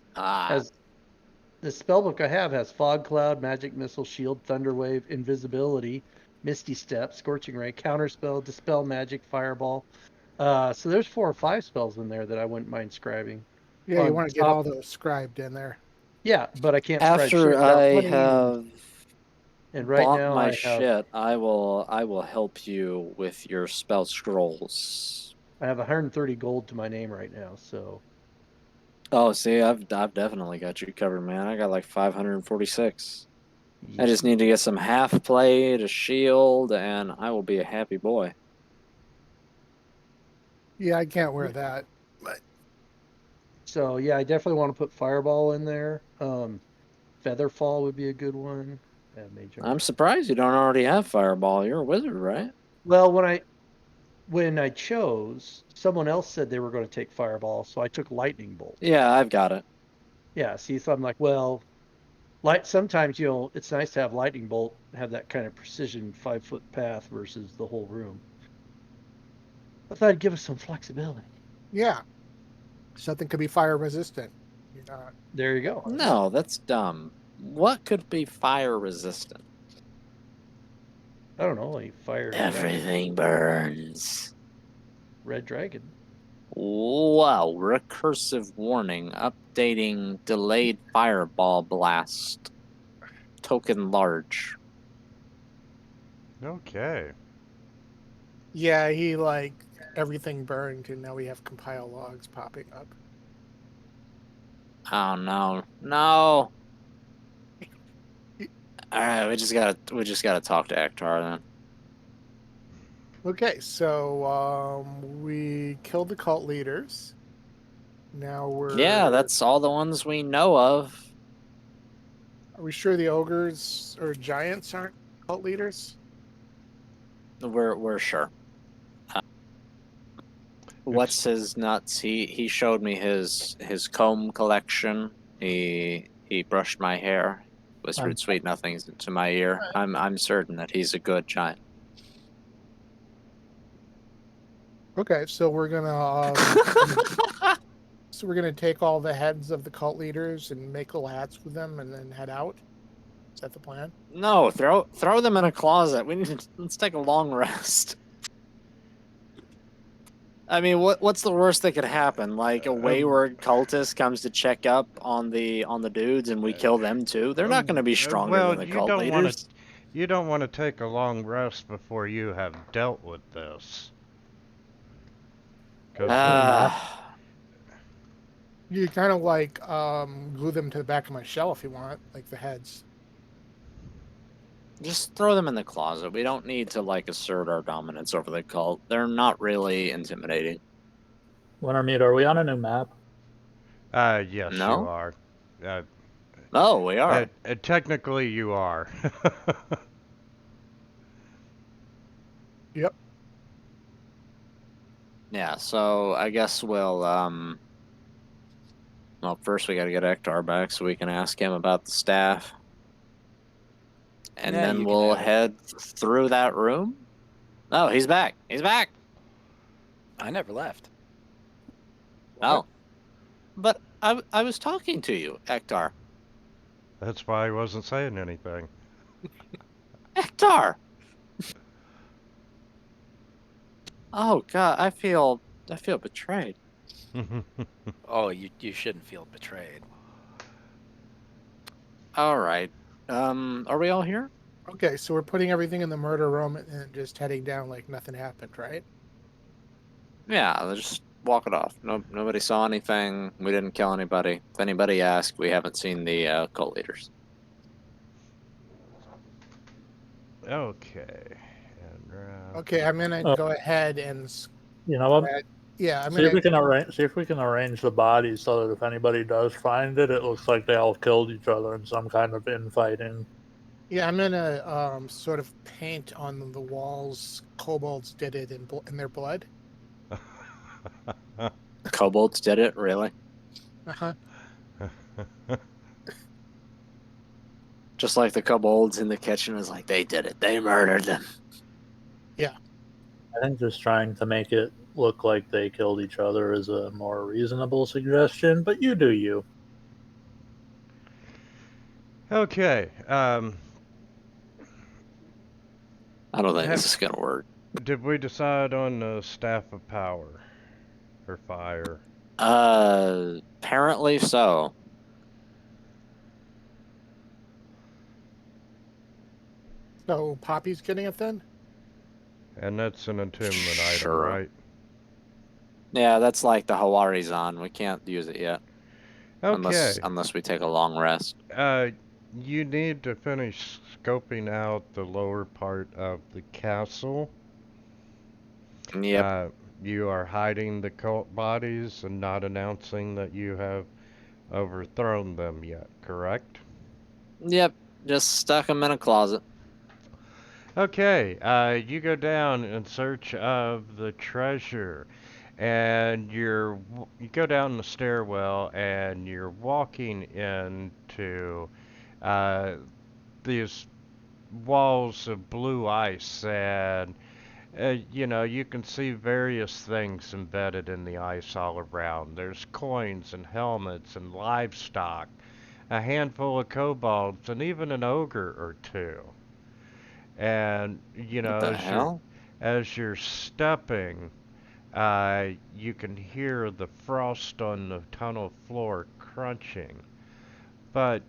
S4: the spellbook I have has Fog Cloud, Magic Missile, Shield, Thunderwave, Invisibility, Misty Step, Scorching Ray, Counterspell, Dispel Magic, Fireball. So there's 4 or 5 spells in there that I wouldn't mind scribing.
S3: Yeah, you want to get all those scribed in there.
S4: Yeah, but I can't
S1: After I have
S4: and right
S1: bought
S4: now
S1: my
S4: I have,
S1: shit, I will help you with your spell scrolls.
S4: I have 130 gold to my name right now, so.
S1: Oh, see, I've definitely got you covered, man. I got like 546. I just need to get some half plate, a shield, and I will be a happy boy.
S3: Yeah, I can't wear that. But
S4: so yeah, I definitely want to put Fireball in there. Featherfall would be a good one.
S1: I'm surprised you don't already have Fireball. You're a wizard, right?
S4: Well, when I chose, someone else said they were going to take Fireball, so I took Lightning Bolt.
S1: Yeah, I've got it.
S4: Yeah, see, so I'm like, well, sometimes, it's nice to have Lightning Bolt, have that kind of precision 5-foot path versus the whole room. I thought it'd give us some flexibility.
S3: Yeah. Something could be fire resistant.
S4: There you go.
S1: No, that's dumb. What could be fire resistant?
S4: I don't know, like fire.
S1: Everything burns.
S4: Red Dragon.
S1: Wow, recursive warning. Updating delayed fireball blast. Token large.
S2: Okay.
S3: Yeah, he everything burned and now we have compile logs popping up.
S1: Oh no. No. Alright, we just gotta talk to Ektar then.
S3: Okay, so we killed the cult leaders. Now we're...
S1: Yeah, that's all the ones we know of.
S3: Are we sure the ogres or giants aren't cult leaders?
S1: We're sure. What's his nuts? He showed me his comb collection. He brushed my hair, whispered sweet nothings into my ear. I'm certain that he's a good giant.
S3: Okay, so we're gonna take all the heads of the cult leaders and make little hats with them, and then head out. Is that the plan?
S1: No, throw them in a closet. Let's take a long rest. I mean, what's the worst that could happen? Like a wayward cultist comes to check up on the dudes, and we kill them too. They're not going to be stronger than the cult leaders.
S2: You don't want to take a long rest before you have dealt with this.
S3: You kind of glue them to the back of my shell if you want, like the heads.
S1: Just throw them in the closet. We don't need to assert our dominance over the cult. They're not really intimidating.
S5: Wintermute, are we on a new map?
S2: Yes, you
S1: No?
S2: are.
S1: Oh, we are.
S2: Technically, you are.
S3: Yep.
S1: Yeah, so I guess we'll well, first we got to get Ektar back so we can ask him about the staff. And
S6: Yeah,
S1: then
S6: you can
S1: we'll
S6: have it.
S1: head through that room. Oh, he's back. He's back.
S6: I never left.
S1: Oh. But I was talking to you, Ektar.
S2: That's why I wasn't saying anything.
S1: Ektar. Oh God, I feel betrayed.
S6: Oh, you shouldn't feel betrayed.
S1: All right. Are we all here?
S3: Okay, so we're putting everything in the murder room and just heading down like nothing happened, right?
S1: Yeah, let's just walk it off. Nobody saw anything. We didn't kill anybody. If anybody asks, we haven't seen the cult leaders.
S2: Okay. And
S3: Okay, I'm gonna go ahead and
S5: You know what?
S3: yeah, I'm
S5: See if
S3: gonna
S5: we can arrange. See if we can arrange the bodies so that if anybody does find it, it looks like they all killed each other in some kind of infighting.
S3: yeah, I'm gonna sort of paint on the walls. Kobolds did it in their blood.
S1: Kobolds did it, really?
S3: Uh-huh.
S1: Just like the kobolds in the kitchen was like, they did it. They murdered them.
S5: I think just trying to make it look like they killed each other is a more reasonable suggestion, but you do you.
S2: Okay.
S1: I don't think this is gonna work.
S2: Did we decide on the staff of power or fire?
S1: Apparently so.
S3: So Poppy's getting it then?
S2: And that's an attunement item,
S1: Sure.
S2: right?
S1: Yeah, that's like the Hawarizon. We can't use it yet.
S2: Okay.
S1: Unless we take a long rest.
S2: You need to finish scoping out the lower part of the castle.
S1: Yep.
S2: You are hiding the cult bodies and not announcing that you have overthrown them yet, correct?
S1: Yep. Just stuck them in a closet.
S2: Okay, you go down in search of the treasure, and you go down the stairwell, and you're walking into these walls of blue ice, and you can see various things embedded in the ice all around. There's coins and helmets and livestock, a handful of kobolds, and even an ogre or two. And
S1: What the hell?
S2: as you're stepping, you can hear the frost on the tunnel floor crunching. But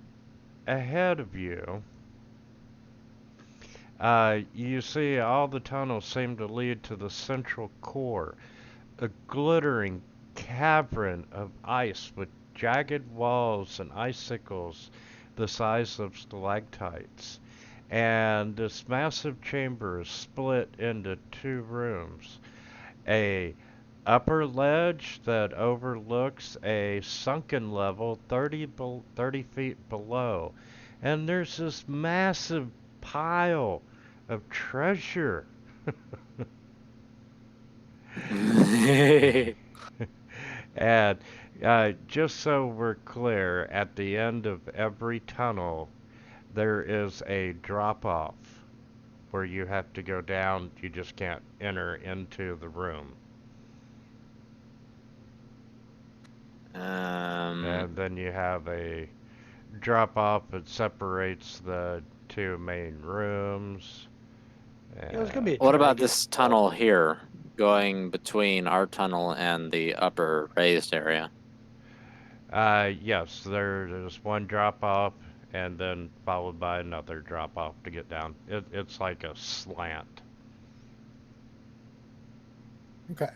S2: ahead of you, you see all the tunnels seem to lead to the central core, a glittering cavern of ice with jagged walls and icicles the size of stalactites. And this massive chamber is split into two rooms. A upper ledge that overlooks a sunken level 30 feet below. And there's this massive pile of treasure. And just so we're clear, at the end of every tunnel, there is a drop-off where you have to go down. You just can't enter into the room. And then you have a drop-off that separates the two main rooms.
S4: Yeah, it's gonna be a
S1: What about
S4: try to
S1: this tunnel here, going between our tunnel and the upper raised area?
S2: Yes, there's one drop-off and then followed by another drop-off to get down. It's like a slant.
S3: Okay.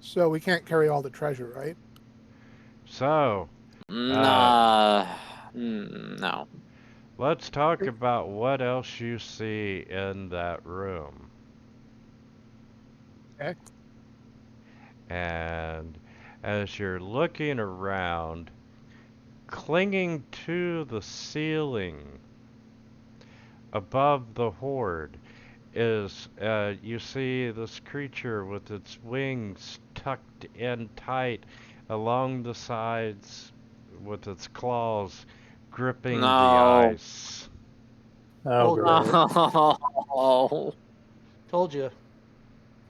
S3: So we can't carry all the treasure, right?
S2: So,
S1: No.
S2: let's talk about what else you see in that room.
S3: Okay.
S2: And as you're looking around, clinging to the ceiling above the Hoard is, you see this creature with its wings tucked in tight along the sides with its claws gripping the
S1: No.
S2: ice.
S5: Oh,
S4: Told you.
S5: great.
S1: Oh.
S4: Told you.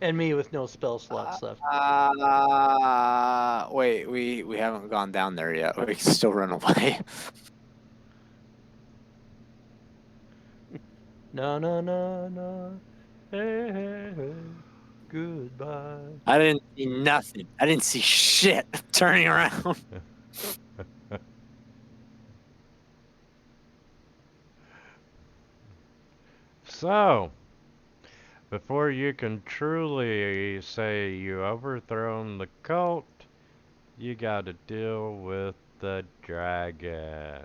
S4: And me with no spell slots left.
S1: Wait, we haven't gone down there yet. We can still run away.
S4: No, no, no, no. Hey, hey, hey. Goodbye.
S1: I didn't see nothing. I didn't see shit turning around.
S2: So, before you can truly say you overthrown the cult, you gotta deal with the dragon.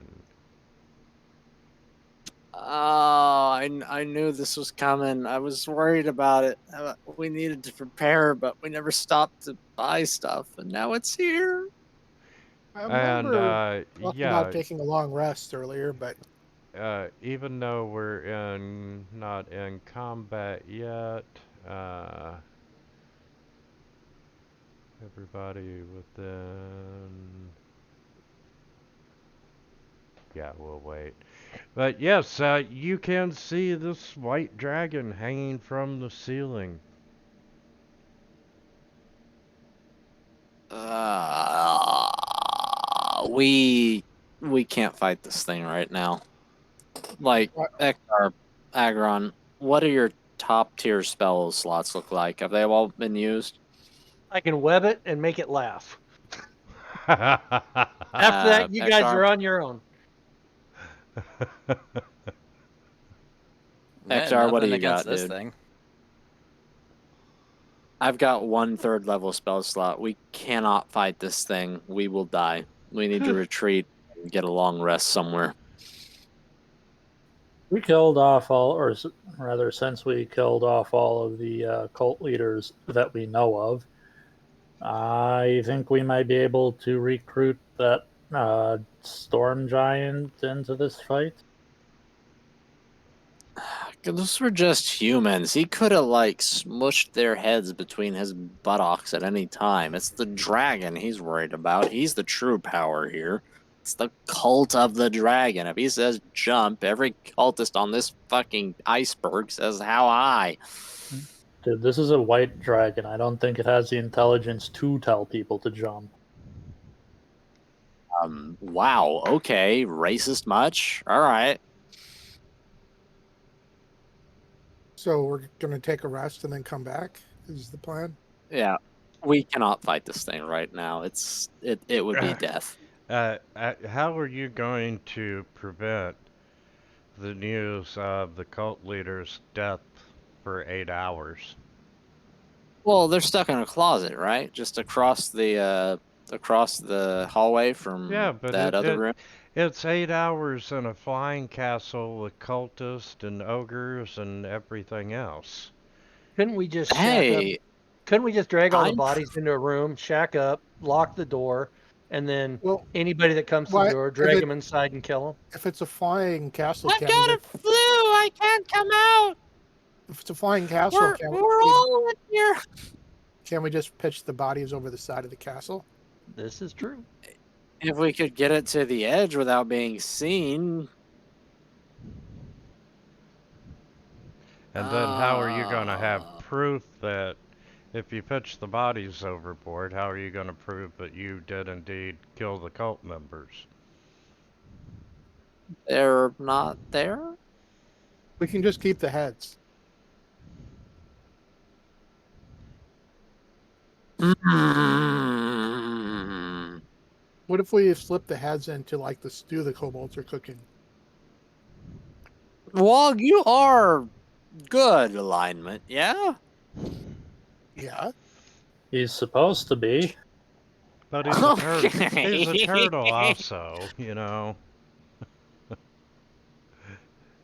S1: Oh, I knew this was coming. I was worried about it. We needed to prepare, but we never stopped to buy stuff, and now it's here.
S3: I
S2: And,
S3: remember talking about
S2: yeah,
S3: taking a long rest earlier, but
S2: even though we're not in combat yet, everybody within... Yeah, we'll wait. But yes, you can see this white dragon hanging from the ceiling.
S1: We can't fight this thing right now. Like, Ektar, Agron, what do your top tier spell slots look like? Have they all been used?
S4: I can web it and make it laugh. After that, you guys
S1: Ektar?
S4: are on your own.
S1: Ektar, what do
S6: Nothing
S1: you
S6: against
S1: got,
S6: this
S1: dude?
S6: thing.
S1: I've got 1/3 level spell slot. We cannot fight this thing. We will die. We need to retreat and get a long rest somewhere.
S5: We killed off all, or rather, since we killed off all of the cult leaders that we know of, I think we might be able to recruit that storm giant into this fight.
S1: Those were just humans. He could have, like, smushed their heads between his buttocks at any time. It's the dragon he's worried about. He's the true power here. It's the cult of the dragon. If he says jump, every cultist on this fucking iceberg says how high.
S5: Dude, this is a white dragon. I don't think it has the intelligence to tell people to jump.
S1: Wow, okay. Racist much? Alright.
S3: so we're gonna take a rest and then come back. Is the plan?
S1: Yeah. We cannot fight this thing right now. It would be death.
S2: How are you going to prevent the news of the cult leader's death for 8 hours?
S1: Well, they're stuck in a closet, right? Just across the hallway from
S2: Yeah, but
S1: that other room.
S2: it's 8 hours in a flying castle with cultists and ogres and everything else.
S4: Couldn't we just shack up?
S1: Hey,
S4: Couldn't we just drag all the
S1: I'm-
S4: bodies into a room, shack up, lock the door, and then
S3: Well,
S4: anybody that comes to the
S3: why-
S4: door,
S3: if
S4: drag
S3: it-
S4: them inside and kill them?
S3: If it's a flying castle,
S1: I've
S3: can't
S1: got
S3: we
S1: a flu. I can't come out.
S3: if it's a flying castle,
S1: We're all in here.
S3: can we just pitch the bodies over the side of the castle?
S4: This is true.
S1: If we could get it to the edge without being seen.
S2: And then how are you going to have proof that if you pitch the bodies overboard, how are you going to prove that you did indeed kill the cult members?
S1: They're not there.
S3: We can just keep the heads.
S1: Mm.
S3: What if we slip the heads into like the stew the kobolds are cooking?
S1: Well, you are good alignment, yeah.
S3: Yeah.
S5: He's supposed to be.
S2: But he's a turtle.
S1: Okay.
S2: He's a turtle also, you know.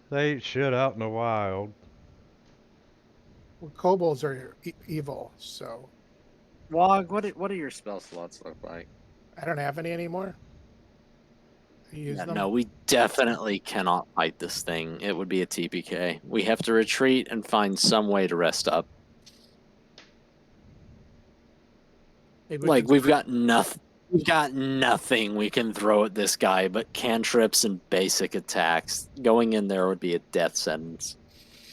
S2: They eat shit out in the wild.
S3: Well, kobolds are evil, so
S1: Wog, what do your spell slots look like?
S3: I don't have any anymore. I use
S1: Yeah,
S3: them.
S1: no, we definitely cannot fight this thing. It would be a TPK. We have to retreat and find some way to rest up.
S3: Maybe we
S1: Like
S3: can.
S1: we've got nothing. We've got nothing we can throw at this guy but cantrips and basic attacks. Going in there would be a death sentence.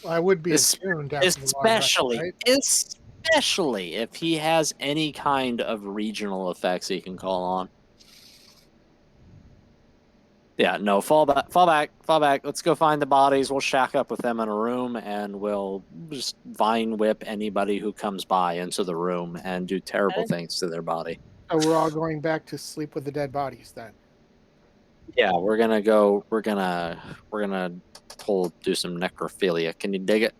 S3: Well, I would be
S1: Es-
S3: attuned after the long rest, right?
S1: especially if he has any kind of regional effects he can call on. Yeah, no, fall back. Let's go find the bodies. We'll shack up with them in a room, and we'll just vine whip anybody who comes by into the room and do terrible
S3: Okay.
S1: things to their body.
S3: So we're all going back to sleep with the dead bodies then.
S1: Yeah, we're gonna go. We're gonna do some necrophilia. Can you dig it?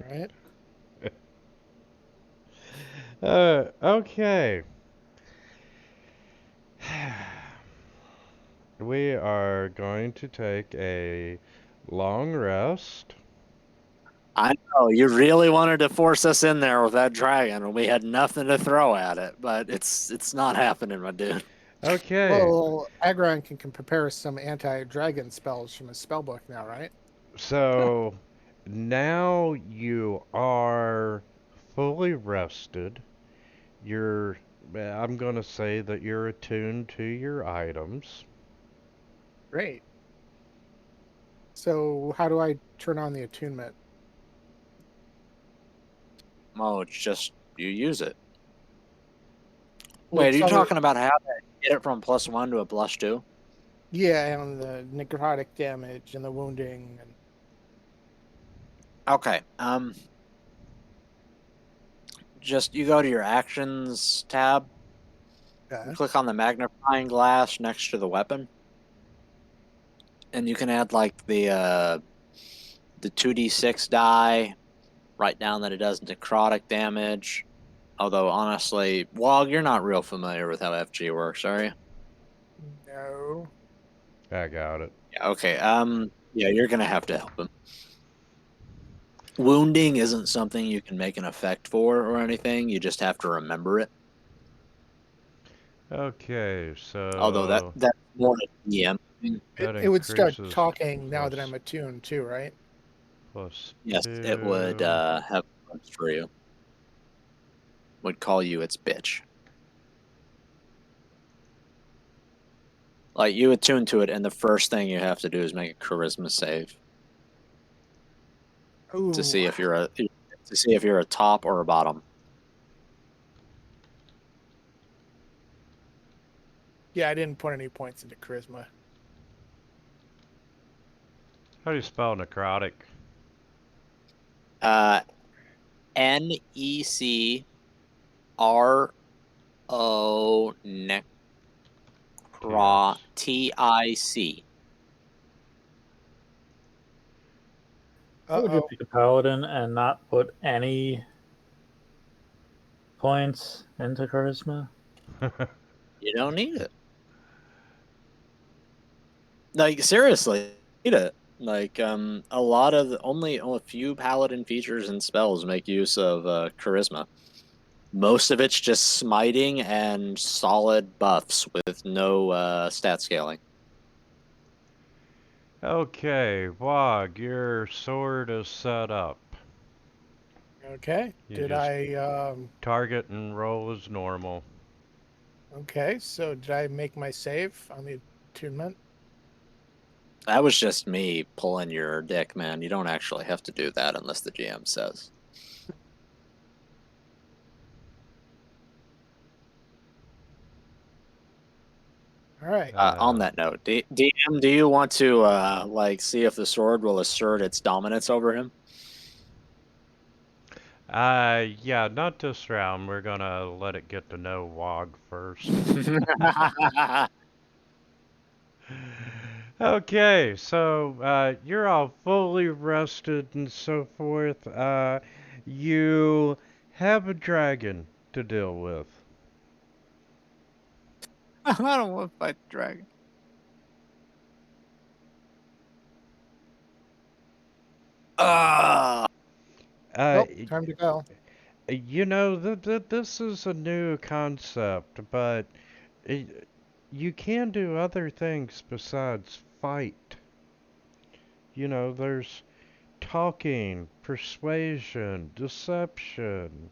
S3: Right?
S2: Okay. We are going to take a long rest.
S1: I know you really wanted to force us in there with that dragon, and we had nothing to throw at it, but it's not happening, my dude.
S2: Okay.
S3: Well, Agron can prepare some anti-dragon spells from his spellbook now, right?
S2: So now you are fully rested. I'm going to say that you're attuned to your items.
S3: Great. So how do I turn on the attunement?
S1: Oh, it's just you use it.
S3: Well,
S1: Wait, are you
S3: it's
S1: talking about how to get it from +1 to a +2?
S3: Yeah, and the necrotic damage and the wounding. And...
S1: Okay. Just you go to your actions tab,
S3: Okay.
S1: click on the magnifying glass next to the weapon, and you can add like the 2d6 die. Write down that it does necrotic damage. Although honestly, Wog, you're not real familiar with how FG works, are you?
S3: No.
S2: I got it.
S1: Yeah. Okay. Yeah, you're gonna have to help him. Wounding isn't something you can make an effect for or anything. You just have to remember it.
S2: Okay, so
S1: Although that's more a DM thing.
S2: that
S3: It would start
S2: increases
S3: talking now that
S2: plus-
S3: I'm attuned too, right?
S2: plus
S1: Yes, it would
S2: 2.
S1: have words for you. Would call you its bitch. Like you attune to it, and the first thing you have to do is make a charisma save
S3: Ooh.
S1: to see if you're a top or a bottom.
S3: Yeah, I didn't put any points into charisma.
S2: How do you spell necrotic?
S1: NECRO
S2: Yes.
S1: TIC.
S5: Why would you pick a paladin and not put any points into charisma?
S1: You don't need it. Like seriously, need it. Like a lot of only a few paladin features and spells make use of charisma. Most of it's just smiting and solid buffs with no stat scaling.
S2: Okay, Wog, your sword is set up.
S3: Okay.
S2: You
S3: Did
S2: just
S3: I
S2: target and roll as normal.
S3: okay, so did I make my save on the attunement?
S1: That was just me pulling your dick, man. You don't actually have to do that unless the GM says.
S3: All right.
S1: On that note, DM, do you want to like see if the sword will assert its dominance over him?
S2: Yeah, not this round. We're gonna let it get to know Wog first. Okay, so you're all fully rested and so forth. You have a dragon to deal with.
S1: I don't want to fight the dragon.
S3: Nope, time to go.
S2: You know, this is a new concept, but you can do other things besides fight. You know, there's talking, persuasion, deception.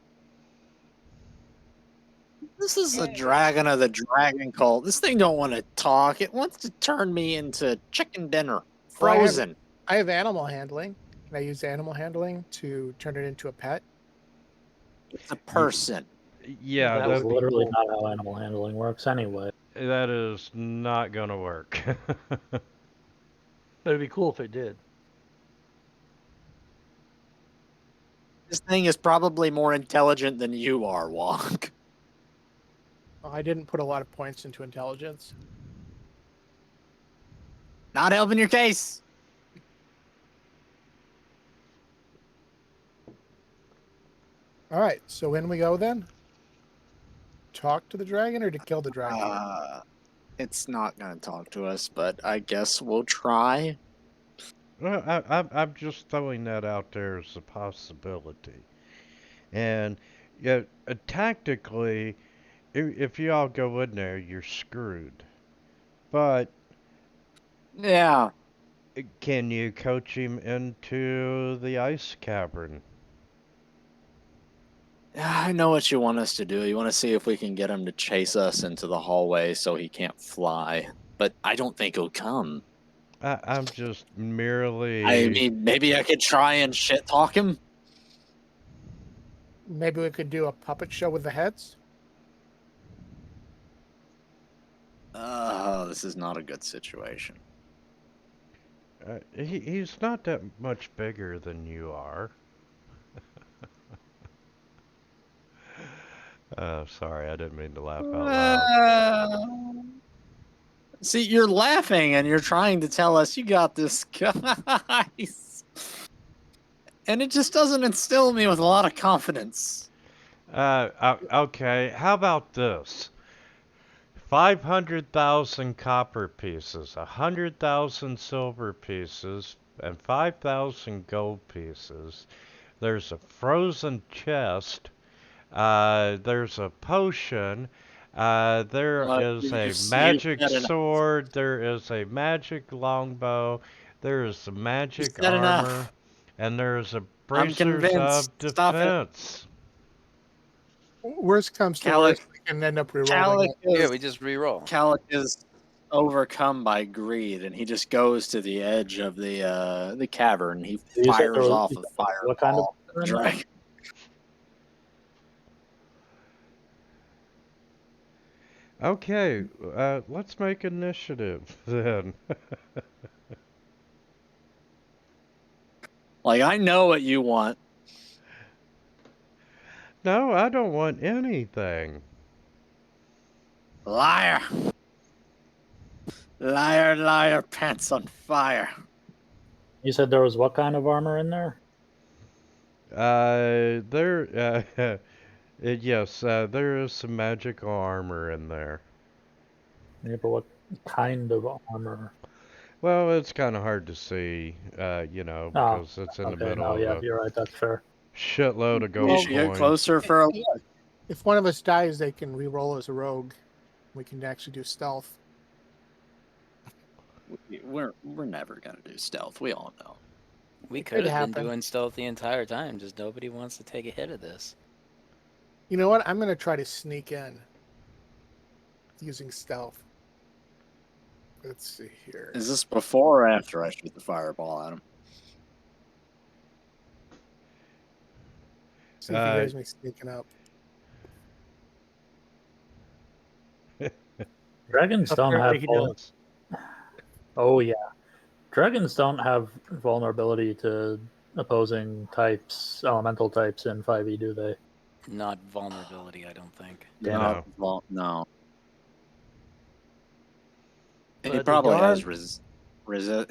S1: This is a dragon of the dragon cult. This thing don't want to talk. It wants to turn me into chicken dinner,
S3: Well,
S1: frozen.
S3: I have animal handling. Can I use animal handling to turn it into a pet?
S1: It's a person.
S2: Yeah,
S4: That
S5: That's
S4: would be
S5: literally
S4: cool.
S5: not how animal handling works anyway.
S2: that is not gonna work.
S4: But it'd be cool if it did.
S1: This thing is probably more intelligent than you are, Wonk.
S3: Well, I didn't put a lot of points into intelligence.
S1: Not helping your case.
S3: All right, so in we go then. Talk to the dragon or to kill the dragon?
S1: It's not gonna talk to us, but I guess we'll try.
S2: Well, I'm just throwing that out there as a possibility. And yeah, tactically, if you all go in there, you're screwed. But
S1: Yeah.
S2: can you coach him into the ice cavern?
S1: I know what you want us to do. You want to see if we can get him to chase us into the hallway so he can't fly. But I don't think he'll come.
S2: I'm just merely.
S1: I mean, maybe I could try and shit talk him.
S3: Maybe we could do a puppet show with the heads.
S1: This is not a good situation.
S2: He's not that much bigger than you are. Sorry, I didn't mean to laugh out loud.
S1: See, you're laughing and you're trying to tell us you got this, guys. And it just doesn't instill me with a lot of confidence.
S2: Okay, how about this? 500,000 copper pieces, 100,000 silver pieces, and 5,000 gold pieces. There's a frozen chest. There's a potion. There is a magic sword. There is a magic longbow. There is a magic armor. And there is a bracers of defense.
S3: Worst comes to worst, we can end up rerolling.
S6: Yeah, we just reroll.
S1: Calic is overcome by greed, and he just goes to the edge of the cavern. He fires off a fireball.
S5: What kind of
S1: dragon?
S2: Okay, let's make initiative then.
S1: Like, I know what you want.
S2: No, I don't want anything.
S1: Liar. Liar, liar, pants on fire.
S5: You said there was what kind of armor in there?
S2: Yes, there is some magical armor in there.
S5: Yeah, but what kind of armor?
S2: Well, it's kind of hard to see, because it's in the middle of a
S5: you're right, that's fair.
S2: shitload of gold
S1: You should get
S2: coins.
S1: closer for a look.
S3: If one of us dies, they can reroll as a rogue. We can actually do stealth.
S1: We're never gonna do stealth. We all know.
S6: We
S3: It
S6: could
S3: could
S6: have been
S3: happen.
S6: doing stealth the entire time, just nobody wants to take a hit of this.
S3: You know what? I'm going to try to sneak in using stealth. Let's see here.
S1: Is this before or after I shoot the fireball at him?
S3: See if he hears me sneaking up.
S5: Dragons don't have.
S4: Apparently he does.
S5: Oh yeah, dragons don't have vulnerability to opposing types, elemental types in 5e, do they?
S6: Not vulnerability, I don't think.
S5: Damn
S1: No. No. He
S4: But
S1: probably
S4: they
S1: has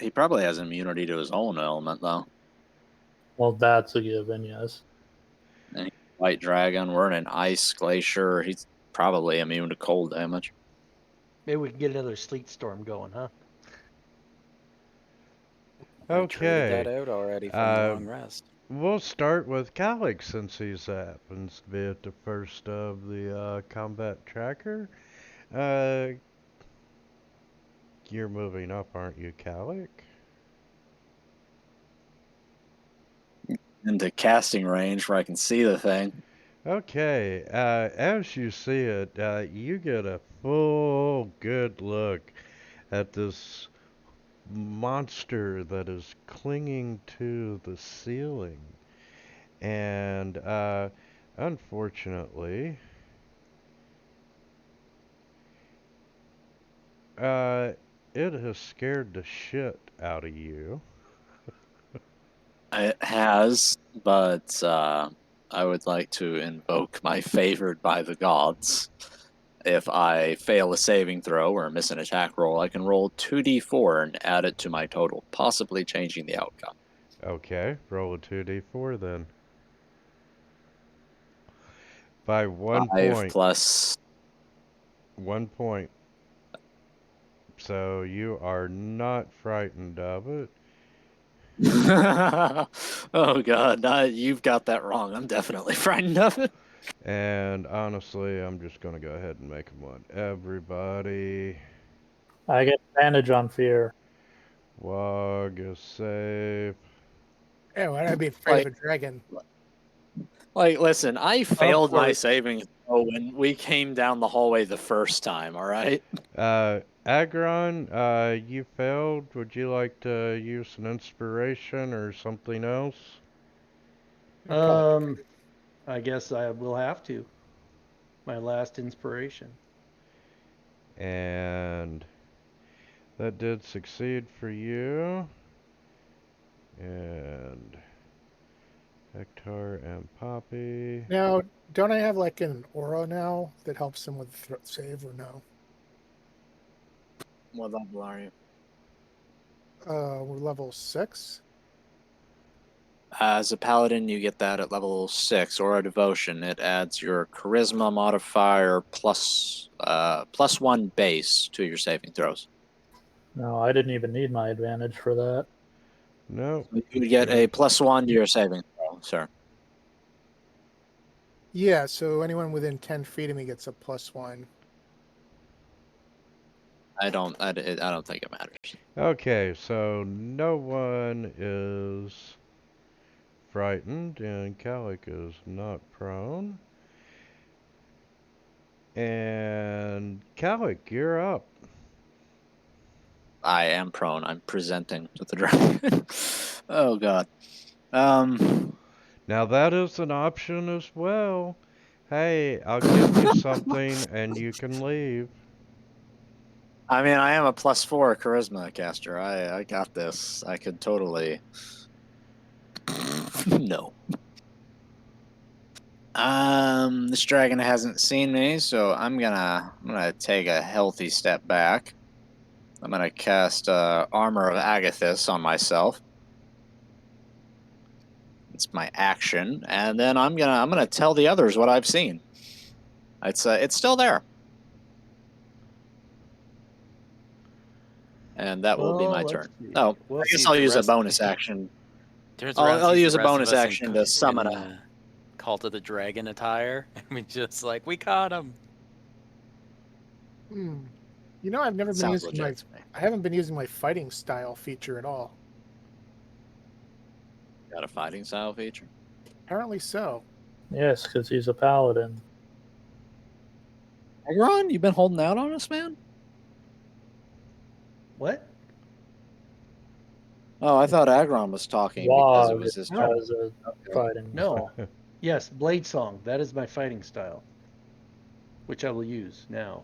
S1: he probably has immunity to his own element though.
S5: Well, that's a given, yes.
S1: White dragon, we're in an ice glacier. He's probably immune to cold damage.
S4: Maybe we can get another sleet storm going, huh?
S6: I traded that
S2: Okay.
S6: out already from the long rest.
S2: we'll start with Calyx since he happens to be at the first of the combat tracker. You're moving up, aren't you, Calyx?
S1: Into casting range where I can see the thing.
S2: Okay, as you see it, you get a full good look at this monster that is clinging to the ceiling. And, unfortunately, it has scared the shit out of you.
S1: It has, but I would like to invoke my favored by the gods. If I fail a saving throw or miss an attack roll, I can roll 2d4 and add it to my total, possibly changing the outcome.
S2: Okay, roll a 2d4 then. By 1
S1: 5
S2: point.
S1: plus
S2: 1 point. So you are not frightened of it.
S1: oh god, you've got that wrong. I'm definitely frightened of it.
S2: And honestly, I'm just going to go ahead and make them one. Everybody,
S5: I get advantage on fear.
S2: Wog is safe.
S3: Yeah, why would I be afraid of a dragon?
S1: Like, listen, I failed my
S5: course.
S1: saving throw when we came down the hallway the first time, alright?
S2: Agron, you failed. Would you like to use an inspiration or something else?
S4: I guess I will have to. My last inspiration.
S2: And that did succeed for you. And Hector and Poppy.
S3: Now, don't I have like an aura now that helps him with save or no?
S1: What level are you?
S3: We're level 6.
S1: As a paladin, you get that at level 6, or a devotion. It adds your charisma modifier plus 1 base to your saving throws.
S5: No, I didn't even need my advantage for that.
S2: No.
S1: You would get a plus 1 to your saving throw, sir.
S3: Yeah, so anyone within 10 feet of me gets a +1.
S1: I don't think it matters.
S2: Okay, so no one is frightened, and Calic is not prone. And Calic, you're up.
S1: I am prone. I'm presenting to the dragon. Oh god.
S2: Now that is an option as well. Hey, I'll give you something and you can leave.
S1: I mean, I am a +4 charisma caster. I got this. I could totally. No. This dragon hasn't seen me, so I'm gonna take a healthy step back. I'm gonna cast Armor of Agathis on myself. It's my action, and then I'm gonna tell the others what I've seen. It's still there, and that will be my turn. Oh,
S4: We'll
S1: I guess
S6: see
S1: I'll
S6: the
S1: use a
S6: rest-
S1: bonus action.
S6: Turns
S1: I'll-
S6: around,
S1: I'll
S6: sees
S1: use
S6: the
S1: a
S6: rest of
S1: bonus
S6: us in
S1: action to summon a-
S6: Call to the Dragon attire. And we just like, we caught him.
S3: You know, I've never been
S1: Sounds
S3: using
S1: legit to me.
S3: I haven't been using my fighting style feature at all.
S1: Got a fighting style feature?
S3: Apparently so.
S5: Yes, because he's a paladin.
S1: Agron, you been holding out on us, man?
S4: What?
S1: Oh, I thought Agron was talking because it
S5: Wog
S1: was his
S5: has
S1: turn.
S5: a fighting.
S4: No. Yes, Blade Song. That is my fighting style, which I will use now.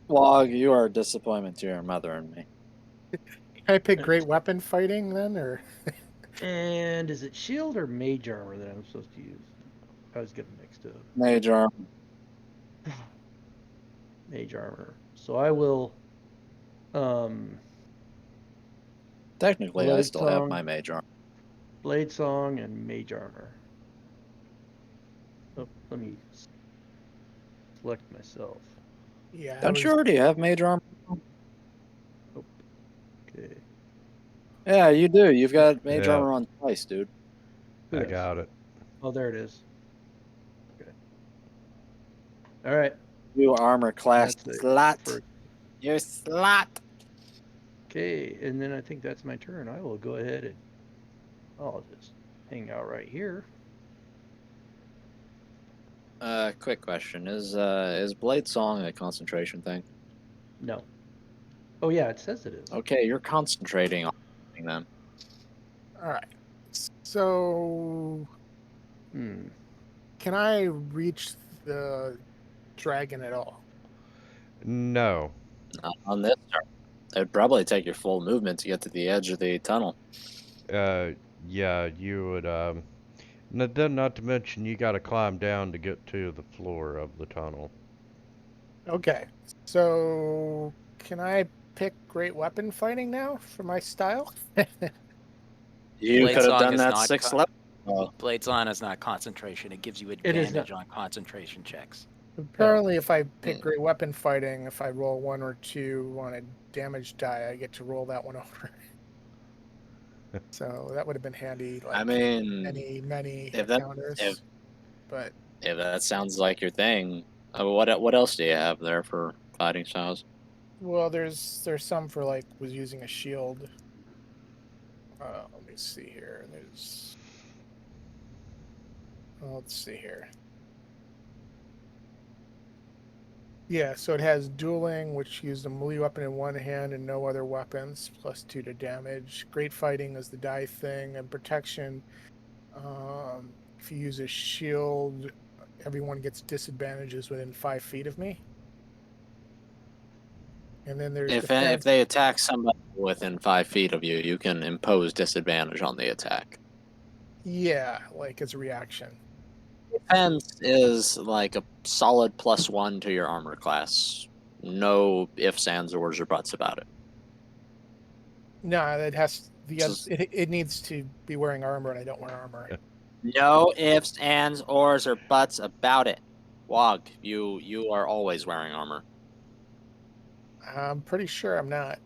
S1: Wog, you are a disappointment to your mother and me.
S3: Can I pick great weapon fighting then, or?
S4: And is it shield or mage armor that I'm supposed to use? I was getting mixed up.
S1: Mage armor.
S4: Mage armor. So I will.
S1: Technically, I
S4: Blade
S1: still have
S4: Song.
S1: my mage armor.
S4: Blade Song and Mage Armor. Oh, let me select myself.
S3: Yeah.
S1: Don't you already have mage armor?
S4: Okay.
S1: Yeah, you do. You've got mage
S2: Yeah.
S1: armor on twice, dude.
S2: I
S4: this?
S2: got it.
S4: Oh, there it is. Okay. All right.
S1: You armor class
S4: That's it
S1: slut.
S4: for-
S1: You slut.
S4: Okay, and then I think that's my turn. I will go ahead and I'll just hang out right here.
S1: Quick question: is Blade Song a concentration thing?
S4: No. Oh yeah, it says it is.
S1: Okay, you're concentrating on something then.
S3: All right. So,
S4: Hmm.
S3: can I reach the dragon at all?
S2: No.
S1: Not on this turn. It'd probably take your full movement to get to the edge of the tunnel.
S2: Yeah, you would, not to mention you gotta climb down to get to the floor of the tunnel.
S3: Okay. So, can I pick great weapon fighting now for my style?
S1: You
S6: Blade
S1: could have
S6: Song
S1: done
S6: is
S1: that
S6: not
S1: 6th
S6: co-
S1: level. Oh,
S6: Blades on is not concentration. It gives you
S4: It is
S6: advantage on concentration checks.
S3: Apparently, if I pick
S1: Hmm.
S3: great weapon fighting, if I roll 1 or 2 on a damage die, I get to roll that one over. So that would have been handy. Like
S1: I mean,
S3: many
S1: if that-
S3: encounters.
S1: if-
S3: But
S1: if that sounds like your thing, what else do you have there for fighting styles?
S3: well, there's some for like was using a shield. Let me see here. There's let's see here. Yeah, so it has dueling, which used a melee weapon in one hand and no other weapons, +2 to damage. Great fighting is the die thing, and protection. If you use a shield, everyone gets disadvantages within 5 feet of me. And then there's
S1: If
S3: defense.
S1: they attack somebody within 5 feet of you, you can impose disadvantage on the attack.
S3: Yeah, like as a reaction.
S1: Defense is like a solid +1 to your armor class. No ifs, ands, ors, or buts about it.
S3: No, it has
S1: Just-
S3: it needs to be wearing armor, and I don't wear armor.
S1: No ifs, ands, ors, or buts about it. Wog, you are always wearing armor.
S3: I'm pretty sure I'm not.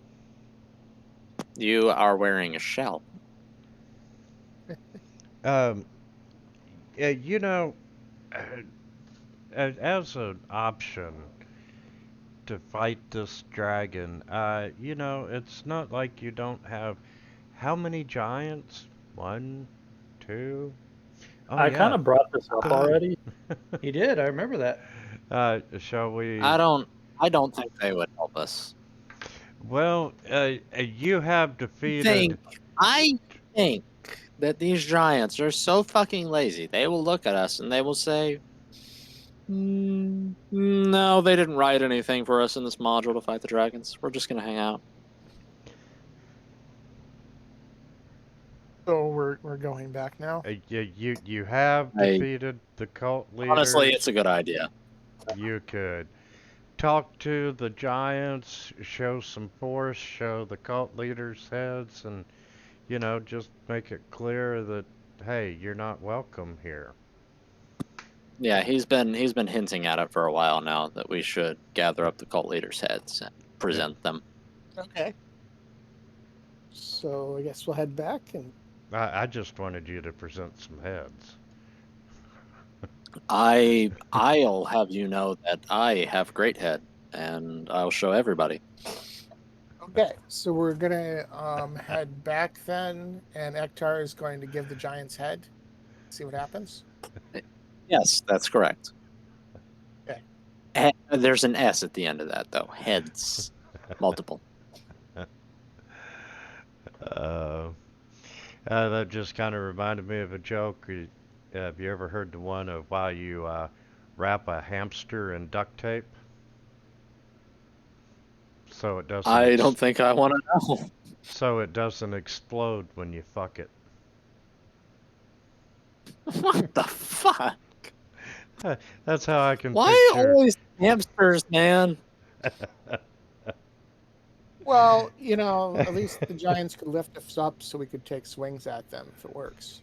S1: You are wearing a shell.
S2: You know, as an option to fight this dragon, you know, it's not like you don't have how many giants? 1, 2. Oh,
S5: I kind of brought this up already.
S4: He did. I remember that.
S2: Shall we?
S1: I don't think they would help us.
S2: Well, you have defeated.
S1: I think that these giants are so fucking lazy. They will look at us and they will say, "No, they didn't write anything for us in this module to fight the dragons. We're just gonna hang out."
S3: So we're going back now.
S2: You have defeated the cult leaders.
S1: Honestly, it's a good idea.
S2: You could talk to the giants, show some force, show the cult leaders' heads, and you know, just make it clear that hey, you're not welcome here.
S1: Yeah, he's been hinting at it for a while now that we should gather up the cult leaders' heads and present them.
S3: Okay. So I guess we'll head back and.
S2: I just wanted you to present some heads.
S1: I'll have you know that I have great head, and I'll show everybody.
S3: Okay, so we're gonna head back then, and Ektar is going to give the giant's head. See what happens.
S1: Yes, that's correct.
S3: Okay.
S1: There's an S at the end of that, though. Heads. Multiple.
S2: That just kind of reminded me of a joke. Have you ever heard the one of why you wrap a hamster in duct tape? So it doesn't.
S1: I don't think I want to know.
S2: So it doesn't explode when you fuck it.
S1: What the fuck?
S2: That's how I can
S1: Why
S2: picture.
S1: always hamsters, man?
S3: Well, you know, at least the giants could lift us up so we could take swings at them if it works.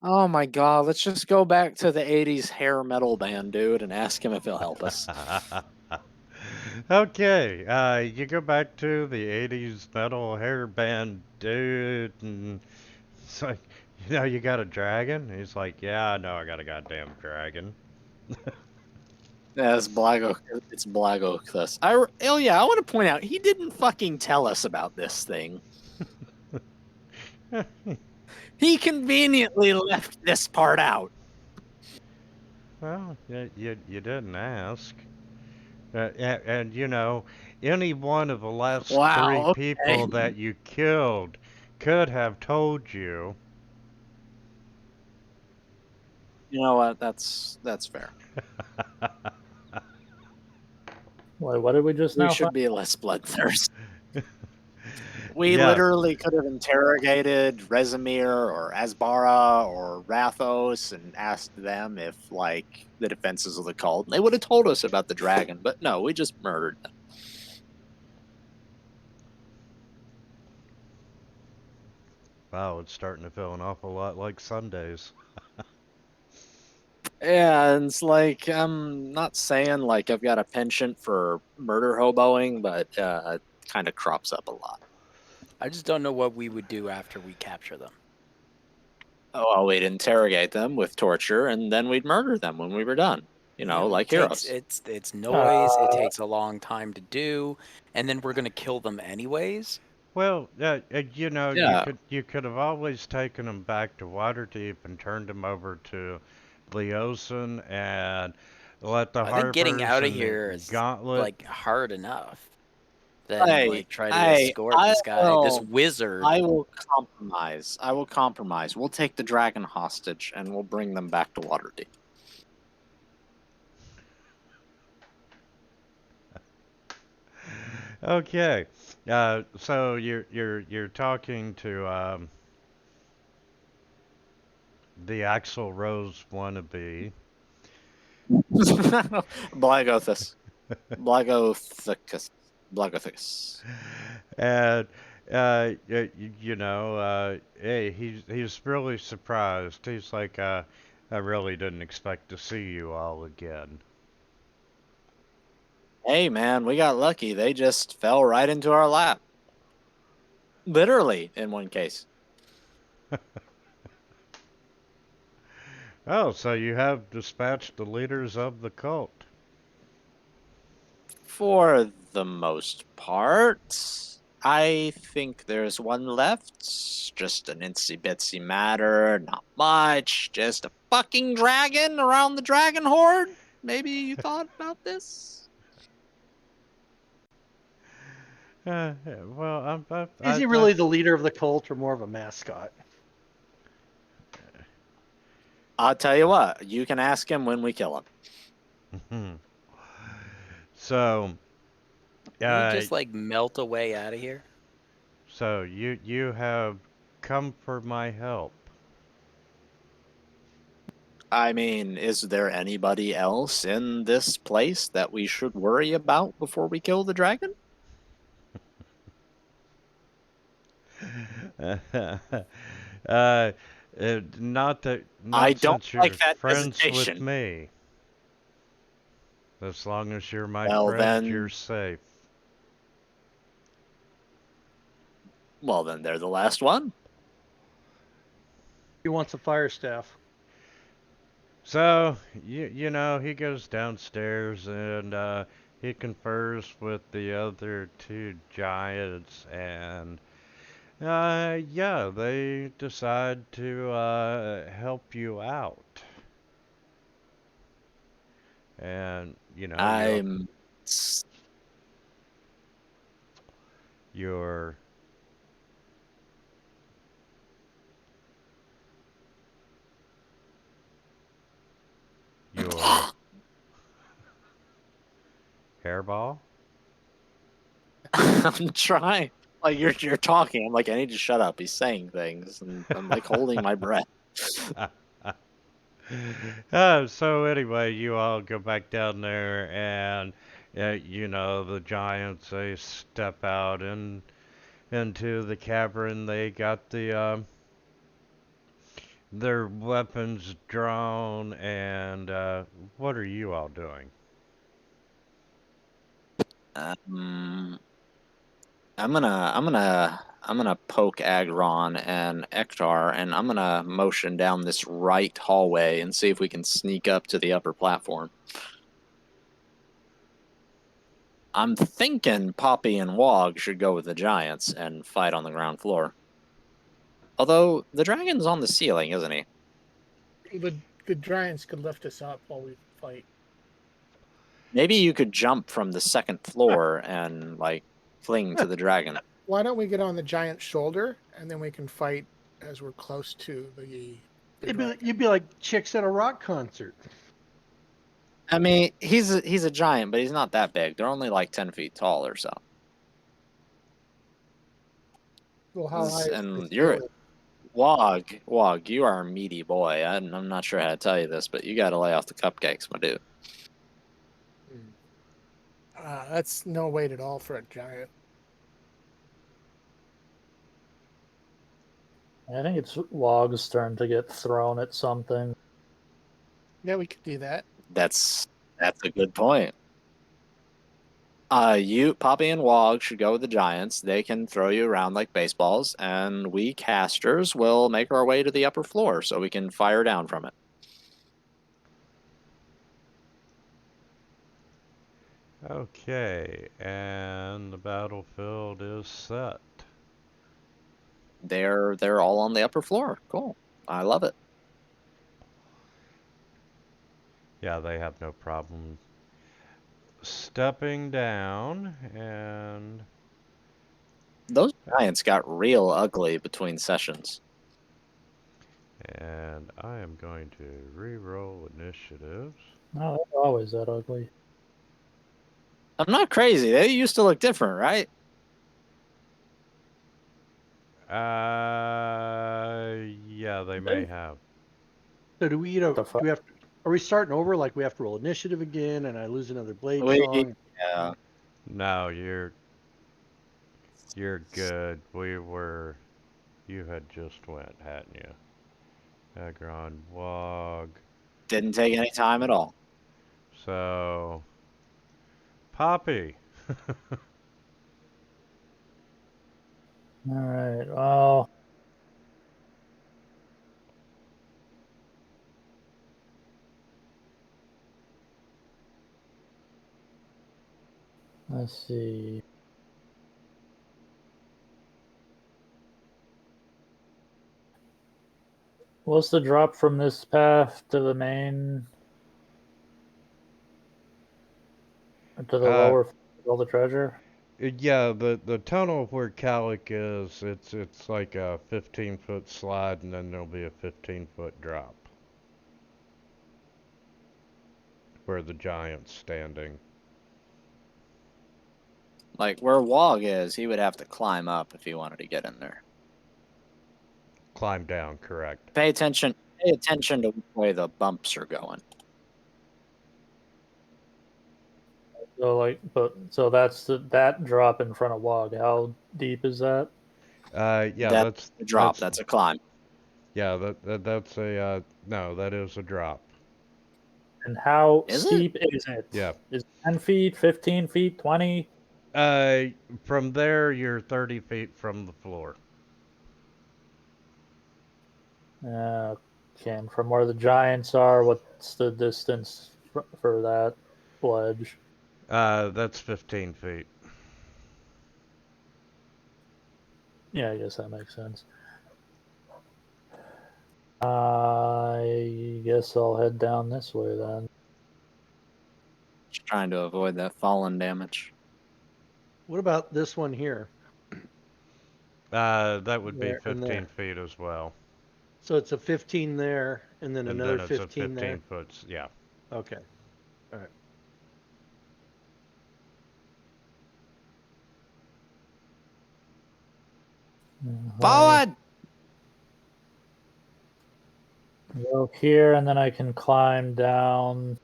S1: Oh my god, let's just go back to the 80s hair metal band, dude, and ask him if he'll help us.
S2: Okay, you go back to the 80s metal hair band dude. And it's like, you got a dragon? And he's like, yeah, I know I got a goddamn dragon.
S1: Yeah, it's Blagothus. Oh yeah, I want to point out he didn't fucking tell us about this thing. He conveniently left this part out.
S2: Well, you didn't ask. And any one of the last three
S1: Wow.
S2: people
S1: Okay.
S2: that you killed could have told you.
S1: You know what? That's fair.
S5: Wait, what did we just
S1: We
S5: now
S1: should
S5: find?
S1: be less bloodthirsty. We
S2: Yes.
S1: literally could have interrogated Rezimir or Asbara or Rathos and asked them if, like, the defenses of the cult. They would have told us about the dragon, but no, we just murdered them.
S2: Wow, it's starting to feel an awful lot like Sundays.
S1: Yeah, and it's like, I'm not saying, like, I've got a penchant for murder hoboing, but it kind of crops up a lot.
S6: I just don't know what we would do after we capture them.
S1: Oh, well, we'd interrogate them with torture, and then we'd murder them when we were done. Like heroes.
S6: It's noise. It takes a long time to do, and then we're gonna kill them anyways.
S2: Well,
S1: Yeah.
S2: you could have always taken them back to Waterdeep and turned them over to Leosin and let the
S6: I think getting
S2: Harpers
S6: out of
S2: and
S6: here
S2: the
S6: is
S2: Gauntlet.
S6: like hard enough. Than
S1: Hey,
S6: try to
S1: hey,
S6: escort this guy, this wizard.
S1: I will compromise. We'll take the dragon hostage, and we'll bring them back to Waterdeep.
S2: Okay, so you're talking to the Axl Rose wannabe.
S1: Blagothus. Blagothus.
S2: And hey, he's really surprised. He's like, I really didn't expect to see you all again.
S1: Hey, man, we got lucky. They just fell right into our lap. Literally, in one case.
S2: Oh, so you have dispatched the leaders of the cult.
S1: For the most part. I think there's one left. Just an itsy bitsy matter. Not much. Just a fucking dragon around the dragon horde. Maybe you thought about this?
S2: Well,
S4: Is he really the leader of the cult or more of a mascot?
S1: I'll tell you what. You can ask him when we kill him.
S2: So,
S6: Can we just like melt away out of here?
S2: So you have come for my help.
S1: I mean, is there anybody else in this place that we should worry about before we kill the dragon?
S2: Not
S1: I don't
S2: since you're
S1: like that
S2: friends with
S1: hesitation.
S2: me. As long as you're my
S1: Well,
S2: friend,
S1: then-
S2: you're safe.
S1: Well, then they're the last one.
S4: He wants a fire staff.
S2: So he goes downstairs and he confers with the other two giants, and yeah, they decide to help you out. And
S1: I'm
S2: your hairball.
S1: I'm trying. Like you're talking. I'm like, I need to shut up. He's saying things, and I'm like holding my breath.
S2: So anyway, you all go back down there, and the giants, they step out into the cavern. They got their weapons drawn, and what are you all doing?
S1: I'm gonna I'm gonna poke Agron and Ektar, and I'm gonna motion down this right hallway and see if we can sneak up to the upper platform. I'm thinking Poppy and Wog should go with the giants and fight on the ground floor. Although the dragon's on the ceiling, isn't he?
S3: The giants could lift us up while we fight.
S1: Maybe you could jump from the second floor and like fling to the dragon.
S3: Why don't we get on the giant's shoulder and then we can fight as we're close to the
S4: You'd be like chicks at a rock concert.
S1: I mean, he's a giant, but he's not that big. They're only like 10 feet tall or so.
S3: Well, how high is
S1: And
S3: the
S1: you're
S3: ceiling?
S1: Wog, you are a meaty boy. I'm not sure how to tell you this, but you got to lay off the cupcakes, my dude.
S3: That's no weight at all for a giant.
S5: I think it's Wog's turn to get thrown at something.
S3: Yeah, we could do that.
S1: That's a good point. You, Poppy, and Wog should go with the giants. They can throw you around like baseballs, and we casters will make our way to the upper floor so we can fire down from it.
S2: Okay, and the battlefield is set.
S1: They're all on the upper floor. Cool. I love it.
S2: Yeah, they have no problem stepping down, and
S1: Those giants got real ugly between sessions.
S2: I am going to re-roll initiatives.
S5: No, they're always that ugly.
S1: I'm not crazy. They used to look different, right?
S2: Yeah, they may have.
S4: So do we, you know,
S5: The
S4: do
S5: fuck?
S4: we have? Are we starting over? Like we have to roll initiative again, and I lose another blade song?
S1: Yeah.
S2: No, you're good. You had just went, hadn't you? Agron, Wog.
S1: Didn't take any time at all.
S2: So, Poppy.
S5: All right. Well, let's see. What's the drop from this path to the main? To the lower, all the treasure?
S2: Yeah, the tunnel where Calic is, it's like a 15-foot slide, and then there'll be a 15-foot drop. Where the giant's standing.
S1: Like where Wog is, he would have to climb up if he wanted to get in there.
S2: Climb down, correct.
S1: Pay attention to which way the bumps are going.
S5: So that's that drop in front of Wog. How deep is that?
S2: Yeah,
S1: That's a drop. That's a climb.
S2: Yeah, that's a no, that is a drop.
S5: And how
S1: Is
S5: steep is it?
S2: Yeah.
S5: Is it 10 feet, 15 feet, 20?
S2: From there you're 30 feet from the floor.
S5: Okay, and from where the giants are, what's the distance for that ledge?
S2: That's 15 feet.
S5: Yeah, I guess that makes sense. I guess I'll head down this way then.
S1: Just trying to avoid that fallen damage.
S4: What about this one here?
S2: That would be
S4: There and
S2: 15
S4: there.
S2: feet as well.
S4: So it's a 15 there, and then
S2: And
S4: another
S2: then it's
S4: 15
S2: a 15
S4: there.
S2: foot, yeah.
S4: Okay. All right.
S1: Forward!
S5: Go here, and then I can climb down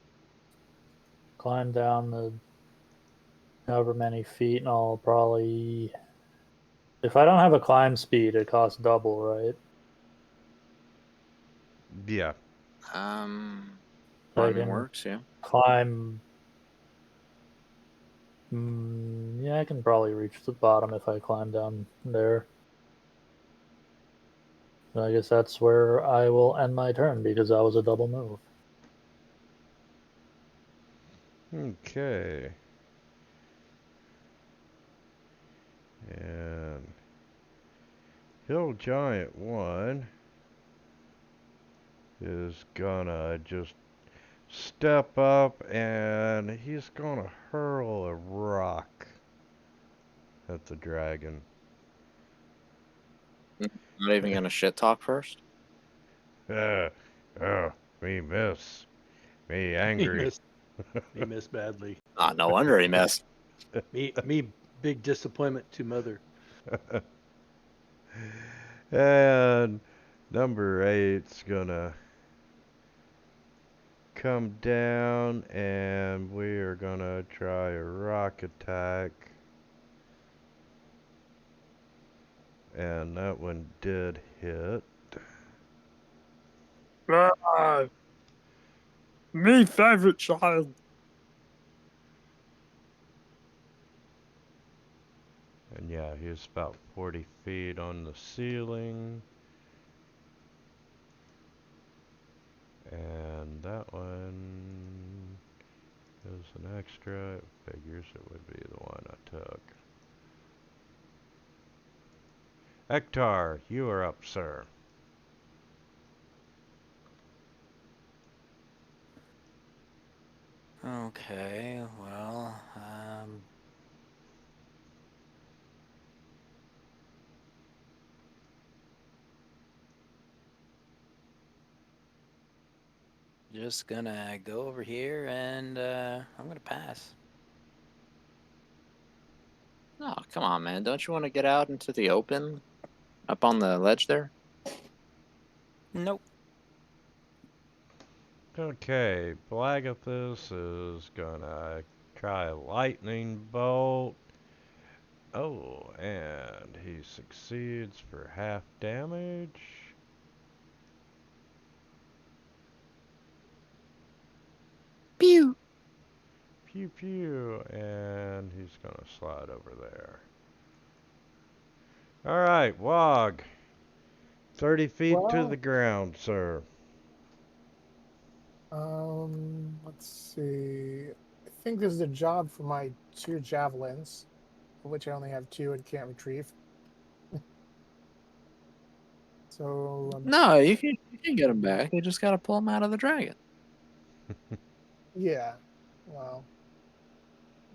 S5: the however many feet, and I'll probably, if I don't have a climb speed, it costs double, right?
S2: Yeah.
S1: Climbing works, yeah.
S5: Climb. Yeah, I can probably reach the bottom if I climb down there. I guess that's where I will end my turn because that was a double move.
S2: Okay. And Hill Giant 1 is gonna just step up and he's gonna hurl a rock at the dragon.
S1: Not even gonna shit talk first.
S2: Uh, oh, me miss. Me
S4: He
S2: angry.
S4: missed. He missed badly.
S1: Ah, no wonder he missed.
S4: Me, big disappointment to mother.
S2: And number 8's gonna come down and we are gonna try a rock attack. And that one did hit.
S1: Me favorite child.
S2: And yeah, he's about 40 feet on the ceiling. And that one is an extra. It figures it would be the one I took. Ektar, you are up, sir.
S6: Okay, well, just gonna go over here and I'm gonna pass.
S1: Oh, come on, man. Don't you want to get out into the open? Up on the ledge there?
S6: Nope.
S2: Okay, Blagathus is gonna try a lightning bolt. Oh, and he succeeds for half damage.
S1: Pew!
S2: Pew pew, and he's gonna slide over there. Alright, Wog. 30 feet to the ground, sir.
S3: Let's see. I think this is a job for my 2 javelins, of which I only have 2 and can't retrieve. So
S1: No, you can get him back. You just gotta pull him out of the dragon.
S3: yeah, well,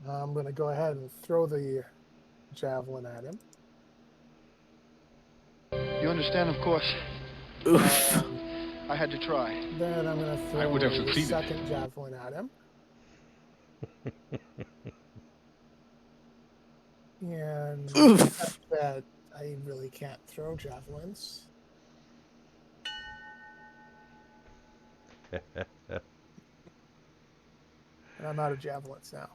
S3: I'm gonna go ahead and throw the javelin at him.
S9: You understand, of course.
S1: Oof.
S9: I had to try.
S3: Then I'm gonna
S9: I
S3: throw
S9: would have
S3: the
S9: succeeded.
S3: second javelin at him. And
S1: Oof.
S3: that I really can't throw javelins. And I'm out of javelins now.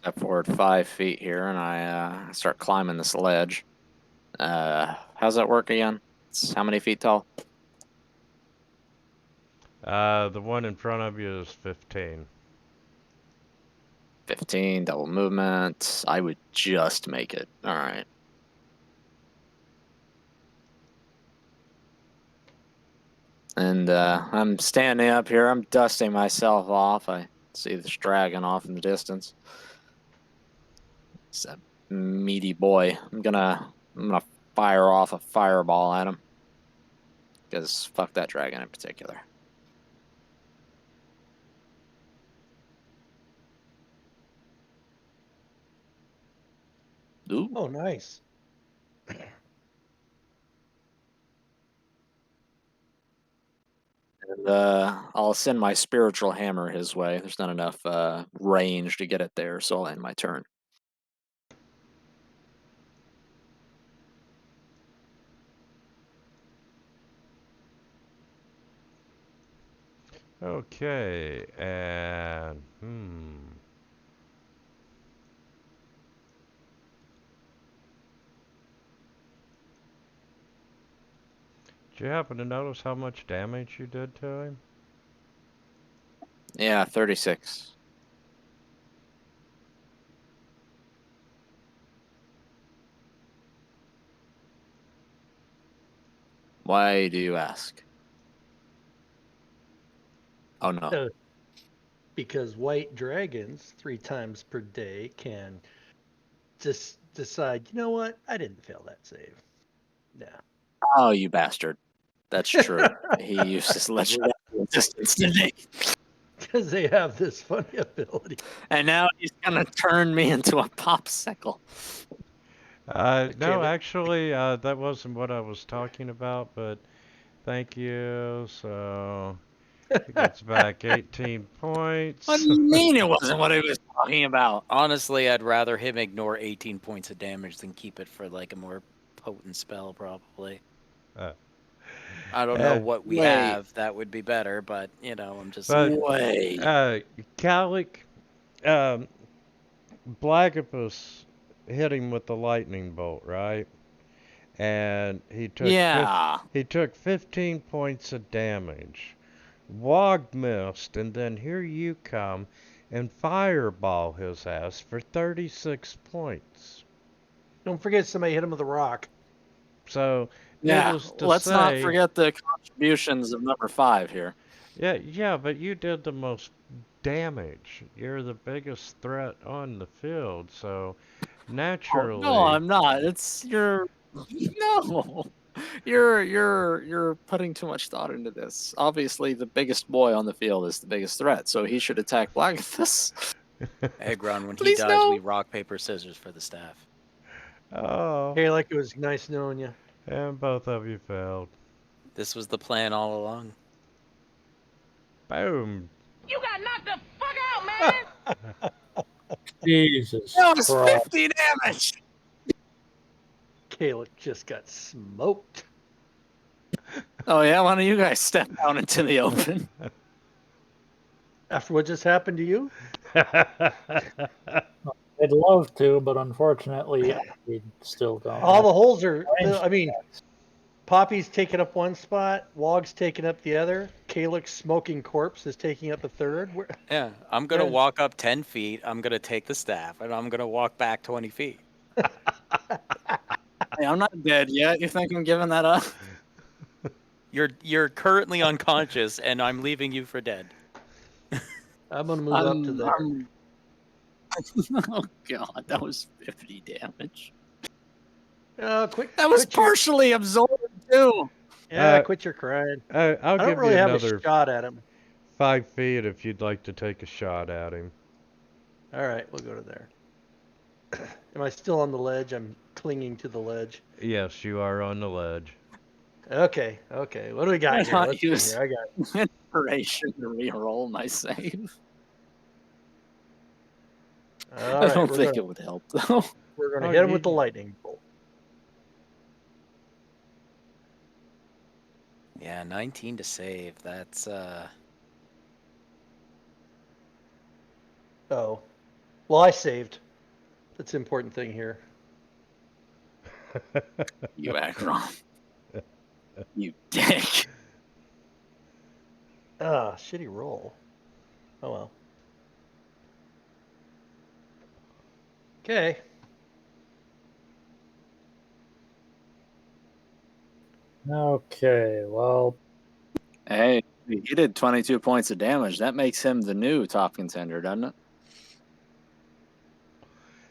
S1: Step forward 5 feet here, and I start climbing this ledge. How's that work again? It's how many feet tall?
S2: The one in front of you is 15.
S1: 15, double movement. I would just make it. All right. And I'm standing up here. I'm dusting myself off. I see this dragon off in the distance. It's a meaty boy. I'm gonna fire off a fireball at him. Because fuck that dragon in particular. Ooh.
S4: Oh, nice.
S1: And I'll send my spiritual hammer his way. There's not enough range to get it there, so I'll end my turn.
S2: Okay, and Did you happen to notice how much damage you did to him?
S1: Yeah, 36. Why do you ask? Oh no.
S4: Uh, because white dragons 3 times per day can just decide, you know what? I didn't fail that save. Nah.
S1: Oh, you bastard. That's true. He used his legendary resistance, didn't he?
S4: Because they have this funny ability.
S1: And now he's gonna turn me into a popsicle.
S2: No, actually, that wasn't what I was talking about, but thank you. So it gets back 18 points.
S1: What do you mean it wasn't what he was talking about?
S6: Honestly, I'd rather him ignore 18 points of damage than keep it for like a more potent spell, probably. I don't know what we have that would be better, but you know, I'm just saying.
S2: Calic, Blagopus hit him with the lightning bolt, right? And he took 15 points of damage. Wog missed, and then here you come and fireball his ass for 36 points.
S4: Don't forget somebody hit him with a rock.
S2: So,
S1: yeah, let's not forget the contributions of number 5 here.
S2: Yeah, but you did the most damage. You're the biggest threat on the field, so naturally.
S1: No, I'm not. It's you're you're putting too much thought into this. Obviously, the biggest boy on the field is the biggest threat, so he should attack Blagathus.
S6: Egron, when he dies, we rock, paper, scissors for the staff.
S2: Oh.
S4: Hey, like it was nice knowing you.
S2: And both of you failed.
S6: This was the plan all along.
S2: Boom.
S8: You got knocked the fuck out, man!
S5: Jesus.
S1: That was
S5: Christ.
S1: 50 damage!
S4: Caleb just got smoked.
S1: Oh yeah, why don't you guys step out into the open?
S4: After what just happened to you?
S5: I'd love to, but unfortunately, we still don't.
S4: All the holes are, I mean, Poppy's taking up one spot, Wog's taking up the other, Calyx's smoking corpse is taking up a third.
S6: Yeah, I'm going to walk up 10 feet, I'm going to take the staff, and I'm going to walk back 20 feet.
S1: Hey, I'm not dead yet. You think I'm giving that up?
S6: You're currently unconscious, and I'm leaving you for dead.
S4: I'm going to move up to there.
S1: Oh god, that was 50 damage.
S4: Quick!
S1: That was partially absorbed too.
S4: Yeah, quit your crying.
S2: I'll
S4: don't
S2: give
S4: really
S2: you
S4: have
S2: another
S4: a shot at him.
S2: 5 feet if you'd like to take a shot at him.
S4: All right, we'll go to there. Am I still on the ledge? I'm clinging to the ledge.
S2: Yes, you are on the ledge.
S4: Okay. What do we got here? Let's see here. I got
S1: inspiration to reroll my save.
S4: All
S1: I don't think it would help though.
S4: We're going to hit him with the lightning bolt.
S6: Yeah, 19 to save. That's
S4: Oh. Well, I saved. That's the important thing here.
S1: You Agron. You dick.
S4: Shitty roll. Oh well. Okay.
S5: Okay, well.
S1: Hey, he did 22 points of damage. That makes him the new top contender, doesn't it?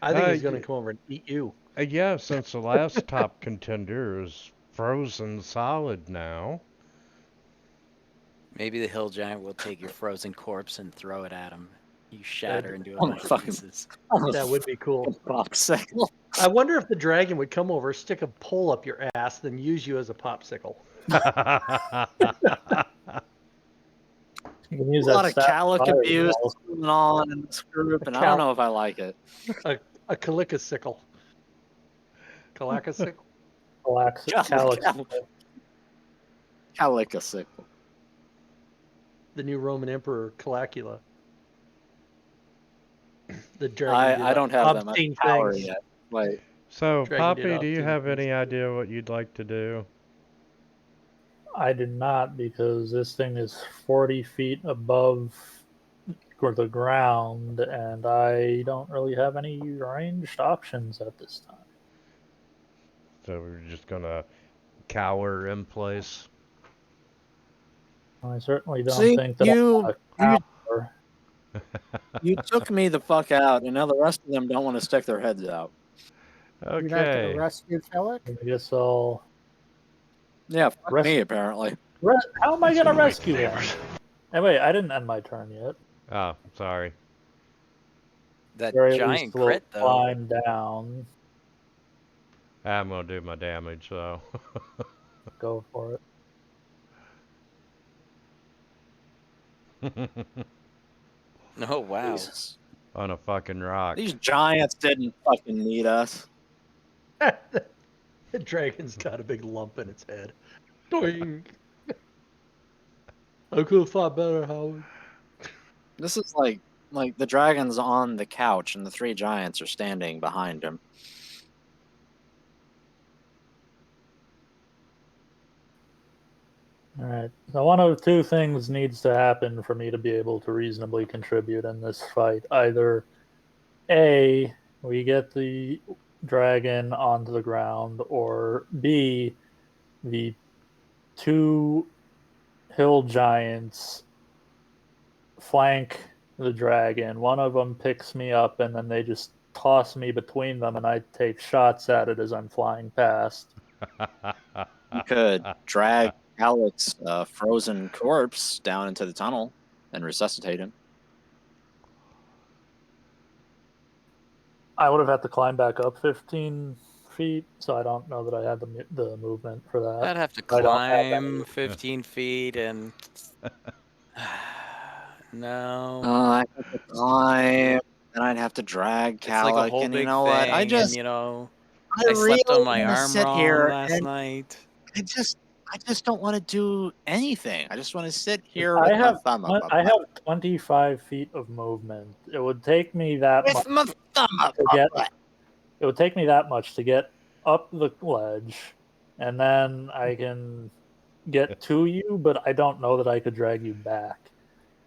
S4: I think he's going to come over and eat you.
S2: Yeah, since the last top contender is frozen solid now.
S6: maybe the hill giant will take your frozen corpse and throw it at him. You shatter into a bunch of pieces.
S4: That would be cool.
S1: Popsicle.
S4: I wonder if the dragon would come over, stick a pole up your ass, then use you as a popsicle.
S5: You can use
S1: a lot
S5: that
S1: of calic
S5: fire
S1: abuse
S5: balls.
S1: going on in this group, and I don't know if I like it.
S4: A calicasicle. Calacasicle?
S1: Calicasicle.
S4: The new Roman Emperor Calacula. The dragon.
S1: I don't have that much power yet. Wait.
S2: So,
S4: Dragon
S2: Poppy, do you have any idea what you'd like to do?
S5: I do not, because this thing is 40 feet above the ground, and I don't really have any ranged options at this time.
S2: So we're just gonna cower in place.
S5: I certainly don't
S1: See,
S5: think that
S1: you took me the fuck out, and now the rest of them don't want to stick their heads out.
S3: You're not going to
S2: Okay.
S3: rescue Felix?
S5: I guess I'll.
S1: Yeah, fuck
S5: Rest-
S1: me, apparently.
S5: How am I going to
S7: Let's wait
S5: rescue him?
S7: tables.
S5: Hey, wait, I didn't end my turn yet.
S2: Oh, sorry.
S6: That
S5: Very
S6: giant
S5: least we'll
S6: crit, though.
S5: climb down.
S2: I'm gonna do my damage, so.
S5: Go for it.
S6: Oh, wow.
S1: Jesus.
S2: On a fucking rock.
S1: These giants didn't fucking need us.
S4: The dragon's got a big lump in its head. Doing. I could have thought better, Howard.
S1: This is like the dragon's on the couch, and the three giants are standing behind him.
S5: All right. So one of two things needs to happen for me to be able to reasonably contribute in this fight. Either A, we get the dragon onto the ground, or B, the two hill giants flank the dragon. One of them picks me up, and then they just toss me between them, and I take shots at it as I'm flying past.
S1: You could drag Alex's frozen corpse down into the tunnel and resuscitate him.
S5: I would have had to climb back up 15 feet, so I don't know that I had the movement for that.
S6: I'd have to
S5: I don't have
S6: climb 15 feet and... No.
S1: I'd have to climb, and I'd have to drag
S6: It's like a
S1: Calic,
S6: whole
S1: and you
S6: big
S1: know
S6: thing,
S1: what? I
S6: and, you know, I
S1: really
S6: slept on my
S1: wanna
S6: arm
S1: sit
S6: wrong
S1: here
S6: last
S1: and
S6: night.
S1: I just don't want to do anything. I just want to sit here
S5: I
S1: with my
S5: have
S1: thumb up.
S5: I have 25 feet of movement. It would take me that much
S1: with my thumb up.
S5: to get. It would take me that much to get up the ledge, and then I can get to you. But I don't know that I could drag you back.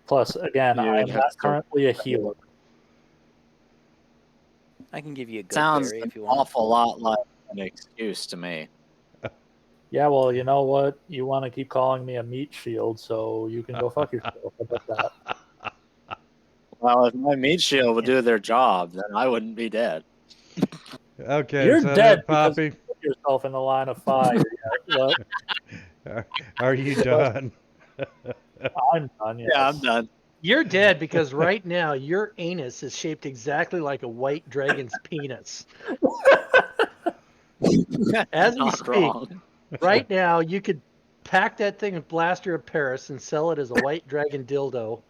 S5: Plus, again,
S1: You'd
S5: I'm
S1: have
S5: not
S1: to-
S5: currently a healer.
S6: I can give you a good
S1: Sounds
S6: berry
S1: an
S6: if you want.
S1: awful lot like an excuse to me.
S5: Yeah, well, you know what? You want to keep calling me a meat shield, so you can go fuck yourself. How about that?
S1: Well, if my meat shield would do their job, then I wouldn't be dead.
S2: Okay,
S5: You're
S2: is that
S5: dead
S2: it,
S5: because
S2: Poppy?
S5: you put yourself in the line of fire. What?
S2: Are you done?
S5: I'm done. Yes.
S1: Yeah, I'm done.
S4: You're dead because right now your anus is shaped exactly like a white dragon's penis. As we
S1: Not
S4: speak,
S1: wrong.
S4: right now you could pack that thing with Blaster of Paris and sell it as a white dragon dildo.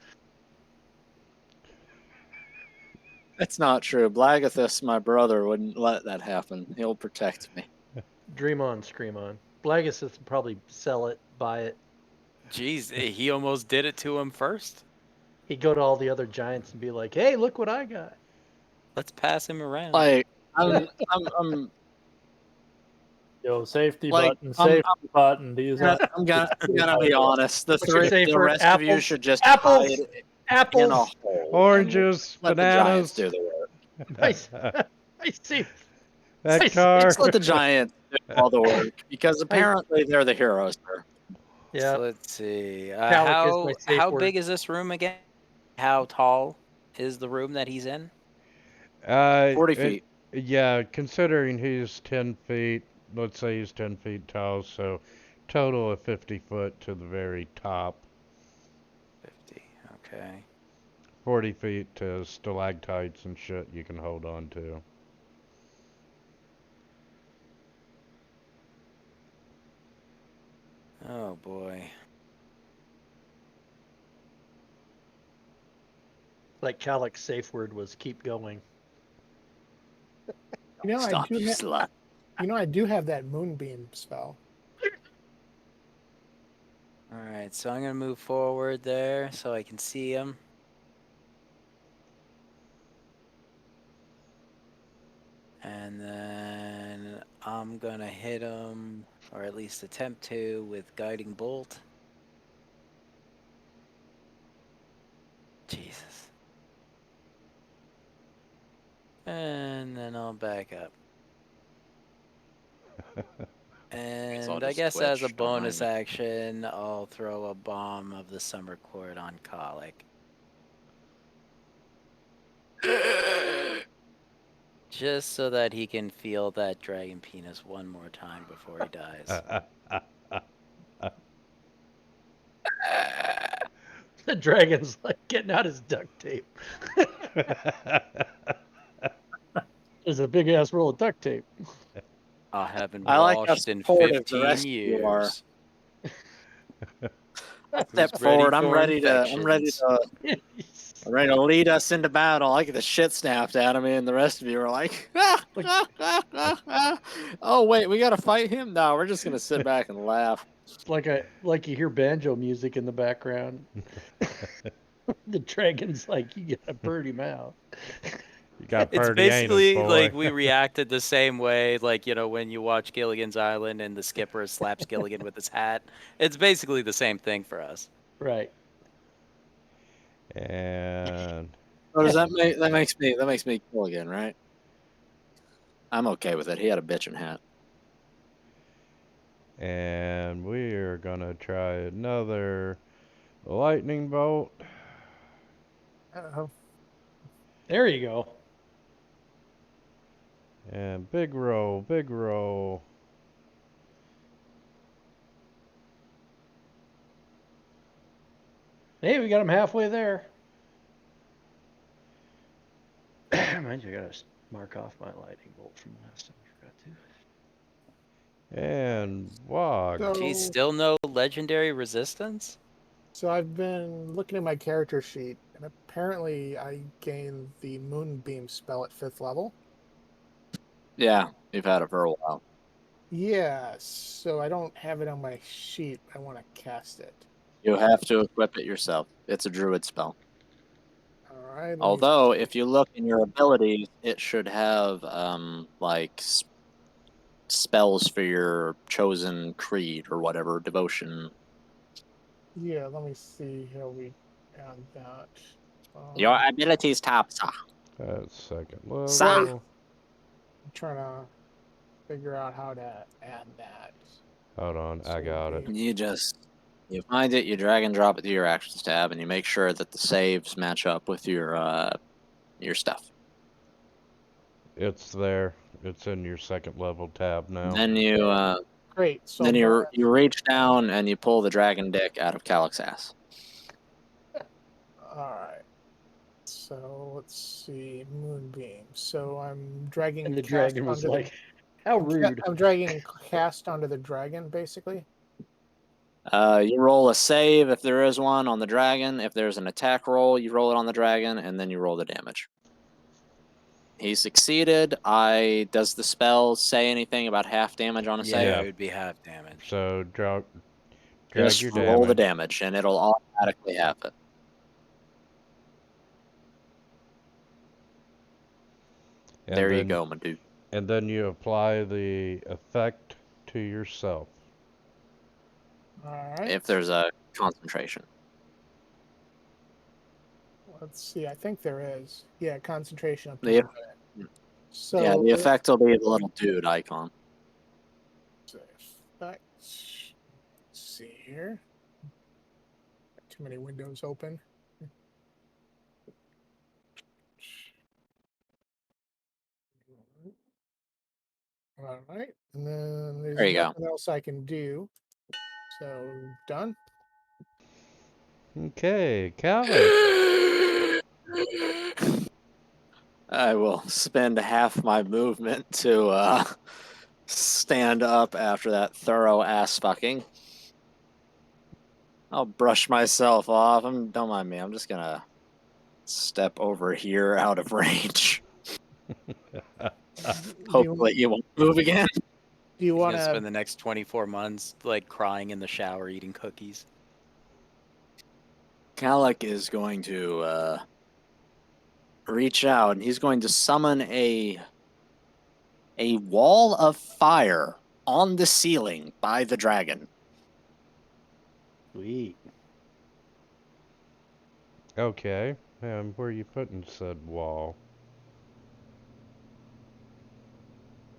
S1: That's not true. Blagathus, my brother, wouldn't let that happen. He'll protect me.
S4: Dream on, scream on. Blagus would probably sell it, buy it.
S6: Jeez, he almost did it to him first.
S4: He'd go to all the other giants and be like, "Hey, look what I got."
S6: Let's pass him around.
S1: Like, I'm
S5: Yo, safety
S1: Like,
S5: button,
S1: I'm-
S5: safety button. These are
S1: I'm gonna be honest. The
S4: What's your
S1: the
S4: safer?
S1: rest of you
S4: Apples?
S1: should just
S4: Apples?
S1: hide in a
S4: Apples.
S1: hole.
S2: Oranges,
S1: and let the giants
S2: bananas.
S1: do the work.
S4: Nice. I see.
S2: That
S4: Nice.
S2: car.
S1: Just let the giants do all the work because apparently they're the heroes here.
S4: Yeah.
S6: So let's see.
S4: Calic is my safe
S6: How
S4: word.
S6: big is this room again? How tall is the room that he's in?
S1: 40 feet.
S2: Yeah, considering he's 10 feet, let's say he's 10 feet tall, so total of 50 foot to the very top.
S6: 50. Okay.
S2: 40 feet to stalactites and shit you can hold on to.
S6: Oh boy.
S4: Like Calic's safe word was "keep going."
S3: You know,
S1: Stop, you slut.
S3: I do have that moonbeam spell.
S6: All right, so I'm gonna move forward there so I can see him. And then I'm gonna hit him, or at least attempt to, with Guiding Bolt. Jesus. And then I'll back up. And I
S1: just
S6: guess as a
S1: twitch, don't mind
S6: bonus
S1: me.
S6: action, I'll throw a bomb of the summer court on Colic. Just so that he can feel that dragon penis one more time before he dies.
S4: The dragon's like getting out his duct tape. There's a big ass roll of duct tape.
S6: I haven't
S1: I like how
S6: washed in
S1: supportive the
S6: 15
S1: rest of you are.
S6: years.
S1: Step
S6: Who's
S1: forward.
S6: ready
S1: I'm
S6: for
S1: ready to.
S6: infections?
S1: I'm ready to lead us into battle. I get the shit snapped out of me, and the rest of you are like, "Oh wait, we gotta fight him." No, we're just gonna sit back and laugh.
S4: like you hear banjo music in the background. The dragon's like, you got a pretty mouth.
S2: You got
S6: It's
S2: pretty anus,
S6: basically
S2: boy.
S6: like we reacted the same way, like, when you watch Gilligan's Island and the skipper slaps Gilligan with his hat. It's basically the same thing for us.
S4: Right.
S2: And
S1: So does that make that makes me cool again, right? I'm okay with it. He had a bitchin' hat.
S2: we are gonna try another lightning bolt.
S4: There you go.
S2: And big roll, big roll.
S4: Hey, we got him halfway there. Mind you, I gotta mark off my lightning bolt from last time. I forgot to.
S2: And wog.
S3: So,
S6: Geez, still no legendary resistance?
S3: so I've been looking at my character sheet, and apparently I gained the Moonbeam spell at 5th level.
S1: Yeah, you've had it for a while.
S3: Yeah, so I don't have it on my sheet. I want to cast it.
S1: You have to equip it yourself. It's a druid spell.
S3: All right. let me
S1: Although,
S3: see.
S1: if you look in your abilities, it should have like spells for your chosen creed or whatever devotion.
S3: Yeah, let me see how we add that.
S1: Your abilities tab, sir.
S2: That's second level.
S1: Sa-
S3: I'm trying to figure out how to add that.
S2: Hold on, I got it.
S1: You find it, you drag and drop it to your actions tab, and you make sure that the saves match up with your stuff.
S2: It's there. It's in your second level tab now.
S1: Then you
S3: Great. So
S1: then you reach down and you pull the dragon dick out of Calic's ass.
S3: All right. So let's see, Moonbeam. So I'm dragging.
S4: And the
S3: Cast
S4: dragon was
S3: onto
S4: like, how rude.
S3: I'm dragging cast onto the dragon, basically.
S1: You roll a save if there is one on the dragon. If there's an attack roll, you roll it on the dragon, and then you roll the damage. He succeeded. Does the spell say anything about half damage on a save?
S6: Yeah, it would be half damage.
S2: So drag
S1: Just
S2: your
S1: roll the
S2: damage.
S1: damage, and it'll automatically have it.
S2: And
S1: There you
S2: then,
S1: go, my dude.
S2: And then you apply the effect to yourself.
S3: All right.
S1: If there's a concentration.
S3: Let's see. I think there is. Yeah, concentration up
S1: The,
S3: to So
S1: yeah, the effect will be the little dude icon.
S3: Let's see here. Too many windows open. All right, and then there's
S1: There you go.
S3: nothing else I can do. So done.
S2: Okay, Calic.
S1: I will spend half my movement to stand up after that thorough ass fucking. I'll brush myself off. Don't mind me. I'm just gonna step over here out of range. Hopefully you won't move again.
S3: Do you
S6: He's
S3: want
S6: gonna spend
S3: to?
S6: the next 24 months like crying in the shower, eating cookies.
S1: Calic is going to reach out, and he's going to summon a wall of fire on the ceiling by the dragon.
S4: Sweet.
S2: Okay, and where are you putting said wall?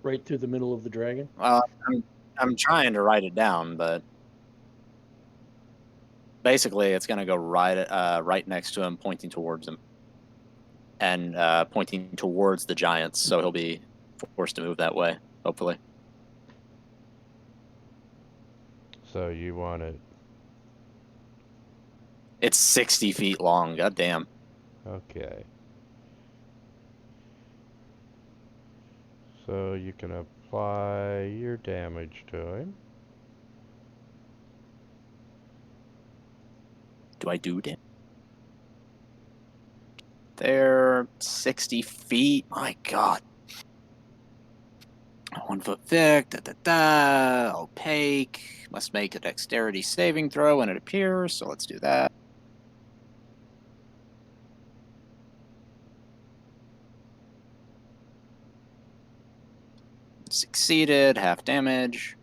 S4: Right through the middle of the dragon.
S1: I'm I'm trying to write it down, but basically it's going to go right next to him, pointing towards him, and pointing towards the giants. So he'll be forced to move that way, hopefully.
S2: So you want it?
S1: It's 60 feet long. God damn.
S2: Okay. So you can apply your damage to him.
S1: Do I do damage? They're 60 feet. My God. 1 foot thick. Opaque. Must make a dexterity saving throw when it appears. So let's do that. Succeeded. Half damage.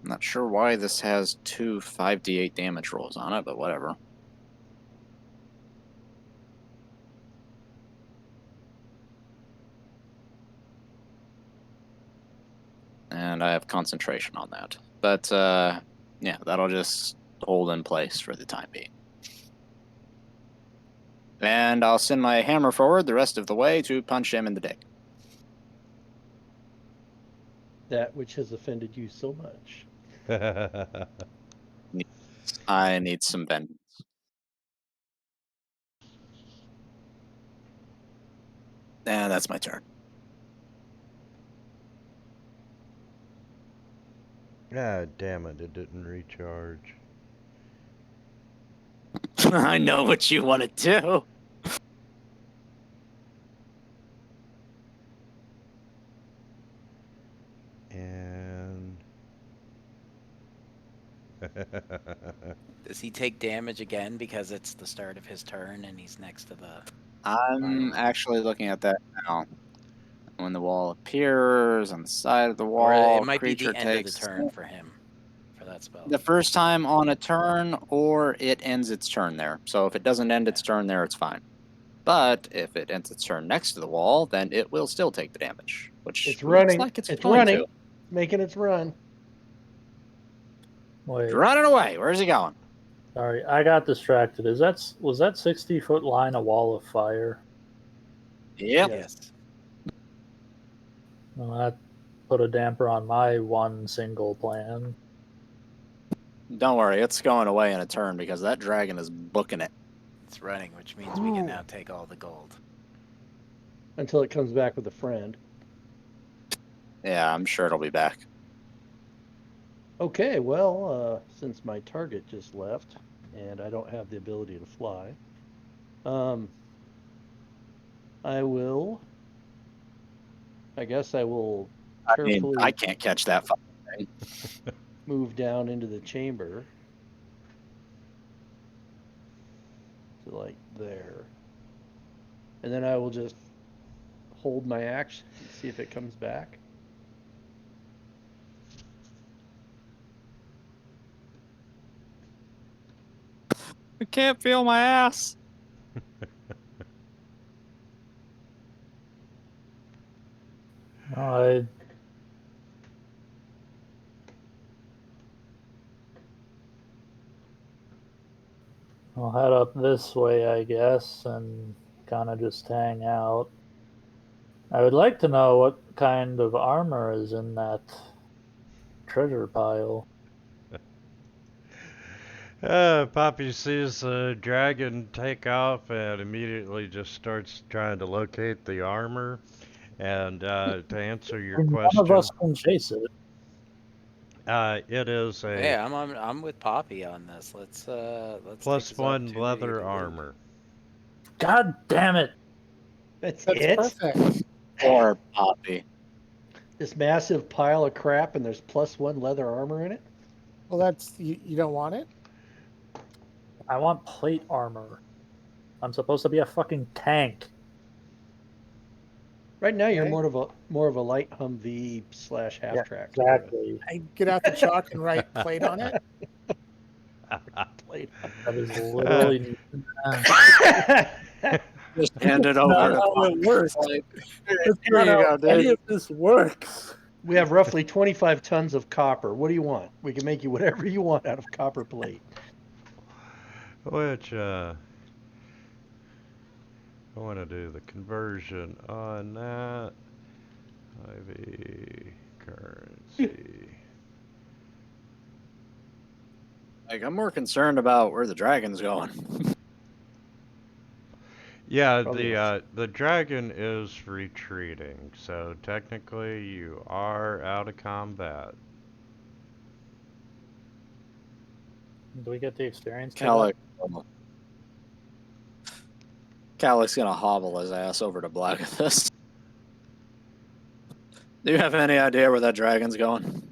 S1: I'm not sure why this has 2 5d8 damage rolls on it, but whatever. And I have concentration on that. But, yeah, that'll just hold in place for the time being. And I'll send my hammer forward the rest of the way to punch him in the dick.
S4: That which has offended you so much.
S1: I need some vengeance. And that's my turn.
S2: God damn it, it didn't recharge.
S1: I know what you want to do.
S2: And...
S6: Does he take damage again because it's the start of his turn and he's next to the...
S1: I'm actually looking at that now. When the wall appears on the side of the wall,
S6: Or it might be
S1: creature
S6: the end of the
S1: takes
S6: turn for him, for that spell.
S1: the first time on a turn, or it ends its turn there. So if it doesn't end its turn there, it's fine. But if it ends its turn next to the wall, then it will still take the damage. Which
S4: It's
S1: looks
S4: running.
S1: like it's
S4: running.
S1: to.
S4: Making its run.
S5: Wait,
S1: It's running away. Where's he going?
S5: sorry, I got distracted. Was that 60-foot line a wall of fire?
S1: Yep.
S6: Yes.
S5: Well, that put a damper on my one single plan.
S1: Don't worry, it's going away in a turn because that dragon is booking it.
S6: It's running, which means we can now take all the gold.
S4: Until it comes back with a friend.
S1: Yeah, I'm sure it'll be back.
S4: Okay, well, since my target just left, and I don't have the ability to fly, I guess I will carefully
S1: I can't catch that fucking thing.
S4: move down into the chamber to like there. And then I will just hold my action and see if it comes back.
S1: I can't feel my ass.
S5: I'll head up this way, I guess, and kind of just hang out. I would like to know what kind of armor is in that treasure pile.
S2: Poppy sees the dragon take off and immediately just starts trying to locate the armor. And to answer your question,
S5: None of us can chase it.
S2: it is a
S6: Hey, I'm with Poppy on this. Let's
S2: plus
S6: take this
S2: 1
S6: opportunity
S2: leather
S6: to loot.
S2: armor.
S5: God damn it!
S4: That's
S3: That's
S4: it?
S3: perfect.
S1: Or Poppy.
S4: This massive pile of crap and there's plus 1 leather armor in it?
S3: Well, that's you don't want it.
S5: I want plate armor. I'm supposed to be a fucking tank.
S4: Right now you're
S3: Okay.
S4: more of a light Humvee / half track.
S5: Exactly.
S3: I get out the chalk and write plate on it.
S4: Plate.
S5: That is literally
S1: Just hand it over
S5: not
S1: to
S5: how
S1: Poppy.
S5: it works.
S1: It's like,
S5: That's
S1: here
S5: not
S1: you
S5: how
S1: go,
S5: any
S1: dude.
S5: of this works.
S4: We have roughly 25 tons of copper. What do you want? We can make you whatever you want out of copper plate.
S2: Which, I want to do the conversion on that. IV currency.
S1: Like, I'm more concerned about where the dragon's going.
S2: Yeah,
S4: Probably
S2: the dragon is retreating, so technically you are out of combat.
S5: Do we get the experience?
S1: Calic's gonna hobble his ass over to Blackfist. Do you have any idea where that dragon's going?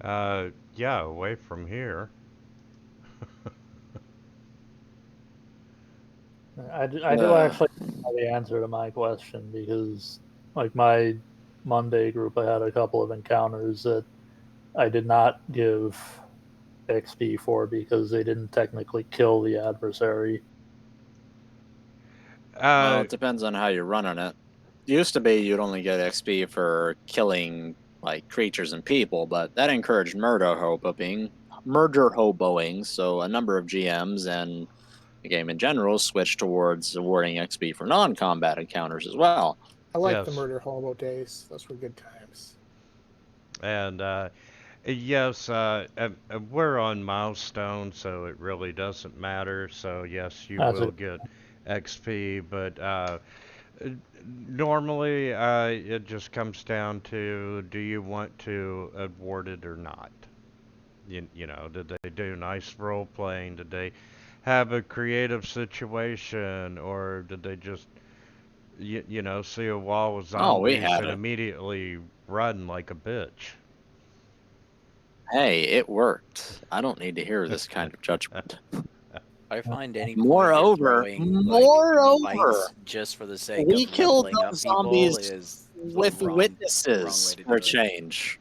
S2: And yeah, away from here.
S5: I do actually know the answer to my question because, like, my Monday group, I had a couple of encounters that I did not give XP for because they didn't technically kill the adversary.
S1: Well, it depends on how you're running it. It used to be you'd only get XP for killing like creatures and people, but that encouraged murder hoboing. So a number of GMs and the game in general switched towards awarding XP for non-combat encounters as well.
S3: I like the
S2: Yes.
S3: murder hobo days. Those were good times.
S2: And yes, we're on milestone, so it really doesn't matter. So yes, you
S5: That's
S2: will
S5: it.
S2: get XP, but normally it just comes down to, do you want to award it or not? You know, did they do nice role playing? Did they have a creative situation, or did they just you know, see a wall of
S1: Oh, we
S2: zombies
S1: had
S2: and
S1: it.
S2: immediately run like a bitch?
S1: Hey, it worked. I don't need to hear this kind of judgment.
S6: I find any
S1: Moreover,
S6: point in throwing like, fights just for the sake
S1: we
S6: of
S1: killed
S6: leveling up
S1: those
S6: people
S1: zombies
S6: is
S1: with
S6: the wrong
S1: witnesses
S6: way to
S1: for a
S6: do it.
S1: change.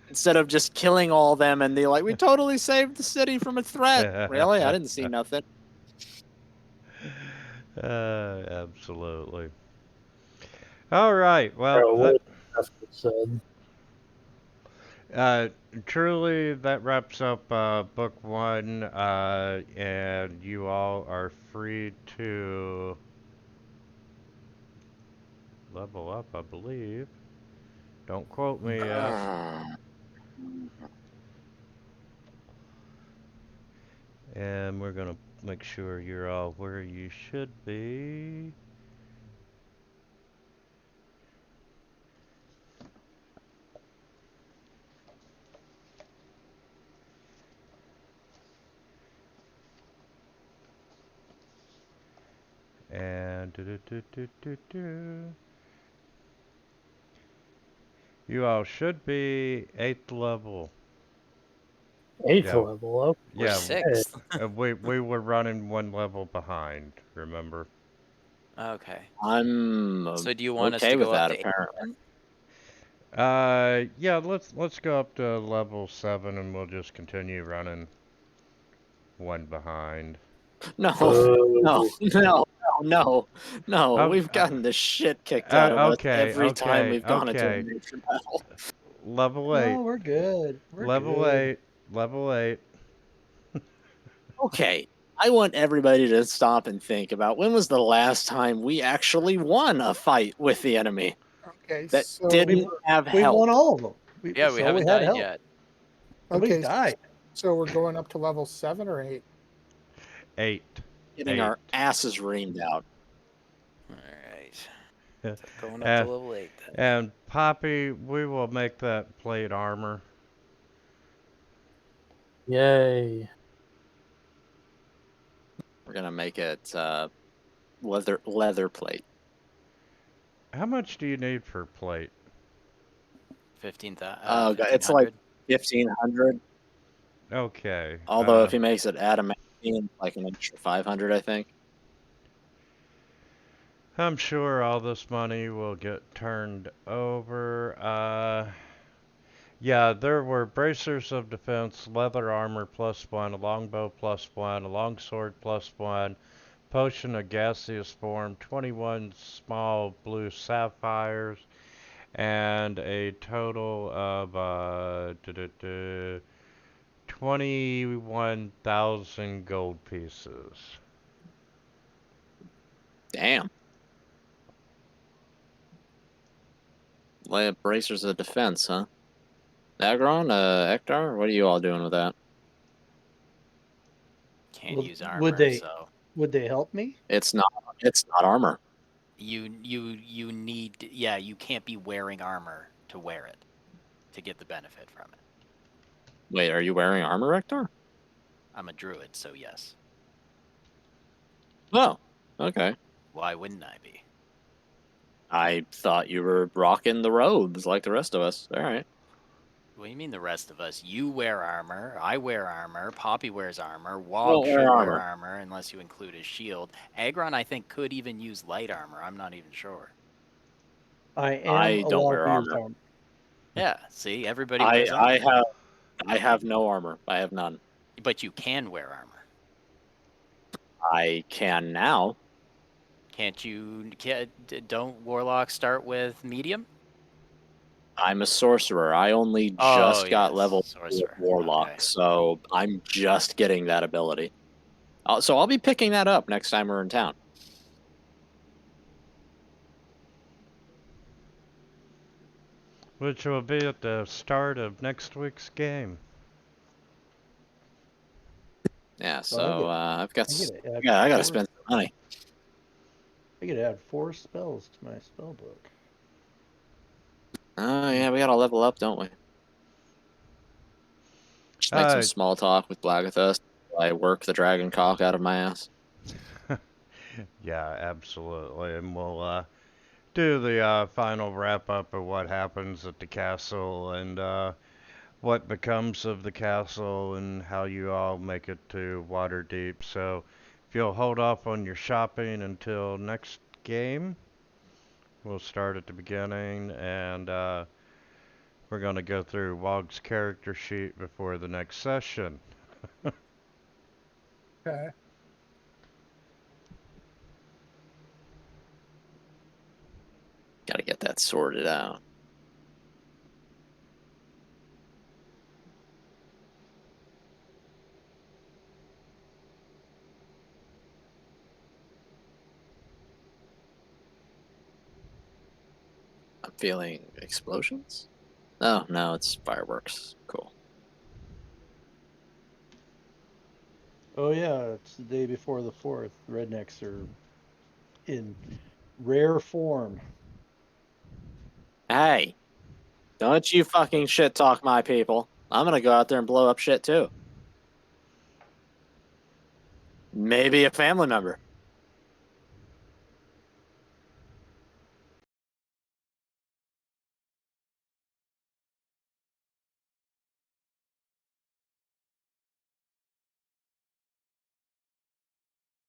S1: Instead of just killing all of them and they're like, we totally saved the city from a threat. Really? I didn't see nothing.
S2: Absolutely. All right. Well,
S5: Or what said.
S2: truly, that wraps up book one, and you all are free to level up, I believe. Don't quote me yet. And we're gonna make sure you're all where you should be. And you all should be 8th level.
S5: Eighth
S2: Yeah.
S5: level. Okay.
S6: We're
S2: Yeah,
S6: sixth.
S2: we were running one level behind, remember?
S6: Okay.
S1: I'm
S6: So do you want us
S1: okay
S6: to
S1: with
S6: go up
S1: that,
S6: to 8?
S1: apparently.
S2: Yeah, let's go up to level 7 and we'll just continue running one behind.
S1: No,
S5: Oh.
S1: no. We've gotten the shit kicked out of us every time we've gone into a major battle.
S2: Level 8.
S4: No, we're good. We're
S2: Level
S4: good.
S2: 8. Level 8.
S1: Okay, I want everybody to stop and think about when was the last time we actually won a fight with the enemy
S3: Okay,
S1: that
S3: so
S1: didn't have
S4: We
S1: help.
S4: won all of them.
S6: Yeah, we haven't
S4: had
S6: died
S4: help.
S6: yet.
S4: Nobody's
S3: okay,
S4: died.
S3: so we're going up to level 7 or 8.
S2: 8.
S1: Getting our asses reamed out.
S6: Alright. Going up to level 8 then.
S2: And Poppy, we will make that plate armor.
S5: Yay.
S1: We're gonna make it leather plate.
S2: How much do you need for plate?
S6: 15,000.
S1: It's like 1,500.
S2: Okay.
S1: Although if he makes it adamantine, like an extra 500, I think.
S2: I'm sure all this money will get turned over. Yeah, there were bracers of defense, leather armor +1, a longbow +1, a longsword +1, potion of gaseous form, 21 small blue sapphires, and a total of 21,000 gold pieces.
S1: Damn. Bracers of defense, huh? Agron, Ektar, what are you all doing with that?
S6: Can't
S4: Well,
S6: use armor,
S4: would they
S6: so
S4: would they help me?
S1: It's not armor.
S6: you need, yeah, you can't be wearing armor to wear it to get the benefit from it.
S1: Wait, are you wearing armor, Ektar?
S6: I'm a druid, so yes.
S1: Oh, okay.
S6: Why wouldn't I be?
S1: I thought you were rocking the robes like the rest of us. All right.
S6: What do you mean the rest of us? You wear armor, I wear armor, Poppy wears armor,
S1: Don't
S6: Wog
S1: wear
S6: should
S1: armor.
S6: wear armor unless you include his shield. Agron, I think, could even use light armor. I'm not even sure.
S4: I am
S1: I don't
S4: allowed
S1: wear
S4: to use
S1: armor.
S4: armor.
S6: Yeah, see, everybody wears armor.
S1: I have no armor. I have none.
S6: But you can wear armor.
S1: I can now.
S6: Can't you? Don't warlocks start with medium?
S1: I'm a sorcerer. I only
S6: Oh,
S1: just got
S6: yes,
S1: level 4
S6: sorcerer.
S1: warlock,
S6: Okay.
S1: so I'm just getting that ability. So I'll be picking that up next time we're in town.
S2: Which will be at the start of next week's game.
S1: Yeah,
S4: So
S1: so I've got.
S4: I
S1: I gotta spend some money.
S4: I could add 4 spells to my spell book.
S1: Oh yeah, we gotta level up, don't we? Just make some small talk with Blagathus. I work the dragon cock out of my ass.
S2: Yeah, absolutely. And we'll do the final wrap up of what happens at the castle and what becomes of the castle and how you all make it to Waterdeep. So if you'll hold off on your shopping until next game, we'll start at the beginning and we're going to go through Wog's character sheet before the next session.
S3: Okay.
S1: Gotta get that sorted out. I'm feeling explosions? Oh, no, it's fireworks. Cool.
S4: Oh yeah, it's the day before the 4th. Rednecks are in rare form.
S1: Hey, don't you fucking shit talk my people. I'm gonna go out there and blow up shit too. Maybe a family member.